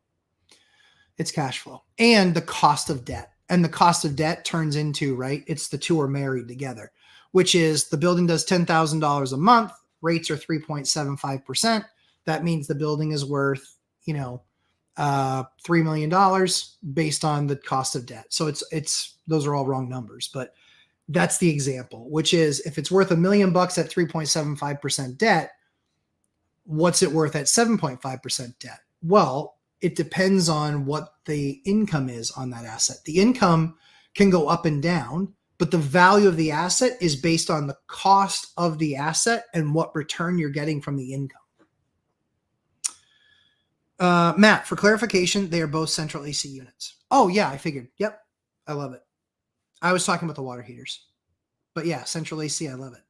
It's cash flow. And the cost of debt. And the cost of debt turns into, right, it's the two are married together, which is the building does $10,000 a month. Rates are 3.75%. That means the building is worth, $3 million based on the cost of debt. So it's those are all wrong numbers, but that's the example, which is if it's worth $1 million at 3.75% debt, what's it worth at 7.5% debt? Well, it depends on what the income is on that asset. The income can go up and down, but the value of the asset is based on the cost of the asset and what return you're getting from the income. Matt, for clarification, they are both central AC units. Oh, yeah, I figured. Yep, I love it. I was talking about the water heaters. But yeah, central AC, I love it.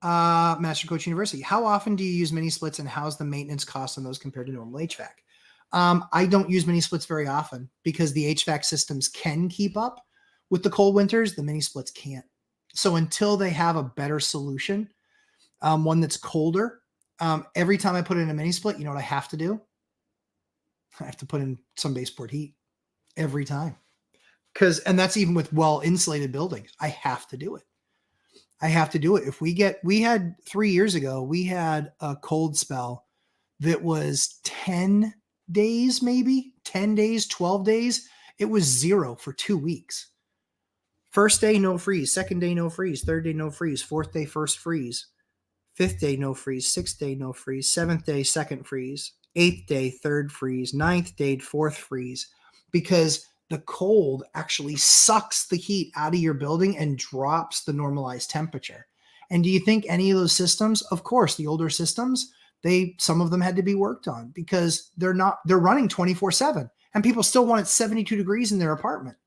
Master Coach University, how often do you use mini splits, and how's the maintenance cost on those compared to normal HVAC? I don't use mini splits very often because the HVAC systems can keep up with the cold winters. The mini splits can't. So until they have a better solution, one that's colder, Every time I put in a mini split, you know what I have to do? I have to put in some baseboard heat every time. And that's even with well insulated buildings. I have to do it. I have to do it. We had 3 years ago, we had a cold spell that was 10 days, maybe 10 days, 12 days. It was 0 for 2 weeks. First day, no freeze. Second day, no freeze. Third day, no freeze. Fourth day, first freeze. Fifth day, no freeze. Sixth day, no freeze. Seventh day, second freeze. Eighth day, third freeze. Ninth day, fourth freeze. Because the cold actually sucks the heat out of your building and drops the normalized temperature. And do you think any of those systems, of course, the older systems, some of them had to be worked on because they're running 24/7 and people still want it 72 degrees in their apartment.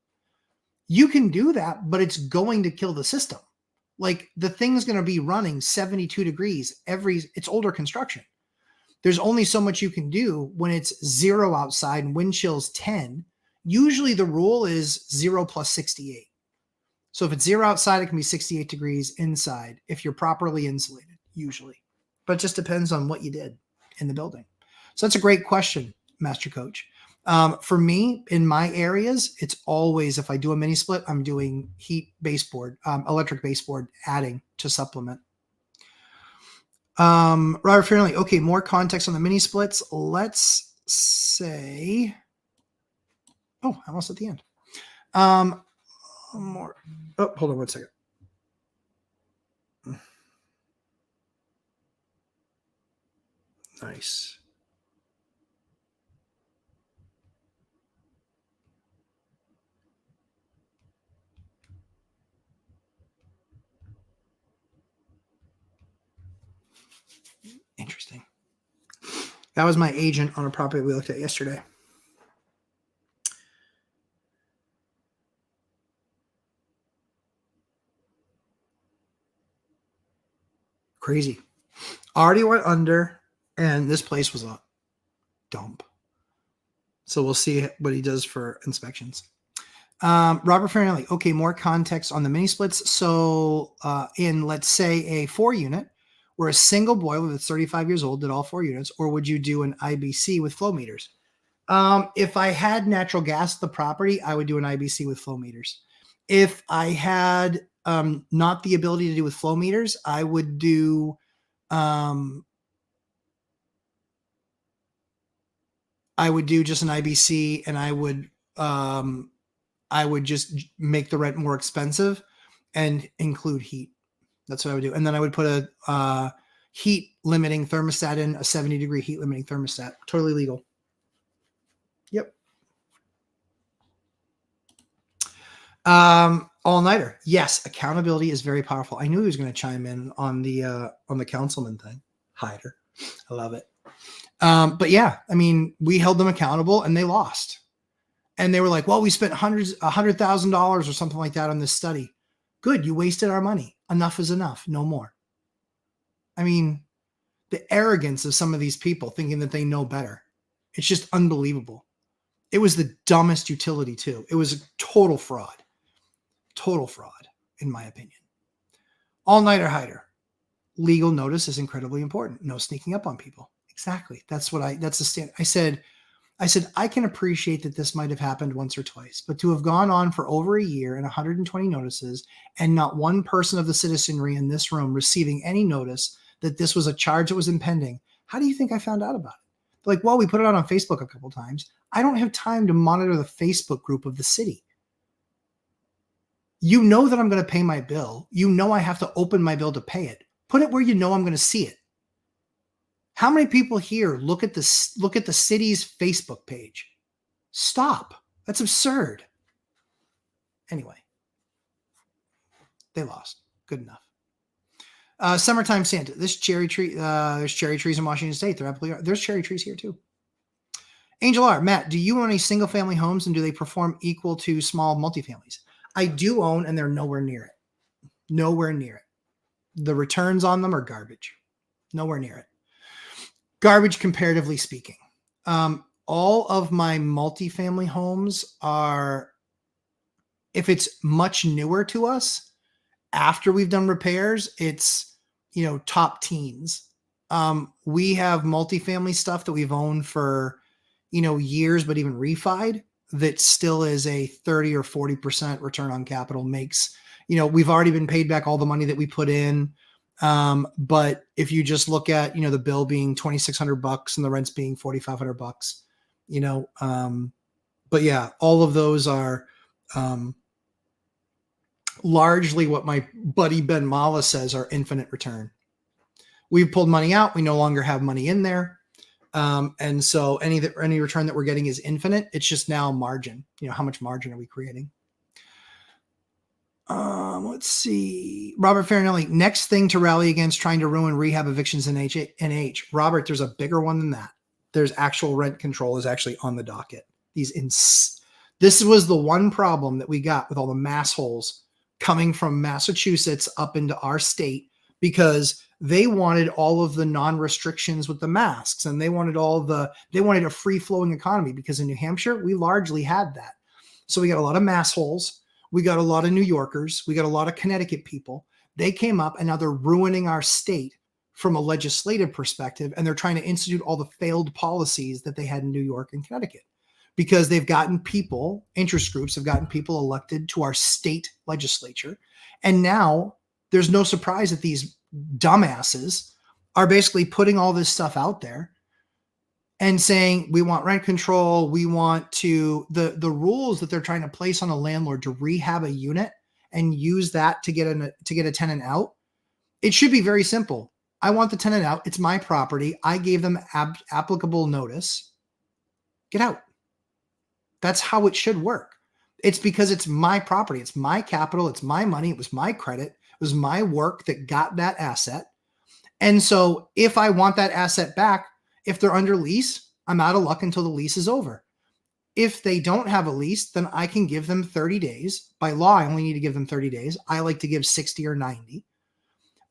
You can do that, but it's going to kill the system. Like the thing's going to be running 72 degrees it's older construction. There's only so much you can do when it's 0 outside and wind chill's 10. Usually the rule is 0 plus 68. So if it's 0 outside, it can be 68 degrees inside if you're properly insulated, usually. But it just depends on what you did in the building. So that's a great question, Master Coach. For me, in my areas, it's always, if I do a mini split, I'm doing heat baseboard, electric baseboard adding to supplement. Robert Fairley, okay, more context on the mini splits. Let's say, almost at the end. More. Oh, hold on 1 second. Nice. Interesting. That was my agent on a property we looked at yesterday. Crazy. Already went under, and this place was a dump. So we'll see what he does for inspections. Robert Fairley, okay, more context on the mini splits. So in, let's say, a 4-unit, where a single boiler that's 35 years old did all 4 units, or would you do an IBC with flow meters? If I had natural gas at the property, I would do an IBC with flow meters. If I had not the ability to do with flow meters, I would do just an IBC, and I would just make the rent more expensive and include heat. That's what I would do. And then I would put a heat limiting thermostat in, a 70-degree heat limiting thermostat. Totally legal. Yep. All-nighter. Yes, accountability is very powerful. I knew he was going to chime in on the councilman thing. Hider. I love it. But yeah, I mean, we held them accountable and they lost. And they were like, well, we spent $100,000 or something like that on this study. Good. You wasted our money. Enough is enough. No more. I mean, the arrogance of some of these people thinking that they know better. It's just unbelievable. It was the dumbest utility too. It was a total fraud. Total fraud, in my opinion. All-nighter hider. Legal notice is incredibly important. No sneaking up on people. Exactly. That's the standard. I said, I can appreciate that this might have happened once or twice, but to have gone on for over a year and 120 notices and not one person of the citizenry in this room receiving any notice that this was a charge that was impending, how do you think I found out about it? Like, well, we put it out on Facebook a couple times. I don't have time to monitor the Facebook group of the city. You know that I'm going to pay my bill. You know I have to open my bill to pay it. Put it where you know I'm going to see it. How many people here look at the city's Facebook page? Stop. That's absurd. Anyway, they lost. Good enough. Summertime Santa. This cherry tree. There's cherry trees in Washington State. There's cherry trees here too. Angel R. Matt, do you own any single family homes and do they perform equal to small multifamilies? I do own, and they're nowhere near it. Nowhere near it. The returns on them are garbage. Nowhere near it. Garbage, comparatively speaking. All of my multifamily homes are, if it's much newer to us, after we've done repairs, it's, top teens. We have multifamily stuff that we've owned for, years, but even refied that still is a 30 or 40% return on capital makes, we've already been paid back all the money that we put in. But if you just look at, the bill being $2,600 and the rent's being $4,500, but yeah, all of those are, largely what my buddy Ben Mala says are infinite return. We've pulled money out. We no longer have money in there. And so any return that we're getting is infinite. It's just now margin. How much margin are we creating? Let's see. Robert Farinelli, next thing to rally against trying to ruin rehab evictions in NH. Robert, there's a bigger one than that. There's actual rent control is actually on the docket. This was the one problem that we got with all the mass holes coming from Massachusetts up into our state, because they wanted all of the non-restrictions with the masks, and they wanted a free-flowing economy, because in New Hampshire, we largely had that. So we got a lot of mass holes. We got a lot of New Yorkers. We got a lot of Connecticut people. They came up, and now they're ruining our state from a legislative perspective, and they're trying to institute all the failed policies that they had in New York and Connecticut, because they've gotten people, interest groups have gotten people elected to our state legislature. And now there's no surprise that these dumbasses are basically putting all this stuff out there and saying, we want rent control. We want the rules that they're trying to place on a landlord to rehab a unit and use that to get a tenant out. It should be very simple. I want the tenant out. It's my property. I gave them applicable notice. Get out. That's how it should work. It's because it's my property. It's my capital. It's my money. It was my credit. It was my work that got that asset. And so if I want that asset back, if they're under lease, I'm out of luck until the lease is over. If they don't have a lease, then I can give them 30 days. By law, I only need to give them 30 days. I like to give 60 or 90.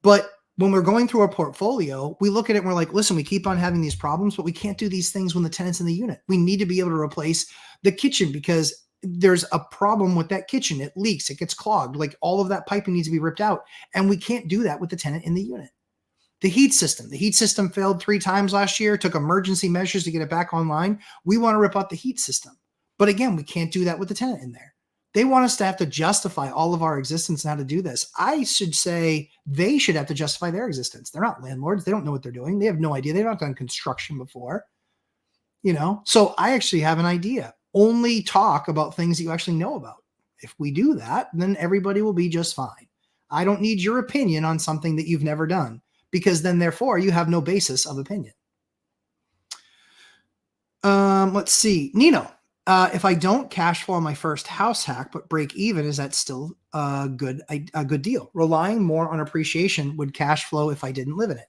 But when we're going through our portfolio, we look at it and we're like, listen, we keep on having these problems, but we can't do these things when the tenant's in the unit. We need to be able to replace the kitchen because there's a problem with that kitchen. It leaks, it gets clogged. Like all of that piping needs to be ripped out. And we can't do that with the tenant in the unit. The heat system failed 3 times last year, took emergency measures to get it back online. We want to rip out the heat system. But again, we can't do that with the tenant in there. They want us to have to justify all of our existence and how to do this. I should say they should have to justify their existence. They're not landlords. They don't know what they're doing. They have no idea. They've not done construction before. So I actually have an idea. Only talk about things that you actually know about. If we do that, then everybody will be just fine. I don't need your opinion on something that you've never done, because then therefore you have no basis of opinion. Let's see. Nino, if I don't cash flow on my first house hack but break even, is that still a good deal? Relying more on appreciation would cash flow if I didn't live in it.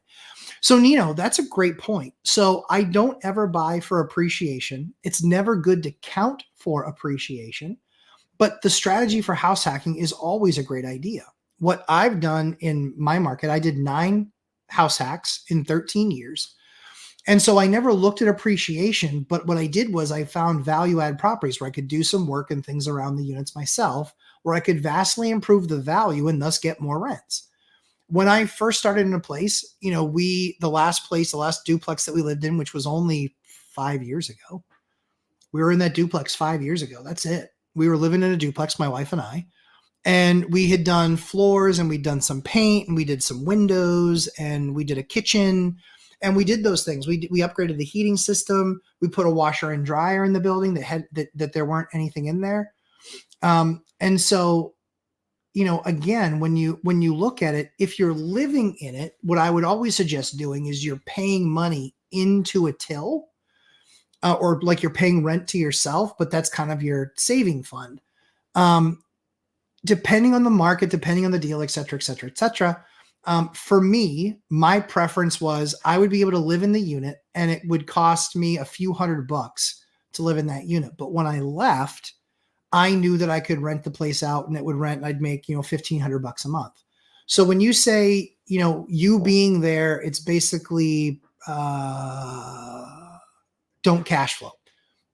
So Nino, that's a great point. So I don't ever buy for appreciation. It's never good to count for appreciation, but the strategy for house hacking is always a great idea. What I've done in my market, I did 9 house hacks in 13 years. And so I never looked at appreciation, but what I did was I found value add properties where I could do some work and things around the units myself, where I could vastly improve the value and thus get more rents. When I first started in a place, the last duplex that we lived in, which was only 5 years ago, we were in that duplex 5 years ago. That's it. We were living in a duplex, my wife and I. And we had done floors and we'd done some paint and we did some windows and we did a kitchen and we did those things. We upgraded the heating system. We put a washer and dryer in the building that there weren't anything in there. And so, again, when you look at it, if you're living in it, what I would always suggest doing is you're paying money into a till or like you're paying rent to yourself, but that's kind of your saving fund. Depending on the market, depending on the deal, et cetera, et cetera, et cetera. For me, my preference was I would be able to live in the unit and it would cost me a few $100 to live in that unit. But when I left, I knew that I could rent the place out and it would rent, and I'd make, $1,500 a month. So when you say, you being there, it's basically don't cash flow.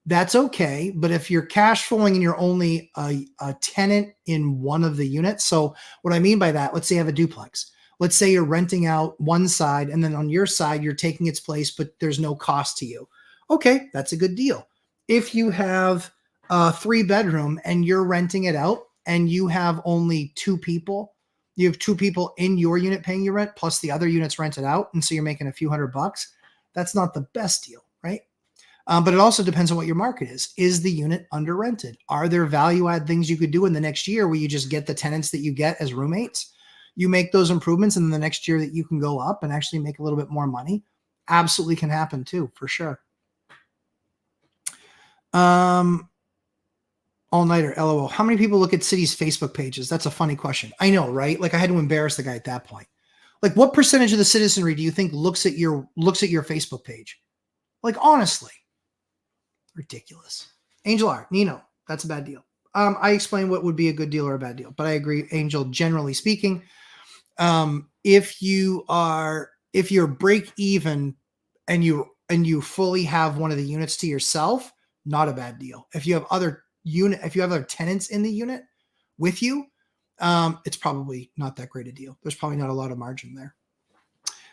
That's okay. But if you're cash flowing and you're only a tenant in one of the units. So what I mean by that, let's say I have a duplex. Let's say you're renting out one side and then on your side, you're taking its place, but there's no cost to you. Okay, that's a good deal. If you have a 3-bedroom and you're renting it out and you have only 2 people, you have 2 people in your unit paying your rent plus the other units rented out. And so you're making a few $100. That's not the best deal, right? But it also depends on what your market is. Is the unit under rented? Are there value add things you could do in the next year where you just get the tenants that you get as roommates? You make those improvements and then the next year that you can go up and actually make a little bit more money. Absolutely can happen too, for sure. All-nighter, LOL. How many people look at cities' Facebook pages? That's a funny question. I know, right? Like I had to embarrass the guy at that point. Like what percentage of the citizenry do you think looks at your Facebook page? Like honestly. Ridiculous. Angel R, Nino, that's a bad deal. I explained what would be a good deal or a bad deal, but I agree, Angel, generally speaking, if you're break even and you fully have one of the units to yourself, not a bad deal. If you have other tenants in the unit with you, it's probably not that great a deal. There's probably not a lot of margin there.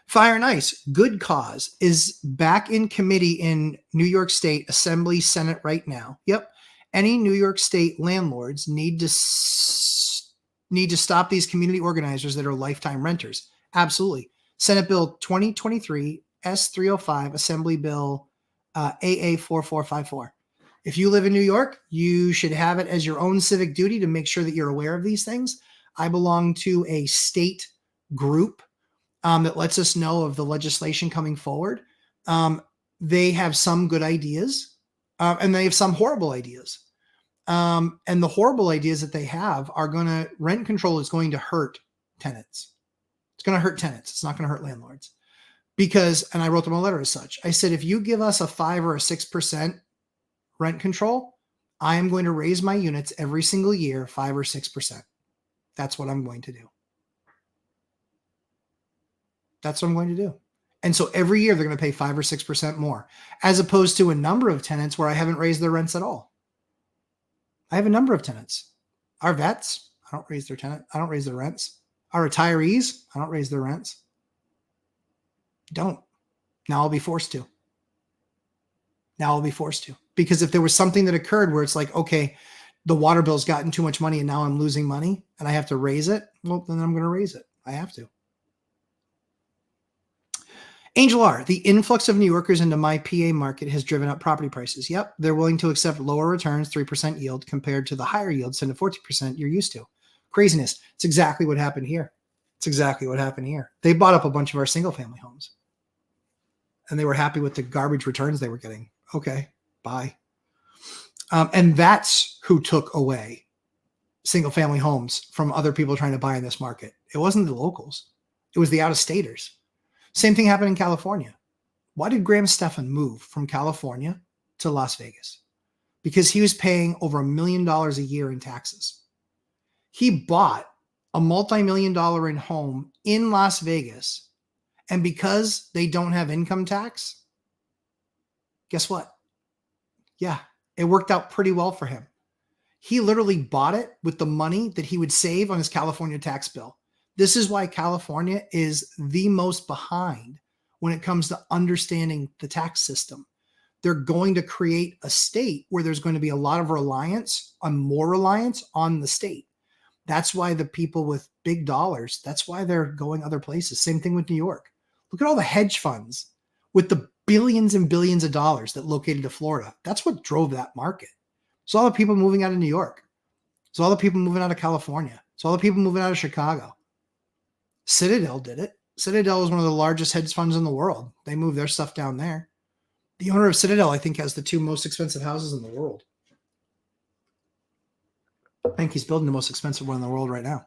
Fire and Ice, good cause, is back in committee in New York State Assembly Senate right now. Yep. Any New York State landlords need to stop these community organizers that are lifetime renters. Absolutely. Senate Bill 2023 S305, Assembly Bill AA 4454. If you live in New York, you should have it as your own civic duty to make sure that you're aware of these things. I belong to a state group that lets us know of the legislation coming forward. They have some good ideas and they have some horrible ideas. And the horrible ideas that they have are rent control is going to hurt tenants. It's going to hurt tenants. It's not going to hurt landlords and I wrote them a letter as such. I said, if you give us a 5 or a 6% rent control, I am going to raise my units every single year, 5 or 6%. That's what I'm going to do. That's what I'm going to do. And so every year they're going to pay 5 or 6% more, as opposed to a number of tenants where I haven't raised their rents at all. I have a number of tenants. Our vets, I don't raise their rents. Our retirees, I don't raise their rents. Don't. Now I'll be forced to. Because if there was something that occurred where it's like, okay, the water bill's gotten too much money and now I'm losing money and I have to raise it, well, then I'm going to raise it. I have to. Angel R, the influx of New Yorkers into my PA market has driven up property prices. Yep, they're willing to accept lower returns, 3% yield, compared to the higher yields, 10 to 14% you're used to. Craziness. It's exactly what happened here. They bought up a bunch of our single-family homes. And they were happy with the garbage returns they were getting. Okay, bye. And that's who took away single-family homes from other people trying to buy in this market. It wasn't the locals. It was the out-of-staters. Same thing happened in California. Why did Graham Stephan move from California to Las Vegas? Because he was paying over $1 million a year in taxes. He bought a multi-million-dollar home in Las Vegas, and because they don't have income tax, guess what? Yeah, it worked out pretty well for him. He literally bought it with the money that he would save on his California tax bill. This is why California is the most behind when it comes to understanding the tax system. They're going to create a state where there's going to be a lot of reliance on the state. That's why the people with big dollars, that's why they're going other places. Same thing with New York. Look at all the hedge funds with the billions and billions of dollars that located to Florida. That's what drove that market. It's all the people moving out of New York. It's all the people moving out of California. It's all the people moving out of Chicago. Citadel did it. Citadel is one of the largest hedge funds in the world. They move their stuff down there. The owner of Citadel, I think, has the 2 most expensive houses in the world. I think he's building the most expensive one in the world right now.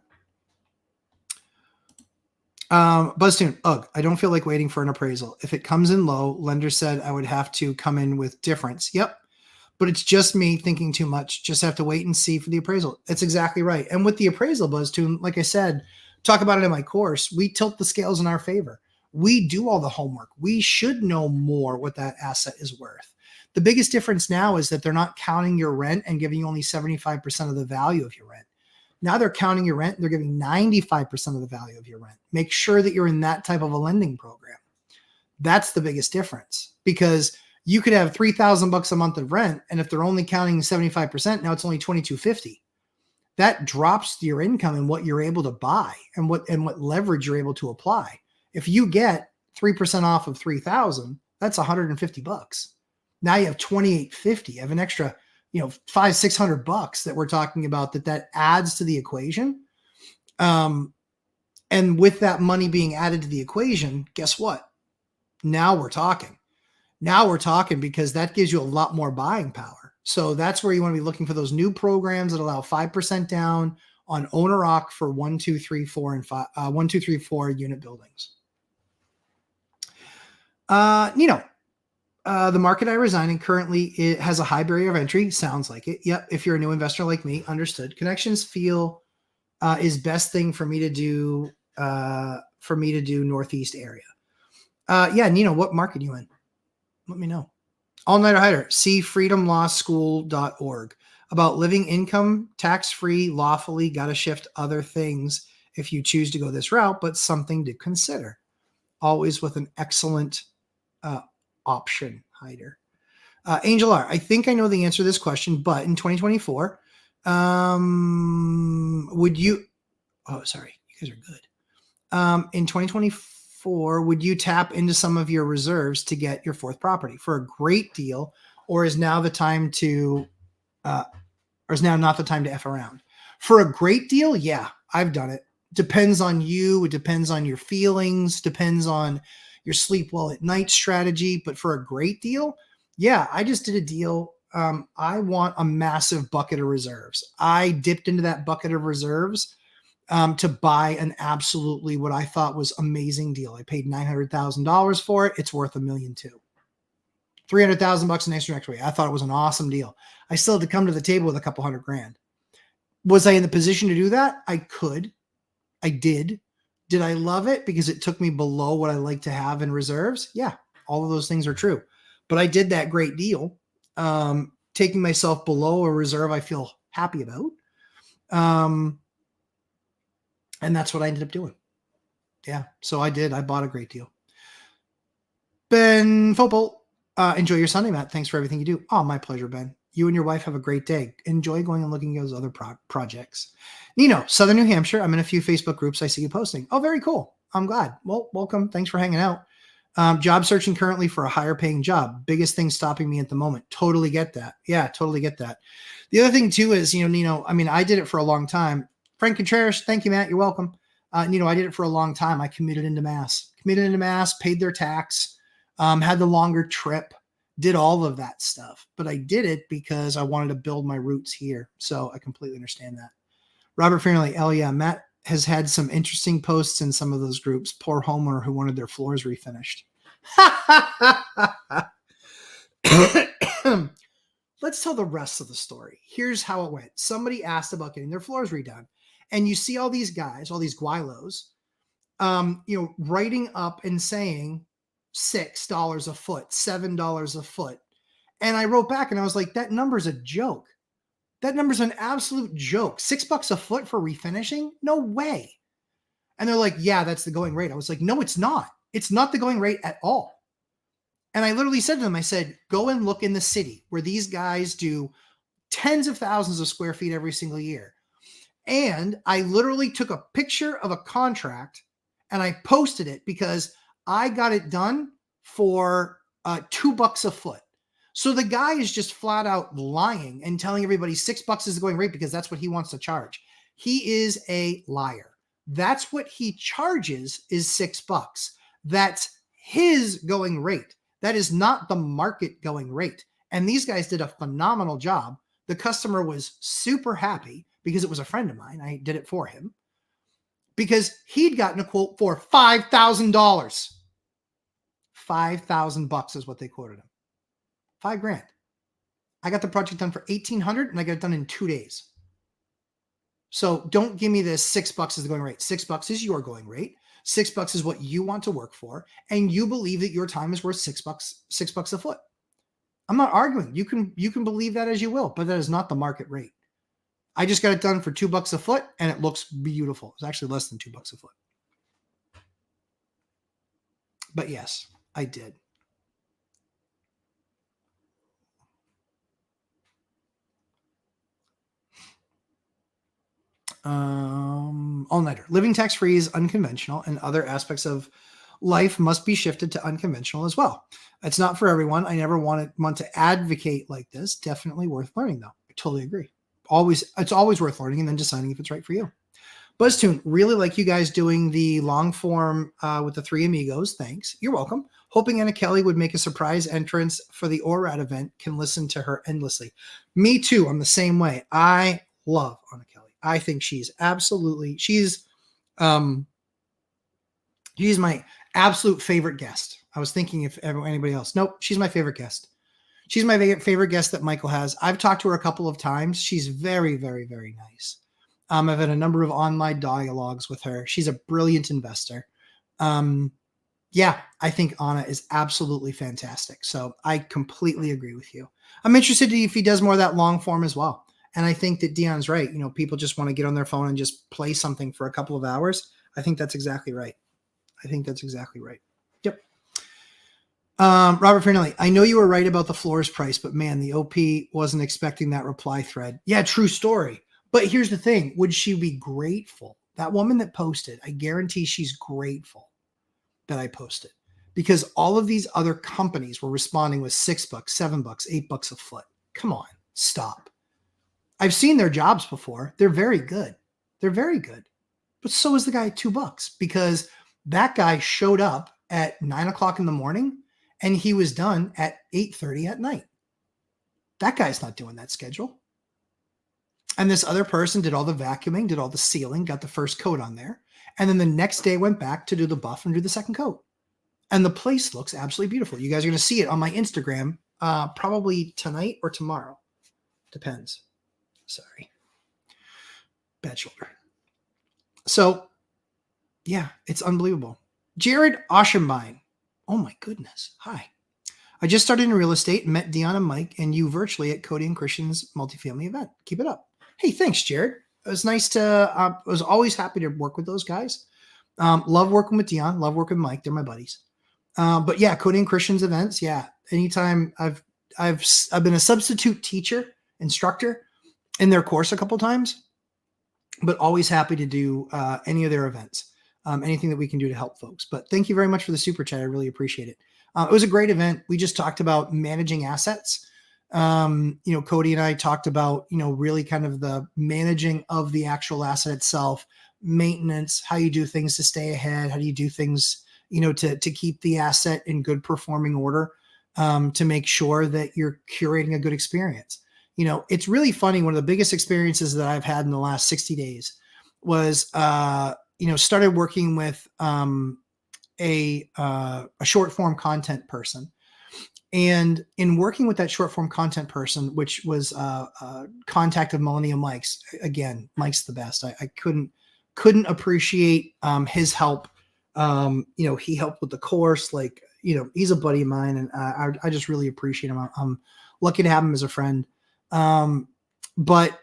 BuzzTune, I don't feel like waiting for an appraisal. If it comes in low, lender said I would have to come in with difference. Yep. But it's just me thinking too much. Just have to wait and see for the appraisal. That's exactly right. And with the appraisal, BuzzTune, like I said, talk about it in my course, we tilt the scales in our favor. We do all the homework. We should know more what that asset is worth. The biggest difference now is that they're not counting your rent and giving you only 75% of the value of your rent. Now they're counting your rent. They're giving 95% of the value of your rent. Make sure that you're in that type of a lending program. That's the biggest difference, because you could have $3,000 a month of rent, and if they're only counting 75%, now it's only $2,250. That drops your income and what you're able to buy and what leverage you're able to apply. If you get 3% off of 3,000, that's $150. Now you have $2,850. You have an extra, $500-$600 that we're talking about that adds to the equation. And with that money being added to the equation, guess what? Now we're talking. Because that gives you a lot more buying power. So that's where you want to be looking for those new programs that allow 5% down on owner occ for 1, 2, 3, 4, and 5, 1, 2, 3, 4 unit buildings. The market I reside in currently, it has a high barrier of entry. Sounds like it. Yep. If you're a new investor like me, understood. Connections feel is best thing for me to do. Northeast area. Nino, what market you in? Let me know. All-nighter hider. See freedomlawschool.org about living income tax-free lawfully. Got to shift other things if you choose to go this route, but something to consider. Always with an excellent option, hider. Angel R. I think I know the answer to this question, but in 2024, would you? Oh, sorry, you guys are good. In 2024, would you tap into some of your reserves to get your fourth property for a great deal, or is now the time to, or is now not the time to F around? For a great deal, yeah, I've done it. Depends on you. It depends on your feelings. Depends on your sleep well at night strategy. But for a great deal, yeah, I just did a deal. I want a massive bucket of reserves. I dipped into that bucket of reserves to buy an absolutely what I thought was amazing deal. I paid $900,000 for it. It's worth $1.2 million. $300,000 in extra equity. I thought it was an awesome deal. I still had to come to the table with a couple $100,000. Was I in the position to do that? I could. I did. Did I love it because it took me below what I like to have in reserves? Yeah, all of those things are true. But I did that great deal, taking myself below a reserve I feel happy about. And that's what I ended up doing. Yeah, so I did. I bought a great deal. Ben Fopel, enjoy your Sunday, Matt. Thanks for everything you do. Oh, my pleasure, Ben. You and your wife have a great day. Enjoy going and looking at those other projects. Nino, Southern New Hampshire. I'm in a few Facebook groups I see you posting. Oh, very cool. I'm glad. Well, welcome. Thanks for hanging out. Job searching currently for a higher paying job. Biggest thing stopping me at the moment. Totally get that. Yeah, totally get that. The other thing too is, Nino, I mean, I did it for a long time. Frank Contreras, thank you, Matt. You're welcome. I did it for a long time. I commuted into Mass, paid their tax, had the longer trip, did all of that stuff. But I did it because I wanted to build my roots here. So I completely understand that. Robert Fairley, yeah, Matt has had some interesting posts in some of those groups. Poor homeowner who wanted their floors refinished. Let's tell the rest of the story. Here's how it went. Somebody asked about getting their floors redone. And you see all these guys, all these guilos, writing up and saying $6 a foot, $7 a foot. And I wrote back and I was like, that number's a joke. That number's an absolute joke. $6 a foot for refinishing? No way. And they're like, yeah, that's the going rate. I was like, no, it's not. It's not the going rate at all. And I literally said to them, I said, go and look in the city where these guys do tens of thousands of square feet every single year. And I literally took a picture of a contract and I posted it because I got it done for $2 a foot. So the guy is just flat out lying and telling everybody $6 is the going rate because that's what he wants to charge. He is a liar. That's what he charges is $6. That's his going rate. That is not the market going rate. And these guys did a phenomenal job. The customer was super happy because it was a friend of mine. I did it for him because he'd gotten a quote for $5,000. $5,000 is what they quoted him. $5,000. I got the project done for $1,800 and I got it done in 2 days. So don't give me this $6 is the going rate. $6 is your going rate. $6 is what you want to work for. And you believe that your time is worth $6 a foot. I'm not arguing. You can believe that as you will, but that is not the market rate. I just got it done for $2 a foot and it looks beautiful. It's actually less than $2 a foot. But yes, I did. All-nighter. Living tax-free is unconventional, and other aspects of life must be shifted to unconventional as well. It's not for everyone. I never want to advocate like this. Definitely worth learning, though. I totally agree. It's always worth learning and then deciding if it's right for you. BuzzTune, really like you guys doing the long form with the three amigos. Thanks. You're welcome. Hoping Anna Kelly would make a surprise entrance for the ORAD event. Can listen to her endlessly. Me too. I'm the same way. I love Anna Kelly. I think she's my absolute favorite guest. I was thinking if anybody else. Nope, she's my favorite guest. She's my favorite guest that Michael has. I've talked to her a couple of times. She's very, very, very nice. I've had a number of online dialogues with her. She's a brilliant investor. Yeah, I think Anna is absolutely fantastic. So I completely agree with you. I'm interested if he does more of that long form as well. And I think that Dion's right. People just want to get on their phone and just play something for a couple of hours. I think that's exactly right. Yep. Robert Fernelli, I know you were right about the floors price, but man, the OP wasn't expecting that reply thread. Yeah, true story. But here's the thing. Would she be grateful? That woman that posted, I guarantee she's grateful that I posted, because all of these other companies were responding with $6, $7, $8 a foot. Come on, stop. I've seen their jobs before. They're very good. But so is the guy at $2, because that guy showed up at 9:00 in the morning and he was done at 8:30 at night. That guy's not doing that schedule. And this other person did all the vacuuming, did all the sealing, got the first coat on there. And then the next day went back to do the buff and do the second coat. And the place looks absolutely beautiful. You guys are going to see it on my Instagram probably tonight or tomorrow. Depends. Sorry. Bad shoulder. So, yeah, it's unbelievable. Jared Oschenbein. Oh, my goodness. Hi. I just started in real estate, met Dion and Mike and you virtually at Cody and Christian's multifamily event. Keep it up. Hey, thanks, Jared. It was nice to, I was always happy to work with those guys. Love working with Dion. Love working with Mike. They're my buddies. But yeah, Cody and Christian's events. Yeah. Anytime I've been a substitute instructor in their course a couple times, but always happy to do any of their events, anything that we can do to help folks. But thank you very much for the super chat. I really appreciate it. It was a great event. We just talked about managing assets. Cody and I talked about, really kind of the managing of the actual asset itself, maintenance, how you do things to stay ahead, how do you do things, to keep the asset in good performing order, to make sure that you're curating a good experience. It's really funny. One of the biggest experiences that I've had in the last 60 days was, started working with a short form content person. And in working with that short form content person, which was a contact of Millennium Mike's, again, Mike's the best. I couldn't appreciate his help. He helped with the course. He's a buddy of mine, and I just really appreciate him. I'm lucky to have him as a friend. But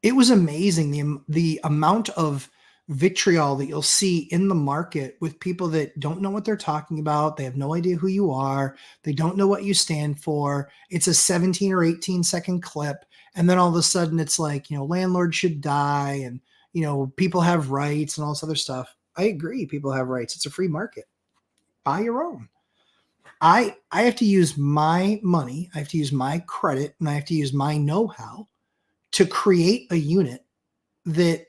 it was amazing the amount of vitriol that you'll see in the market with people that don't know what they're talking about. They have no idea who you are. They don't know what you stand for. It's a 17 or 18 second clip. And then all of a sudden it's like, landlords should die and, people have rights and all this other stuff. I agree. People have rights. It's a free market. Buy your own. I have to use my money. I have to use my credit, and I have to use my know-how to create a unit that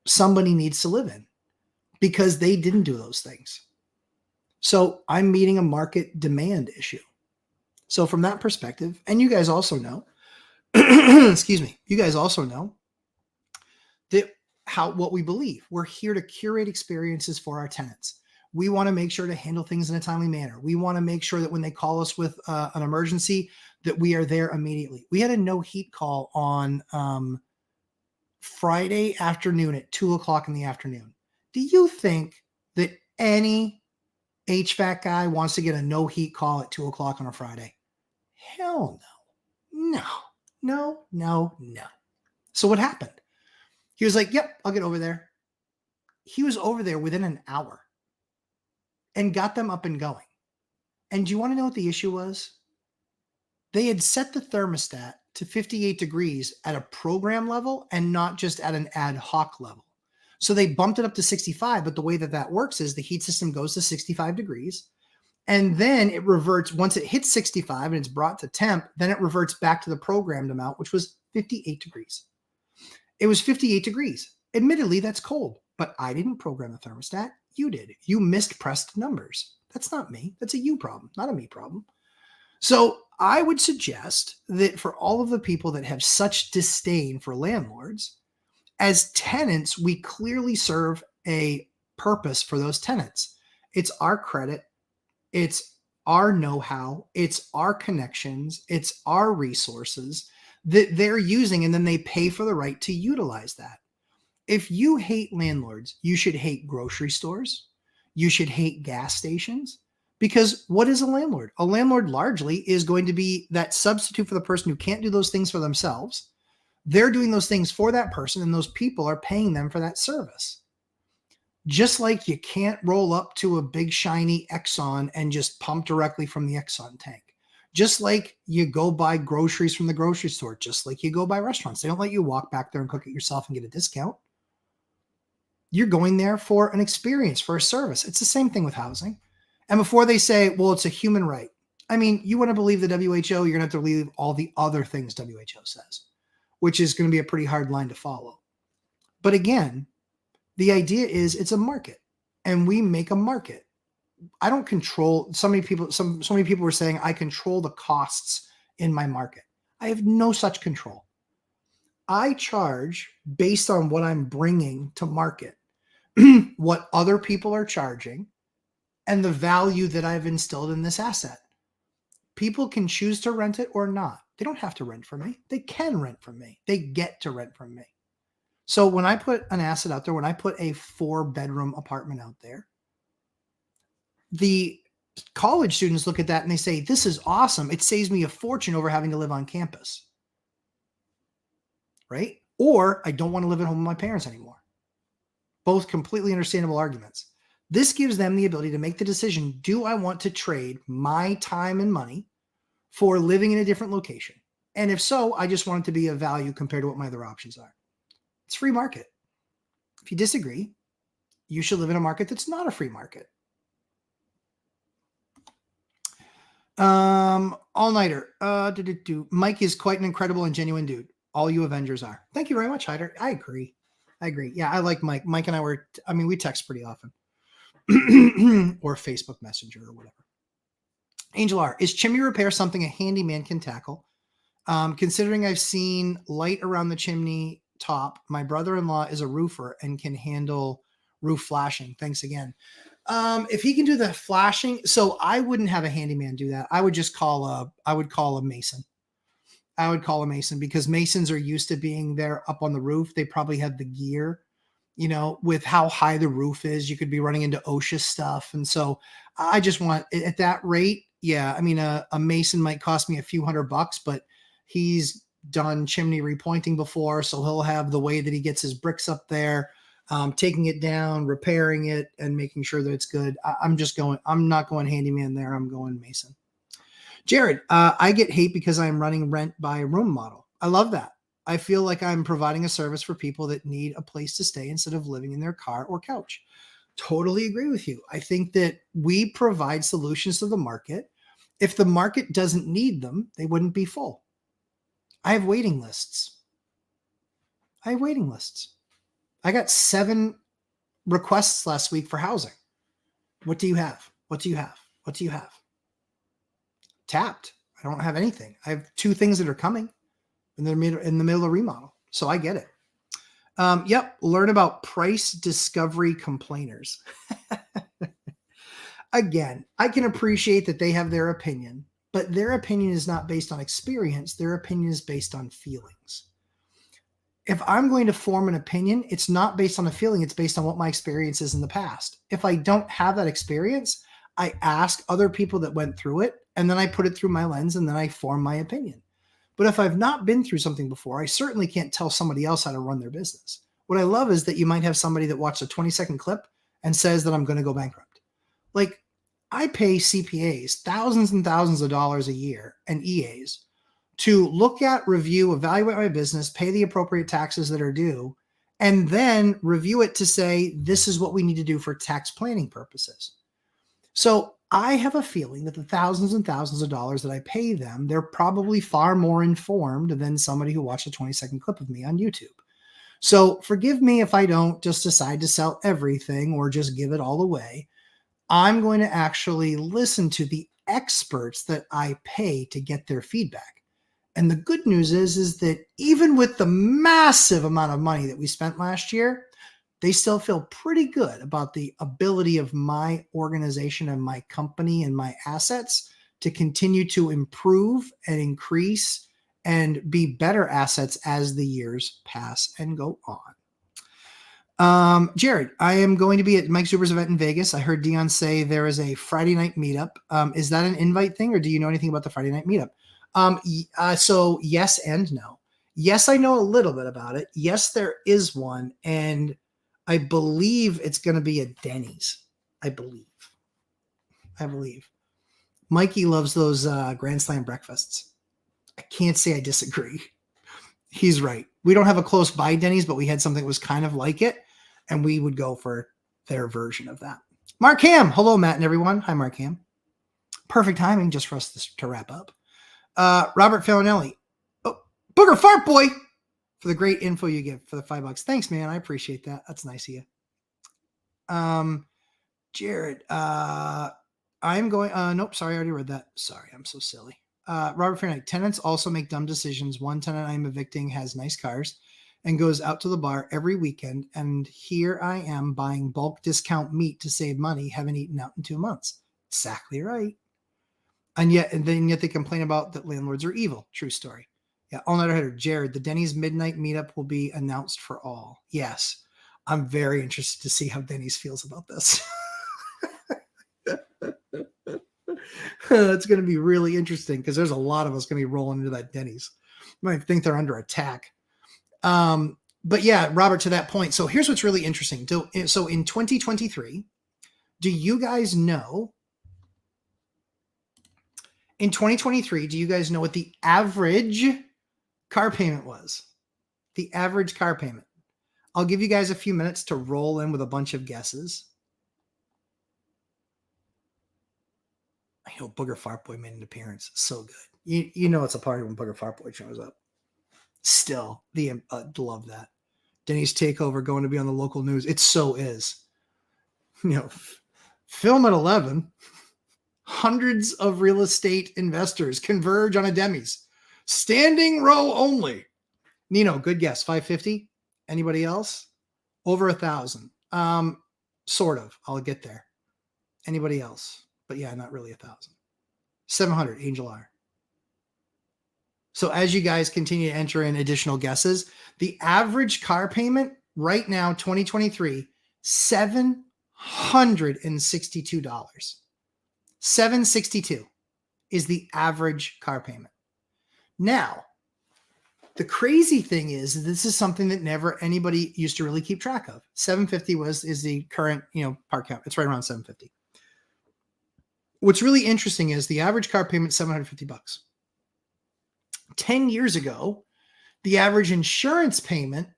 somebody needs to live in, because they didn't do those things. So I'm meeting a market demand issue. So from that perspective, and you guys also know, excuse me, you guys also know that what we believe. We're here to curate experiences for our tenants. We want to make sure to handle things in a timely manner. We want to make sure that when they call us with an emergency, that we are there immediately. We had a no heat call on Friday afternoon at 2:00 in the afternoon. Do you think that any HVAC guy wants to get a no heat call at 2:00 on a Friday? Hell no. No, no, no. So what happened? He was like, yep, I'll get over there. He was over there within an hour and got them up and going. And do you want to know what the issue was? They had set the thermostat to 58 degrees at a program level and not just at an ad hoc level. So they bumped it up to 65, but the way that that works is the heat system goes to 65 degrees. And then it reverts, once it hits 65 and it's brought to temp, then it reverts back to the programmed amount, which was 58 degrees. It was 58 degrees. Admittedly, that's cold, but I didn't program the thermostat. You did. You mispressed numbers. That's not me. That's a you problem, not a me problem. So I would suggest that for all of the people that have such disdain for landlords, as tenants, we clearly serve a purpose for those tenants. It's our credit. It's our know-how. It's our connections. It's our resources that they're using, and then they pay for the right to utilize that. If you hate landlords, you should hate grocery stores. You should hate gas stations. Because what is a landlord? A landlord largely is going to be that substitute for the person who can't do those things for themselves. They're doing those things for that person, and those people are paying them for that service. Just like you can't roll up to a big shiny Exxon and just pump directly from the Exxon tank. Just like you go buy groceries from the grocery store, just like you go buy restaurants. They don't let you walk back there and cook it yourself and get a discount. You're going there for an experience, for a service. It's the same thing with housing. And before they say, well, it's a human right. I mean, you want to believe the WHO, you're going to have to believe all the other things WHO says, which is going to be a pretty hard line to follow. But again, the idea is it's a market, and we make a market. I don't control, so many people were saying I control the costs in my market. I have no such control. I charge based on what I'm bringing to market, what other people are charging, and the value that I've instilled in this asset. People can choose to rent it or not. They don't have to rent from me. They can rent from me. They get to rent from me. So when I put an asset out there, when I put a 4-bedroom apartment out there, the college students look at that and they say, this is awesome. It saves me a fortune over having to live on campus. Right? Or I don't want to live at home with my parents anymore. Both completely understandable arguments. This gives them the ability to make the decision, do I want to trade my time and money for living in a different location? And if so, I just want it to be of value compared to what my other options are. It's free market. If you disagree, you should live in a market that's not a free market. All-nighter. Mike is quite an incredible and genuine dude. All you Avengers are. Thank you very much, Hyder. I agree. Yeah, I like Mike. Mike and I we text pretty often. Or Facebook Messenger or whatever. Angel R, is chimney repair something a handyman can tackle? Considering I've seen light around the chimney top, my brother-in-law is a roofer and can handle roof flashing. Thanks again. If he can do the flashing, so I wouldn't have a handyman do that. I would just call a mason. I would call a mason because masons are used to being there up on the roof. They probably have the gear. You know, with how high the roof is, you could be running into OSHA stuff. And so I just want, at that rate, yeah, I mean, a mason might cost me a few $100, but he's done chimney repointing before. So he'll have the way that he gets his bricks up there, taking it down, repairing it, and making sure that it's good. I'm not going handyman there. I'm going mason. Jared, I get hate because I'm running rent by room model. I love that. I feel like I'm providing a service for people that need a place to stay instead of living in their car or couch. Totally agree with you. I think that we provide solutions to the market. If the market doesn't need them, they wouldn't be full. I have waiting lists. I got 7 requests last week for housing. What do you have? Tapped. I don't have anything. I have 2 things that are coming. And they're in the middle of remodel. So I get it. Yep. Learn about price discovery complainers. Again, I can appreciate that they have their opinion, but their opinion is not based on experience. Their opinion is based on feelings. If I'm going to form an opinion, it's not based on a feeling. It's based on what my experience is in the past. If I don't have that experience, I ask other people that went through it, and then I put it through my lens, and then I form my opinion. But if I've not been through something before, I certainly can't tell somebody else how to run their business. What I love is that you might have somebody that watched a 20-second clip and says that I'm going to go bankrupt. Like, I pay CPAs thousands and thousands of dollars a year and EAs to look at, review, evaluate my business, pay the appropriate taxes that are due, and then review it to say, this is what we need to do for tax planning purposes. So I have a feeling that the thousands and thousands of dollars that I pay them, they're probably far more informed than somebody who watched a 20-second clip of me on YouTube. So forgive me if I don't just decide to sell everything or just give it all away. I'm going to actually listen to the experts that I pay to get their feedback. And the good news is that even with the massive amount of money that we spent last year, they still feel pretty good about the ability of my organization and my company and my assets to continue to improve and increase and be better assets as the years pass and go on. Jared, I am going to be at Mike Zuber's event in Vegas. I heard Dion say there is a Friday night meetup. Is that an invite thing, or do you know anything about the Friday night meetup? So yes and no. Yes, I know a little bit about it. Yes, there is one. And I believe it's going to be at Denny's. I believe. Mikey loves those Grand Slam breakfasts. I can't say I disagree. He's right. We don't have a close by Denny's, but we had something that was kind of like it, and we would go for their version of that. Mark Ham. Hello, Matt and everyone. Hi, Mark Ham. Perfect timing just for us to wrap up. Robert Falinelli. Oh, Booger Fart Boy, for the great info you give for the $5. Thanks, man. I appreciate that. That's nice of you. Jared, I'm going, nope, sorry, I already read that. Sorry, I'm so silly. Robert Fairnight, tenants also make dumb decisions. One tenant I'm evicting has nice cars and goes out to the bar every weekend. And here I am buying bulk discount meat to save money. Haven't eaten out in 2 months. Exactly right. And yet they complain about that landlords are evil. True story. Yeah. All nighter header. Jared, the Denny's midnight meetup will be announced for all. Yes. I'm very interested to see how Denny's feels about this. It's going to be really interesting because there's a lot of us going to be rolling into that Denny's. You might think they're under attack. But yeah, Robert, to that point. So here's what's really interesting. So in 2023, do you guys know? In 2023, do you guys know what the average car payment was? The average car payment. I'll give you guys a few minutes to roll in with a bunch of guesses. I know Booger Fart Boy made an appearance. So good. You know it's a party when Booger Fart Boy shows up. Still, love that. Denny's takeover going to be on the local news. It so is. Film at 11. Hundreds of real estate investors converge on a Denny's. Standing row only. Nino, good guess. 550. Anybody else? Over 1,000. Sort of. I'll get there. Anybody else? But yeah, not really 1,000. 700. Angel R. So as you guys continue to enter in additional guesses, the average car payment right now, 2023, $762. $762 is the average car payment. Now, the crazy thing is this is something that never anybody used to really keep track of. 750 is the current, park count. It's right around 750. What's really interesting is the average car payment $750. 10 years ago, the average insurance payment,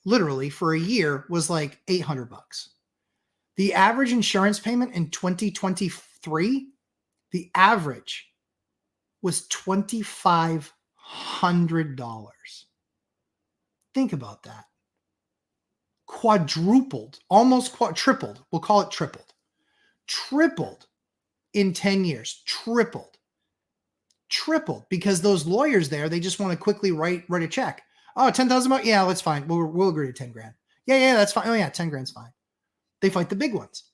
literally for a year, was like $800. The average insurance payment in 2023, the average was $2,500. Think about that. Quadrupled, almost tripled. We'll call it tripled. Tripled in 10 years. Tripled because those lawyers there, they just want to quickly write a check. Oh, 10,000 bucks. Yeah, that's fine. We'll agree to 10 grand. Yeah, that's fine. Oh yeah, 10 grand's fine. They fight the big ones.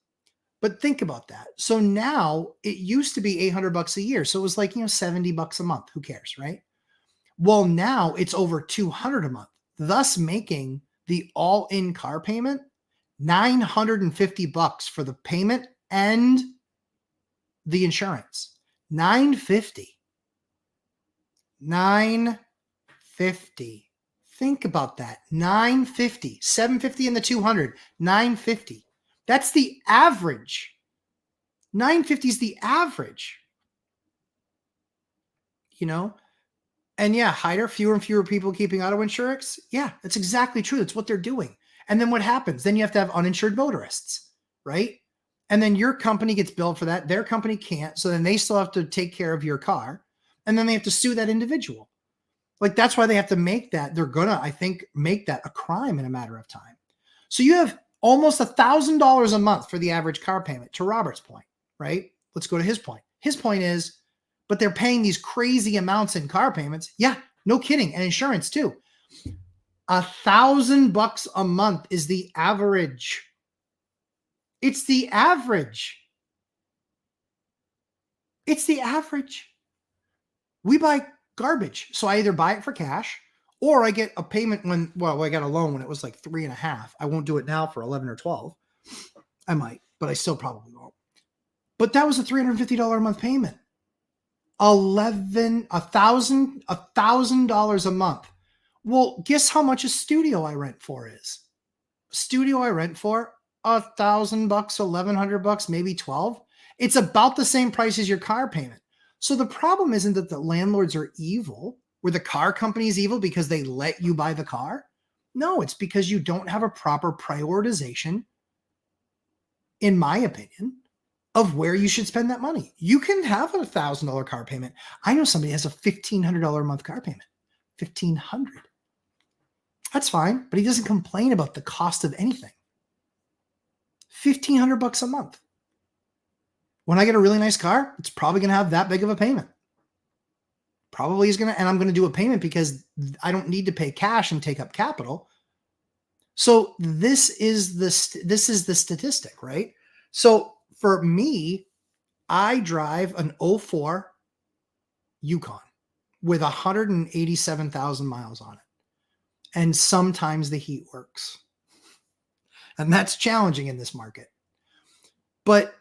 But think about that. So now it used to be $800 a year. So it was like, $70 a month. Who cares, right? Well, now it's over $200 a month, thus making the all-in car payment $950 for the payment and the insurance. $950. $950. 950. Think about that. 950, 750 in the 200, 950. That's the average. 950 is the average. You know? And yeah, higher, fewer and fewer people keeping auto insurance. Yeah, that's exactly true. That's what they're doing. And then what happens? Then you have to have uninsured motorists, right? And then your company gets billed for that. Their company can't. So then they still have to take care of your car. And then they have to sue that individual. Like that's why they have to make that. They're going to, I think, make that a crime in a matter of time. So you have almost $1,000 a month for the average car payment, to Robert's point, right? Let's go to his point. His point is, but they're paying these crazy amounts in car payments. Yeah, no kidding. And insurance too. $1,000 a month is the average. It's the average. It's the average. We buy garbage. So I either buy it for cash or I get a payment when, well, I got a loan when it was like 3.5. I won't do it now for 11 or 12. I might, but I still probably won't. But that was a $350 a month payment. $1,000 a month. Well, guess how much a studio I rent for is? A studio I rent for $1,000, $1,100, maybe 12. It's about the same price as your car payment. So the problem isn't that the landlords are evil, or the car company is evil because they let you buy the car. No, it's because you don't have a proper prioritization, in my opinion, of where you should spend that money. You can have a $1,000 car payment. I know somebody has a $1,500 a month car payment. $1,500. That's fine, but he doesn't complain about the cost of anything. $1,500 a month. When I get a really nice car, it's probably going to have that big of a payment. Probably is going to, and I'm going to do a payment because I don't need to pay cash and take up capital. So this is the statistic, right? So for me, I drive an 04 Yukon with 187,000 miles on it. And sometimes the heat works. And that's challenging in this market. But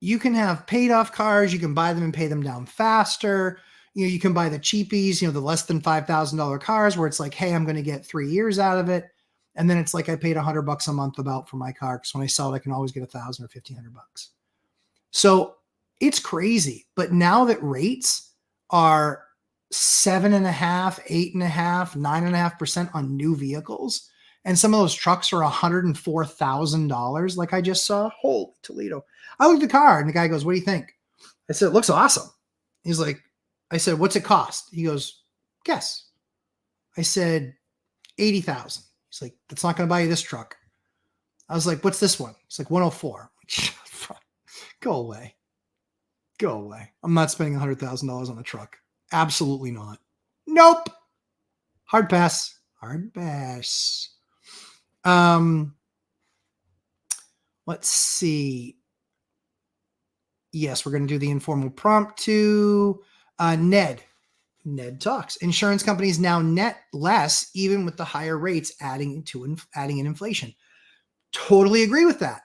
you can have paid off cars. You can buy them and pay them down faster. You can buy the cheapies, the less than $5,000 cars where it's like, hey, I'm going to get 3 years out of it. And then it's like I paid $100 a month about for my car because when I sell it, I can always get $1,000 or $1,500. So it's crazy. But now that rates are 7.5%, 8.5%, 9.5% on new vehicles, and some of those trucks are $104,000, like I just saw. Holy Toledo! I looked at the car, and the guy goes, "What do you think?" I said, "It looks awesome." He's like, "I said, what's it cost?" He goes, "Guess." I said, 80,000. He's like, "That's not going to buy you this truck." I was like, "What's this one?" He's like, 104. Go away. Go away. I'm not spending $100,000 on a truck. Absolutely not. Nope. Hard pass. Hard pass. Let's see. Yes, we're going to do the informal prompt too. Ned talks. Insurance companies now net less, even with the higher rates adding in inflation. Totally agree with that.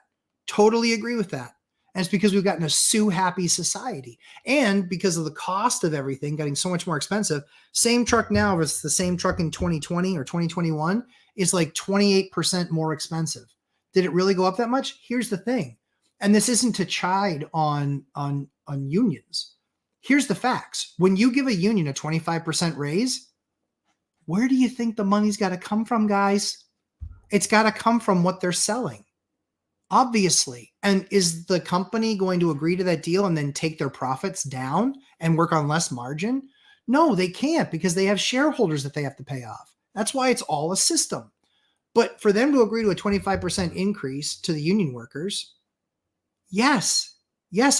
Totally agree with that. And it's because we've gotten a sue-happy society. And because of the cost of everything getting so much more expensive, same truck now versus the same truck in 2020 or 2021 is like 28% more expensive. Did it really go up that much? Here's the thing. And this isn't to chide on unions. Here's the facts. When you give a union a 25% raise, where do you think the money's got to come from, guys? It's got to come from what they're selling. Obviously. And is the company going to agree to that deal and then take their profits down and work on less margin? No, they can't because they have shareholders that they have to pay off. That's why it's all a system. But for them to agree to a 25% increase to the union workers, yes,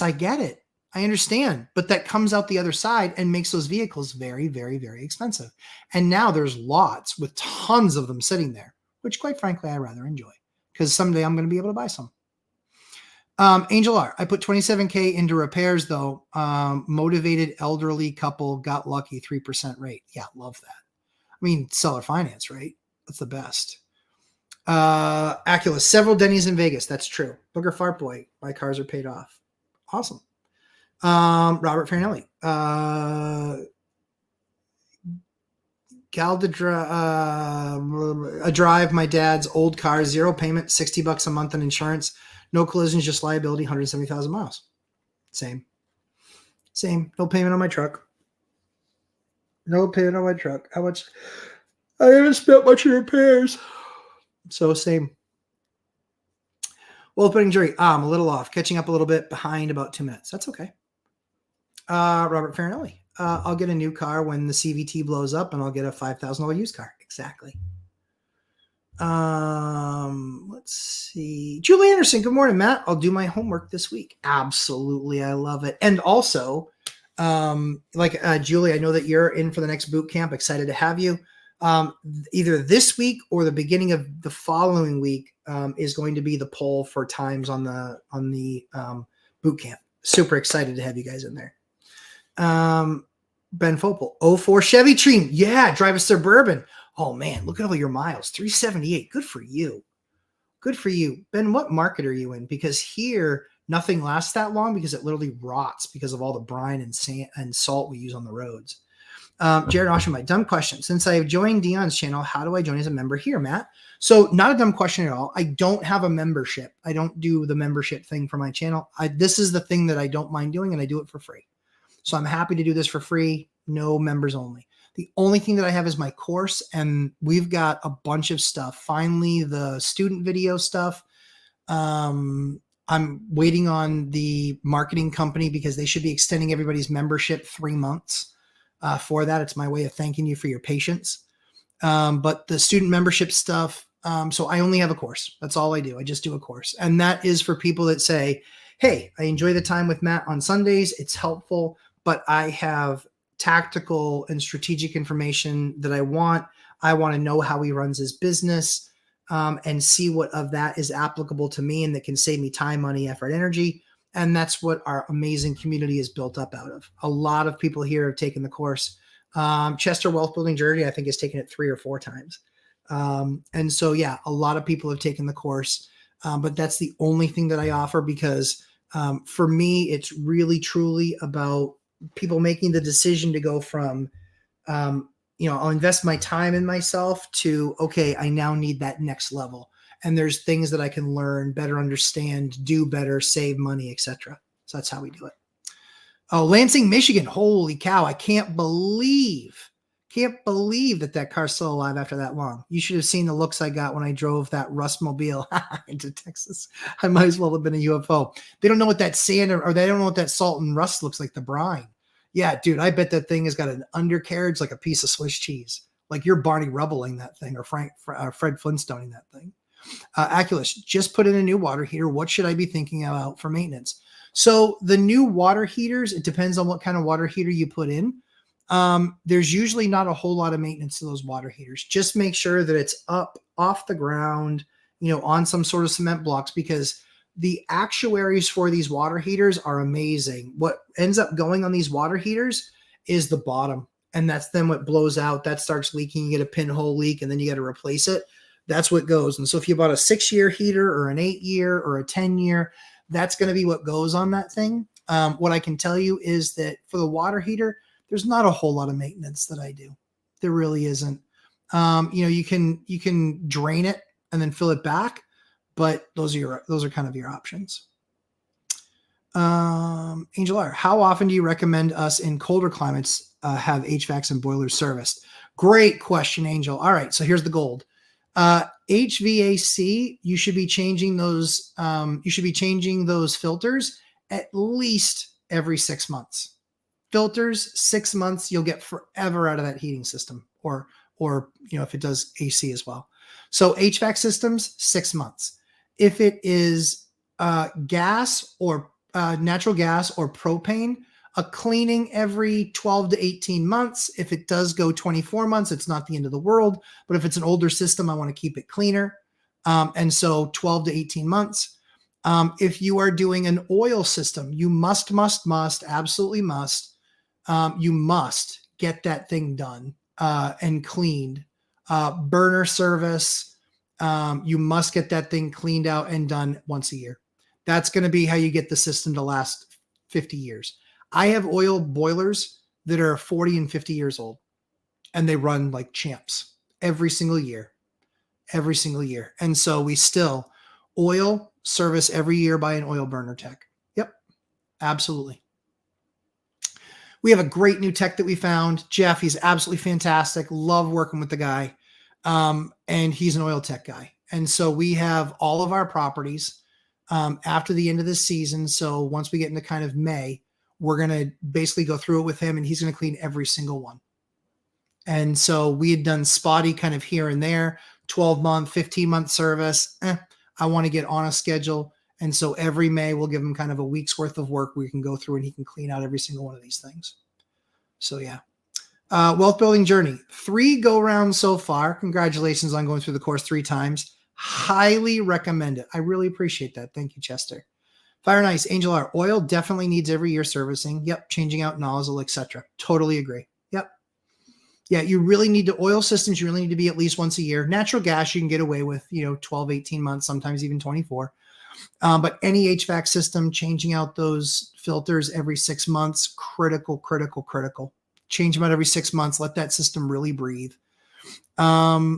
I get it. I understand. But that comes out the other side and makes those vehicles very, very, very expensive. And now there's lots with tons of them sitting there, which quite frankly, I rather enjoy. Because someday I'm going to be able to buy some. Angel R. I put $27K into repairs, though. Motivated elderly couple got lucky, 3% rate. Yeah, love that. I mean, seller finance, right? That's the best. Acula, several Denny's in Vegas. That's true. Booger Fart Boy. My cars are paid off. Awesome. Robert Farinelli. A drive my dad's old car, 0 payment, $60 a month on insurance, no collisions, just liability, 170,000 miles. Same. No payment on my truck. How much? I haven't spent much on repairs. So same. Well, opening jury. I'm a little off, catching up a little bit behind, about 2 minutes. That's okay. Robert Farinelli. I'll get a new car when the CVT blows up, and I'll get a $5,000 used car. Exactly. Let's see. Julie Anderson. Good morning, Matt. I'll do my homework this week. Absolutely. I love it. And also, Julie, I know that you're in for the next boot camp. Excited to have you. Either this week or the beginning of the following week is going to be the poll for times on the boot camp. Super excited to have you guys in there. Ben Fopel, 04 Chevy Treme. Yeah, drive a Suburban. Oh man, look at all your miles. 378. Good for you. Ben, what market are you in? Because here nothing lasts that long because it literally rots because of all the brine and sand and salt we use on the roads. Jared Osham, my dumb question. Since I have joined Dion's channel, how do I join as a member here, Matt? So not a dumb question at all. I don't have a membership. I don't do the membership thing for my channel. This is the thing that I don't mind doing, and I do it for free. So I'm happy to do this for free. No members only. The only thing that I have is my course, and we've got a bunch of stuff. Finally, the student video stuff. I'm waiting on the marketing company because they should be extending everybody's membership 3 months. For that, it's my way of thanking you for your patience. But the student membership stuff, so I only have a course. That's all I do. I just do a course. And that is for people that say, hey, I enjoy the time with Matt on Sundays. It's helpful, but I have tactical and strategic information that I want. I want to know how he runs his business and see what of that is applicable to me and that can save me time, money, effort, energy. And that's what our amazing community is built up out of. A lot of people here have taken the course. Chester Wealth Building Journey, I think, has taken it 3 or 4 times. And so, yeah, a lot of people have taken the course. But that's the only thing that I offer because for me, it's really, truly about people making the decision to go from, I'll invest my time in myself to, okay, I now need that next level. And there's things that I can learn, better understand, do better, save money, etc. So that's how we do it. Oh, Lansing, Michigan. Holy cow. I can't believe that car's still alive after that long. You should have seen the looks I got when I drove that Rustmobile into Texas. I might as well have been a UFO. They don't know what that sand or they don't know what that salt and rust looks like, the brine. Yeah, dude, I bet that thing has got an undercarriage like a piece of Swiss cheese. Like you're Barney Rubbling that thing or Fred Flintstoning that thing. Aculus, just put in a new water heater. What should I be thinking about for maintenance? So the new water heaters, it depends on what kind of water heater you put in. There's usually not a whole lot of maintenance to those water heaters. Just make sure that it's up off the ground, on some sort of cement blocks, because the actuaries for these water heaters are amazing. What ends up going on these water heaters is the bottom, and that's then what blows out. That starts leaking. You get a pinhole leak, and then you got to replace it. That's what goes. And so if you bought a 6-year heater or an 8-year or a 10-year, that's going to be what goes on that thing. What I can tell you is that for the water heater, there's not a whole lot of maintenance that I do. There really isn't. You can drain it and then fill it back, but those are kind of your options. Angel R, how often do you recommend us in colder climates have HVACs and boilers serviced? Great question, Angel. All right, so here's the gold. HVAC, you should be changing those. You should be changing those filters at least every 6 months. Filters, 6 months, you'll get forever out of that heating system, or if it does AC as well. So HVAC systems, 6 months. If it is gas or natural gas or propane, a cleaning every 12 to 18 months. If it does go 24 months, it's not the end of the world. But if it's an older system, I want to keep it cleaner. And so 12 to 18 months. If you are doing an oil system, you must, absolutely must. You must get that thing done and cleaned. Burner service, you must get that thing cleaned out and done once a year. That's going to be how you get the system to last 50 years. I have oil boilers that are 40 and 50 years old, and they run like champs every single year, every single year. And so we still oil service every year by an oil burner tech. Yep, absolutely. We have a great new tech that we found. Jeff, he's absolutely fantastic. Love working with the guy. And he's an oil tech guy. And so we have all of our properties after the end of this season. So once we get into kind of May, we're going to basically go through it with him, and he's going to clean every single one. And so we had done spotty kind of here and there, 12-month, 15-month service. I want to get on a schedule. And so every May we'll give him kind of a week's worth of work where we can go through and he can clean out every single one of these things. So yeah. Wealth building journey, 3 go rounds so far. Congratulations on going through the course 3 times. Highly recommend it. I really appreciate that. Thank you, Chester. Fire and Ice, Angel R. Oil definitely needs every year servicing. Yep. Changing out nozzle, etc. Totally agree. Yep. Yeah. You really need to oil systems. You really need to be at least once a year. Natural gas, you can get away with, 12, 18 months, sometimes even 24. But any HVAC system, changing out those filters every 6 months, critical, critical, critical. Change them out every 6 months. Let that system really breathe. Yeah.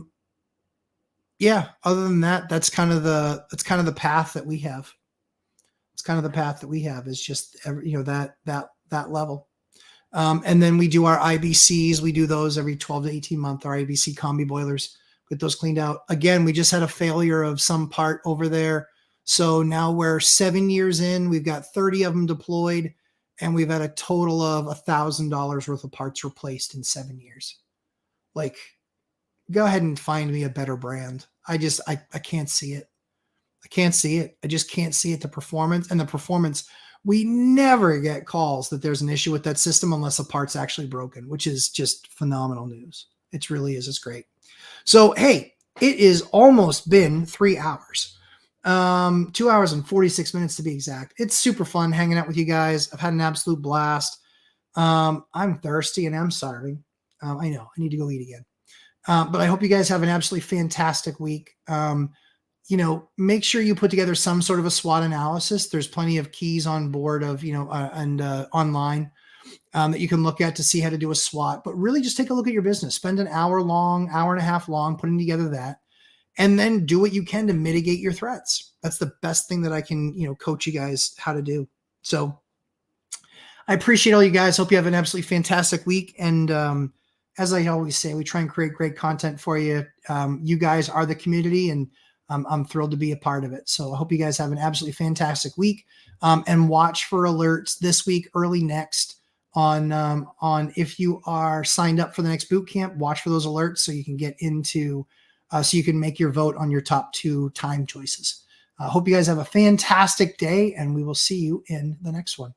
Other than that, that's kind of the path that we have. It's kind of the path that we have is just that level. And then we do our IBCs. We do those every 12 to 18 months. Our IBC combi boilers, get those cleaned out. Again, we just had a failure of some part over there. So now we're 7 years in. We've got 30 of them deployed. And we've had a total of $1,000 worth of parts replaced in 7 years. Like, go ahead and find me a better brand. I can't see it. I can't see it. I just can't see it. The performance, we never get calls that there's an issue with that system unless a part's actually broken, which is just phenomenal news. It really is. It's great. So, hey, it is almost been 3 hours. 2 hours and 46 minutes to be exact. It's super fun hanging out with you guys. I've had an absolute blast. I'm thirsty and I'm starving. I know I need to go eat again. But I hope you guys have an absolutely fantastic week. Make sure you put together some sort of a SWOT analysis. There's plenty of keys on board of, and online that you can look at to see how to do a SWOT, but really just take a look at your business, spend an hour and a half long putting together that. And then do what you can to mitigate your threats. That's the best thing that I can, coach you guys how to do. So I appreciate all you guys. Hope you have an absolutely fantastic week. And as I always say, we try and create great content for you. You guys are the community, and I'm thrilled to be a part of it. So I hope you guys have an absolutely fantastic week. And watch for alerts this week, early next on if you are signed up for the next boot camp. Watch for those alerts so you can get into so you can make your vote on your top 2 time choices. Hope you guys have a fantastic day, and we will see you in the next one.